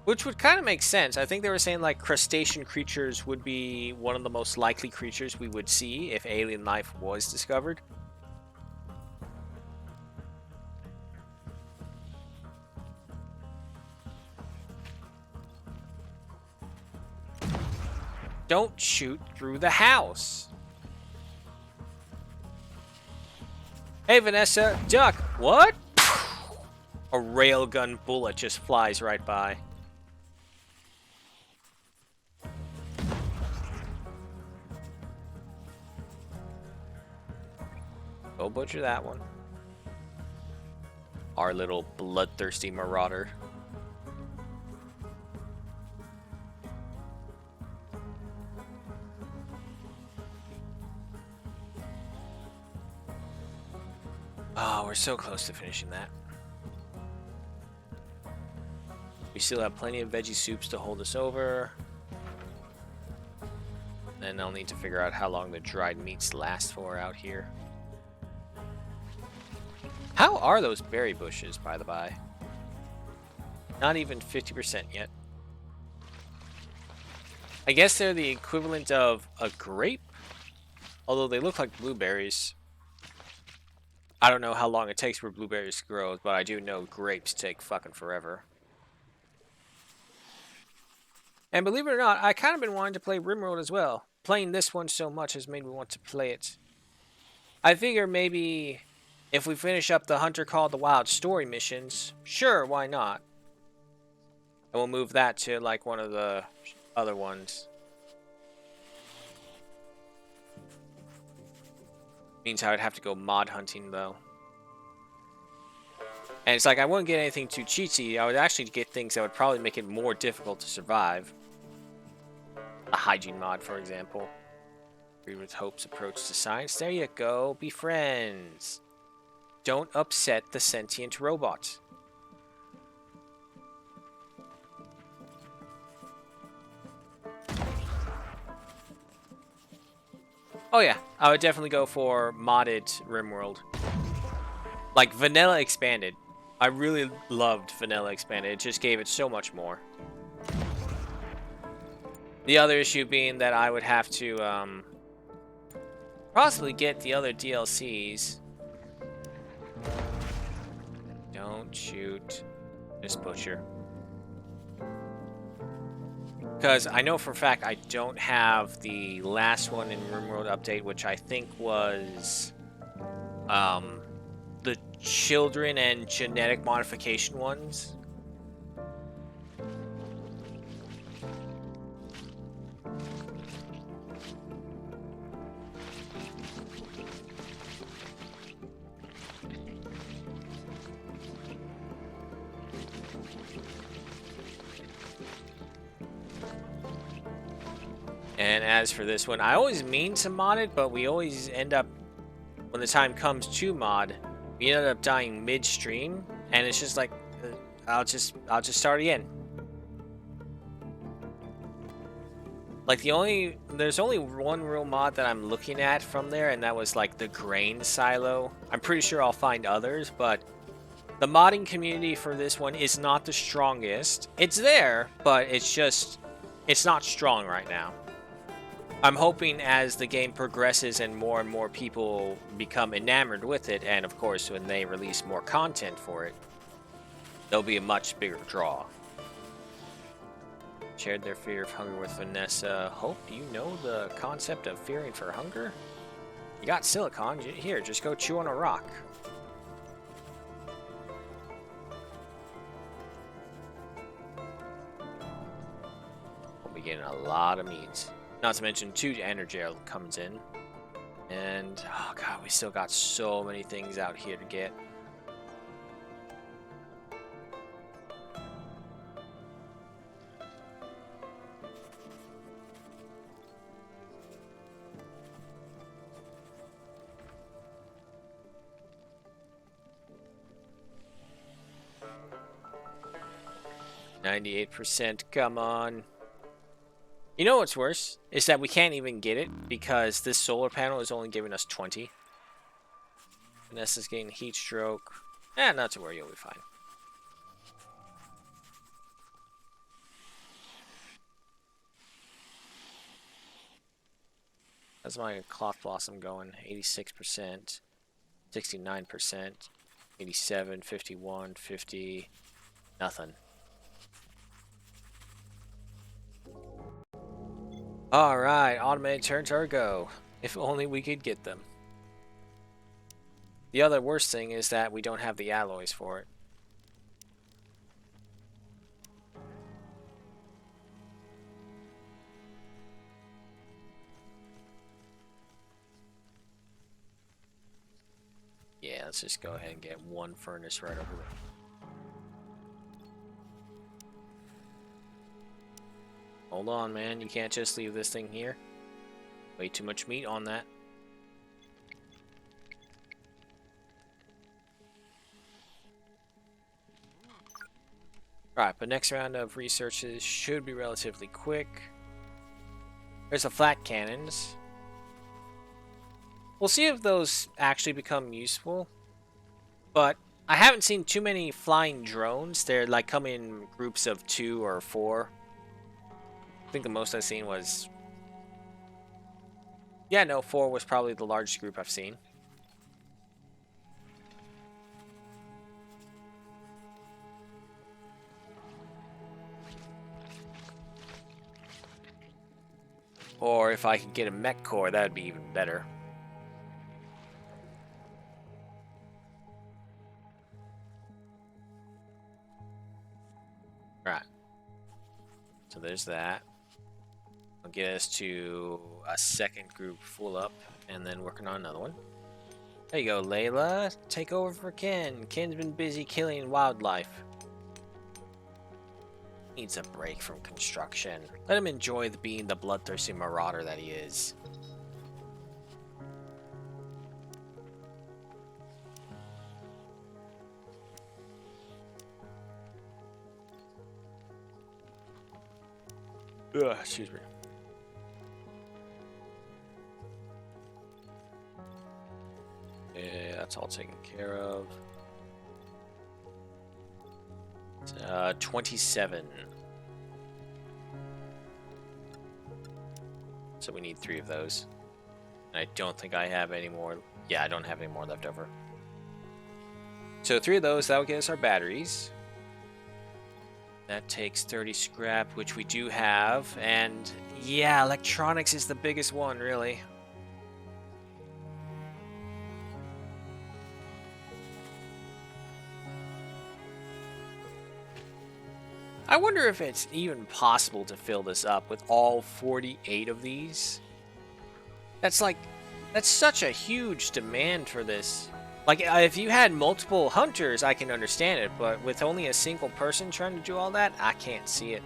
S1: Which would kind of make sense. I think they were saying like crustacean creatures would be one of the most likely creatures we would see if alien life was discovered. Don't shoot through the house. Hey, Vanessa, duck. What? A railgun bullet just flies right by. Go butcher that one. Our little bloodthirsty marauder. Oh, we're so close to finishing that. We still have plenty of veggie soups to hold us over. Then I'll need to figure out how long the dried meats last for out here. How are those berry bushes, by the by? Not even 50% yet. I guess they're the equivalent of a grape, although they look like blueberries. I don't know how long it takes for blueberries to grow, but I do know grapes take fucking forever. And believe it or not, I kind of been wanting to play RimWorld as well. Playing this one so much has made me want to play it. I figure maybe if we finish up the Hunter Call the Wild story missions, sure, why not? And we'll move that to like one of the other ones. Means I would have to go mod hunting though. And it's like I wouldn't get anything too cheaty. I would actually get things that would probably make it more difficult to survive. A hygiene mod, for example. Agree with Hope's approach to science. There you go. Be friends. Don't upset the sentient robot. Oh yeah, I would definitely go for modded RimWorld. Like Vanilla Expanded. I really loved Vanilla Expanded. It just gave it so much more. The other issue being that I would have to possibly get the other DLCs. Don't shoot this butcher. Because I know for a fact I don't have the last one in RimWorld Update, which I think was the children and genetic modification ones. And as for this one, I always mean to mod it, but we always end up, when the time comes to mod, we end up dying midstream, and it's just like, I'll just start again. Like there's only one real mod that I'm looking at from there, and that was like the grain silo. I'm pretty sure I'll find others, but the modding community for this one is not the strongest. It's there, but it's not strong right now. I'm hoping as the game progresses and more people become enamored with it, and of course when they release more content for it, there'll be a much bigger draw. Shared their fear of hunger with Vanessa. Hope you know the concept of fearing for hunger? You got silicon. Here, just go chew on a rock. We'll be getting a lot of meats. Not to mention 2 energy comes in. And, oh god, we still got so many things out here to get. 98%, come on. You know what's worse? Is that we can't even get it because this solar panel is only giving us 20. Vanessa's getting heat stroke. Not to worry, you'll be fine. How's my cloth blossom going? 86%, 69%, 87, 51, 50, nothing. Alright, automated turns are a go. If only we could get them. The other worst thing is that we don't have the alloys for it. Yeah, let's just go ahead and get one furnace right over there. Hold on, man. You can't just leave this thing here. Way too much meat on that. Alright, but next round of researches should be relatively quick. There's the flat cannons. We'll see if those actually become useful. But I haven't seen too many flying drones. They're like come in groups of 2 or 4. I think the most I've seen was... Yeah, no, 4 was probably the largest group I've seen. Or if I could get a mech core, that would be even better. Right. So there's that. I'll get us to a second group full up, and then working on another one. There you go, Layla. Take over for Ken. Ken's been busy killing wildlife. Needs a break from construction. Let him enjoy being the bloodthirsty marauder that he is. Ugh, excuse me. Yeah, that's all taken care of. 27. So we need 3 of those. And I don't think I have any more. Yeah, I don't have any more left over. So 3 of those, that will get us our batteries. That takes 30 scrap, which we do have. And yeah, electronics is the biggest one, really. I wonder if it's even possible to fill this up with all 48 of these. That's such a huge demand for this. Like, if you had multiple hunters, I can understand it, but with only a single person trying to do all that, I can't see it.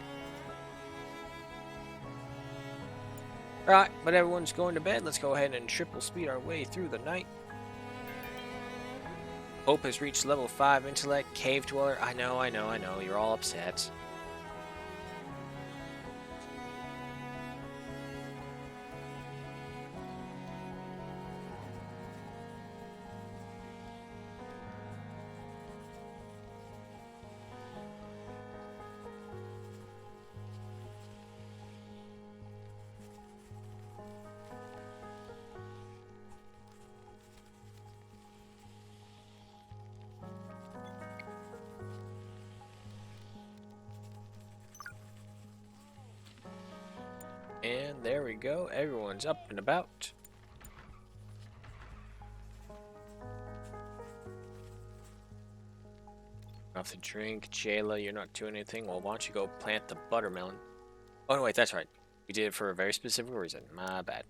S1: Alright, but everyone's going to bed. Let's go ahead and triple speed our way through the night. Hope has reached level 5 intellect, cave dweller. I know, you're all upset. And there we go. Everyone's up and about. Nothing to drink. Jayla, you're not doing anything. Well, why don't you go plant the buttermelon? Oh, no, wait, that's right. We did it for a very specific reason. My bad.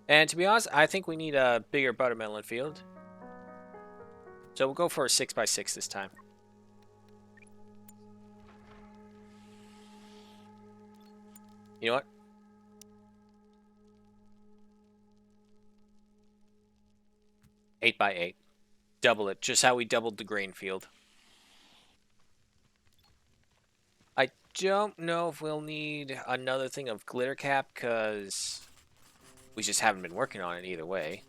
S1: And to be honest, I think we need a bigger buttermelon field. So we'll go for a 6x6 this time. You know what? Eight by 8. double it, just how we doubled the grain field. I don't know if we'll need another thing of glitter cap, because we just haven't been working on it either way.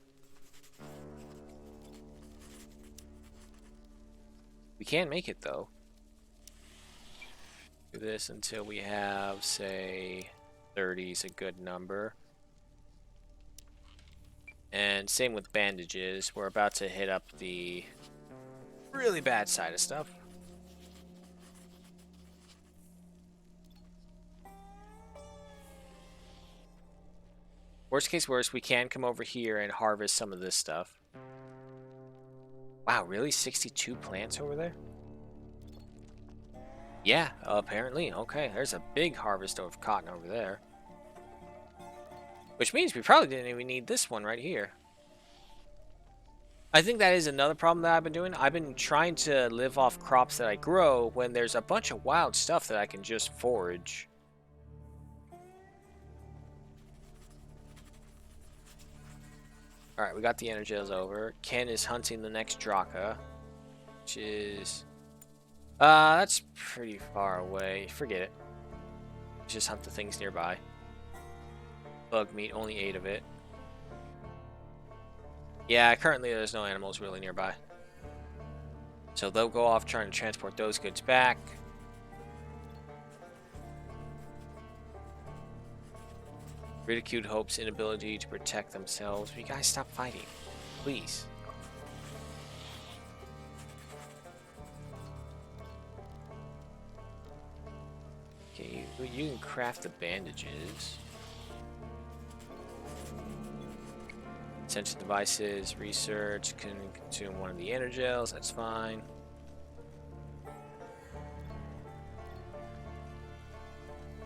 S1: We can make it, though. Do this until we have, say, 30 is a good number. And same with bandages. We're about to hit up the really bad side of stuff. Worst case worst, we can come over here and harvest some of this stuff. Wow, really? 62 plants over there? Yeah, apparently. Okay, there's a big harvest of cotton over there. Which means we probably didn't even need this one right here. I think that is another problem that I've been doing. I've been trying to live off crops that I grow when there's a bunch of wild stuff that I can just forage. Alright, we got the Energels over. Ken is hunting the next Draka, which is... that's pretty far away. Forget it. Just hunt the things nearby. Bug meat, only 8 of it. Yeah, currently there's no animals really nearby. So they'll go off trying to transport those goods back. Ridiculed Hope's inability to protect themselves. You guys stop fighting, please. Okay, you can craft the bandages. Essential devices, research, can consume one of the Energels, that's fine.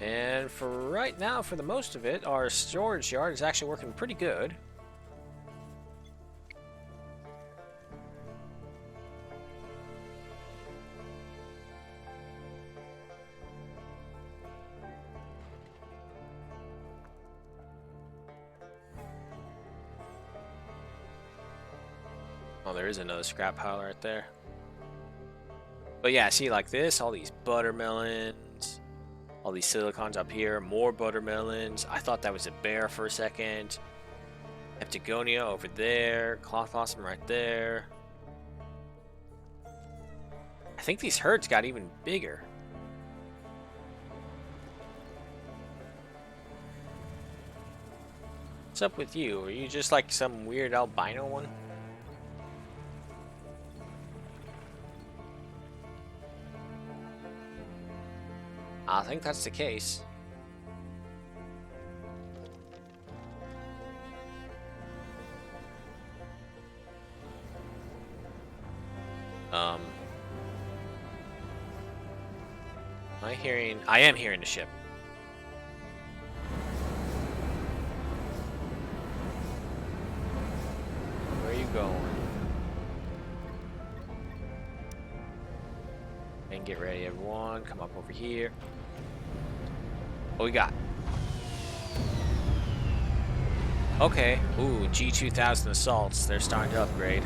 S1: And for right now, for the most of it, our storage yard is actually working pretty good. Oh, there is another scrap pile right there. But yeah, see, like this, all these buttermelons, all these silicons up here, more buttermelons. I thought that was a bear for a second. Heptagonia over there, cloth blossom right there. I think these herds got even bigger. What's up with you? Are you just like some weird albino one? I think that's the case. Am I hearing? I am hearing the ship. Where are you going? And get ready, everyone. Come up over here. What we got? Okay. Ooh, G2000 assaults. They're starting to upgrade.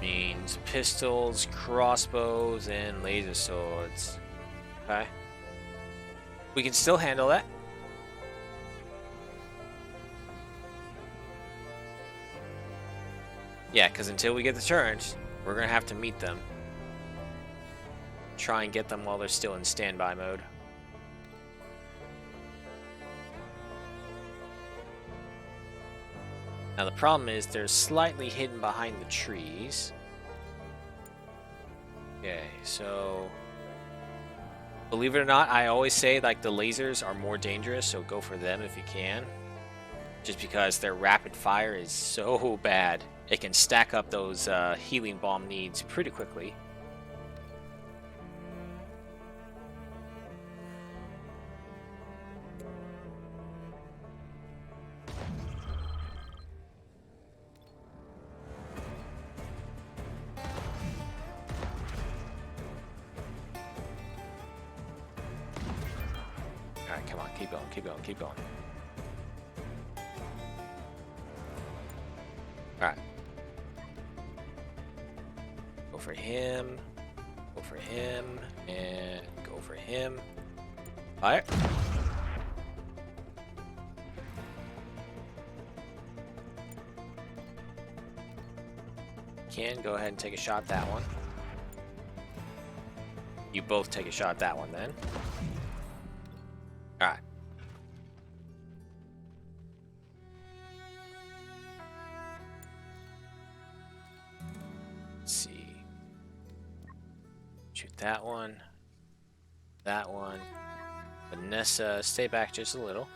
S1: Means pistols, crossbows, and laser swords. Okay. We can still handle that. Yeah, because until we get the turrets, we're going to have to meet them. Try and get them while they're still in standby mode. Now the problem is they're slightly hidden behind the trees. Okay, so believe it or not, I always say like the lasers are more dangerous, so go for them if you can. Just because their rapid fire is so bad. It can stack up those healing bomb needs pretty quickly. Alright, come on, keep going, keep going, keep going. Alright. Go for him. Go for him. And go for him. Fire. Can go ahead and take a shot at that one. You both take a shot at that one then. Alright. Let's see. Shoot that one. That one. Vanessa, stay back just a little.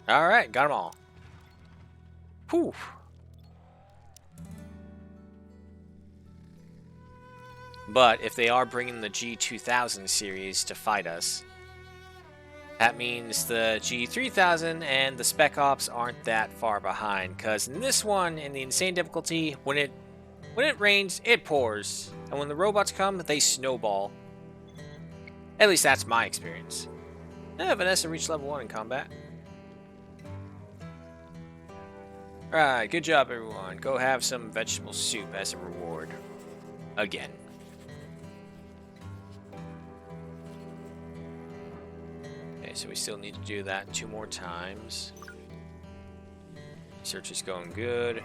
S1: Alright, got them all. Whew. But if they are bringing the G2000 series to fight us, that means the G3000 and the Spec Ops aren't that far behind. Because in this one, in the insane difficulty, when it rains, it pours, and when the robots come, they snowball. At least that's my experience. Vanessa reached level 1 in combat. Alright, good job everyone. Go have some vegetable soup as a reward. Again. Okay, so we still need to do that 2 more times. Research is going good.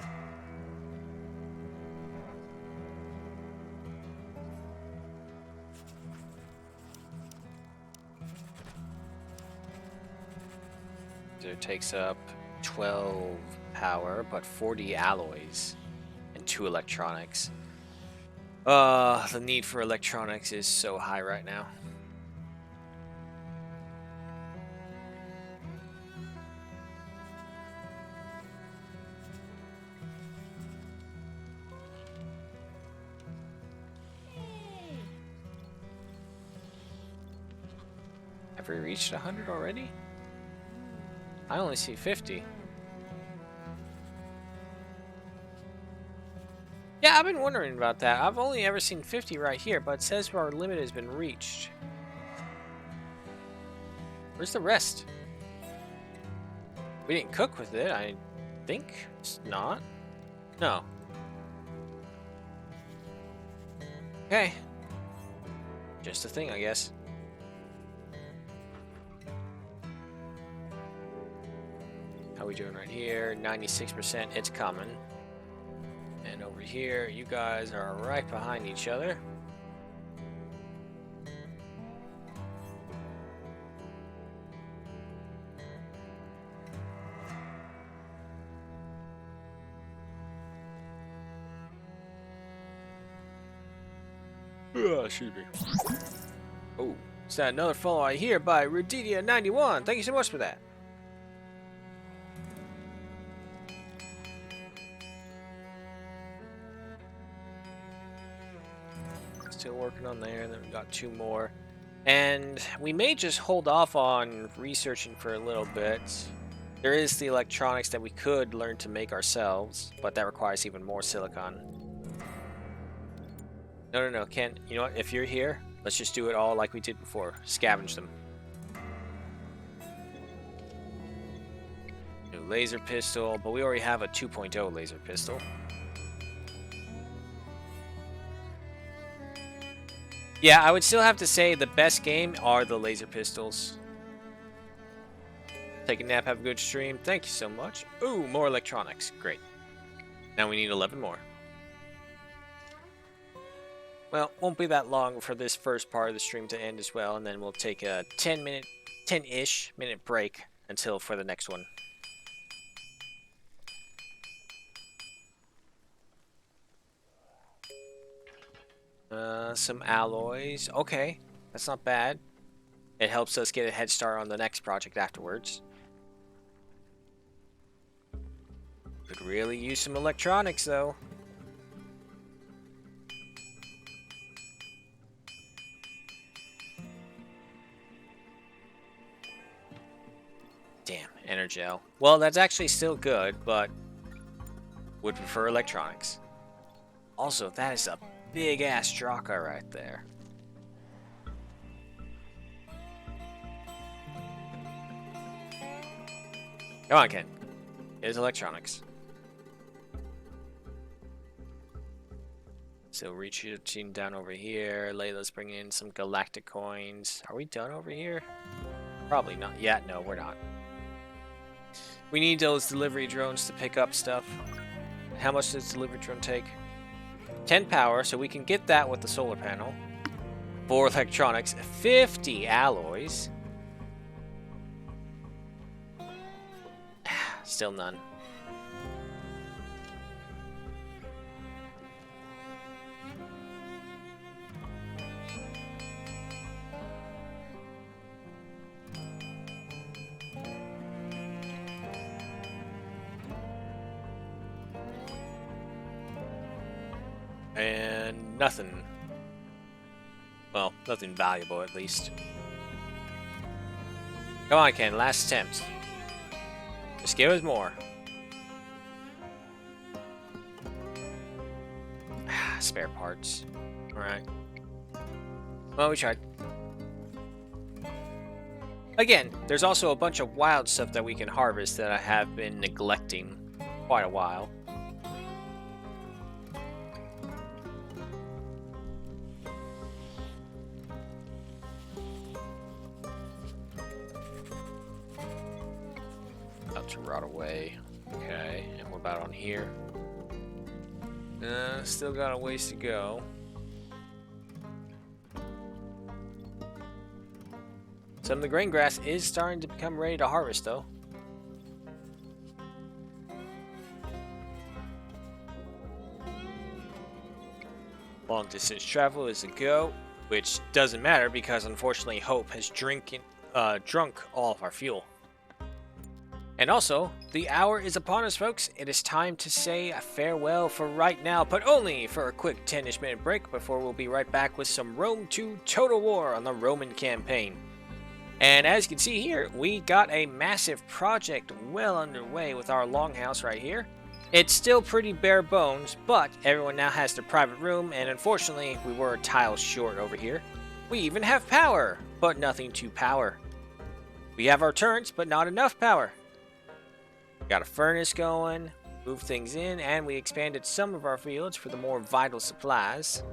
S1: So it takes up 12 power, but 40 alloys and 2 electronics. The need for electronics is so high right now. Have we reached 100 already? I only see 50. Yeah, I've been wondering about that. I've only ever seen 50 right here, but it says our limit has been reached. Where's the rest? We didn't cook with it, I think. It's not. No. Okay. Just a thing, I guess. How we doing right here? 96%, it's coming. And over here, you guys are right behind each other.
S2: Excuse me.
S1: Oh, is that another follow I hear by Rudidia91? Thank you so much for that. Still working on there, and then we got 2 more. And we may just hold off on researching for a little bit. There is the electronics that we could learn to make ourselves, but that requires even more silicon. No, Ken, you know what? If you're here, let's just do it all like we did before. Scavenge them. New laser pistol, but we already have a 2.0 laser pistol. Yeah, I would still have to say the best game are the laser pistols. Take a nap, have a good stream. Thank you so much. Ooh, more electronics. Great. Now we need 11 more. Well, won't be that long for this first part of the stream to end as well, and then we'll take a 10-ish minute break until for the next one. Some alloys. Okay, that's not bad. It helps us get a head start on the next project afterwards. Could really use some electronics, though. Damn, Energel. Well, that's actually still good, but would prefer electronics. Also, that is a big-ass Draka right there. Come on, Ken. Here's electronics. So reaching down over here. Layla's bringing in some galactic coins. Are we done over here? Probably not yet. No, we're not. We need those delivery drones to pick up stuff. How much does delivery drone take? 10 power, so we can get that with the solar panel. 4 electronics, 50 alloys. Still none. And nothing. Well, nothing valuable at least. Come on, Ken, last attempt. Just give us more. Spare parts. Alright. Well, we tried. Again, there's also a bunch of wild stuff that we can harvest that I have been neglecting quite a while. To rot away. Okay, and what about on here? Still got a ways to go. Some of the grain grass is starting to become ready to harvest, though. Long distance travel is a go, which doesn't matter because unfortunately Hope has drunk all of our fuel. And also, the hour is upon us, folks. It is time to say a farewell for right now, but only for a quick 10-ish minute break before we'll be right back with some Rome 2 Total War on the Roman campaign. And as you can see here, we got a massive project well underway with our longhouse right here. It's still pretty bare bones, but everyone now has their private room, and unfortunately, we were tiles short over here. We even have power, but nothing to power. We have our turrets, but not enough power. Got a furnace going, moved things in, and we expanded some of our fields for the more vital supplies.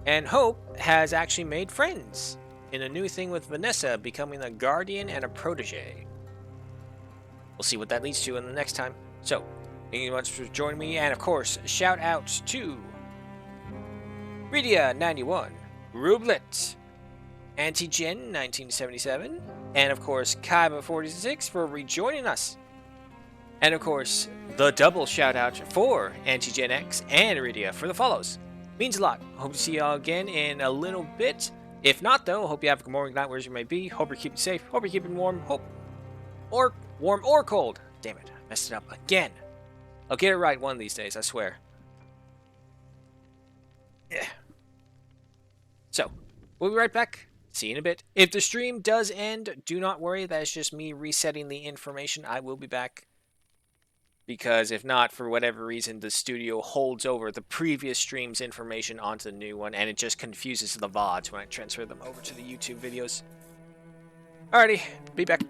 S1: And Hope has actually made friends in a new thing with Vanessa becoming a guardian and a protege. We'll see what that leads to in the next time. So, thank you so much for joining me, and of course, shout out to Rydia91, Rublet, Antigen 1977, and of course, Kaiba46 for rejoining us. And of course, the double shout out for Antigen X and Iridia for the follows. Means a lot. Hope to see y'all again in a little bit. If not, though, hope you have a good morning, night, wherever you may be. Hope you're keeping safe. Hope you're keeping warm. Warm or cold. Damn it, I messed it up again. I'll get it right one of these days, I swear. Yeah. So, we'll be right back. See you in a bit. If the stream does end, do not worry. That is just me resetting the information. I will be back. Because if not, for whatever reason, the studio holds over the previous stream's information onto the new one, and it just confuses the VODs when I transfer them over to the YouTube videos. Alrighty, be back.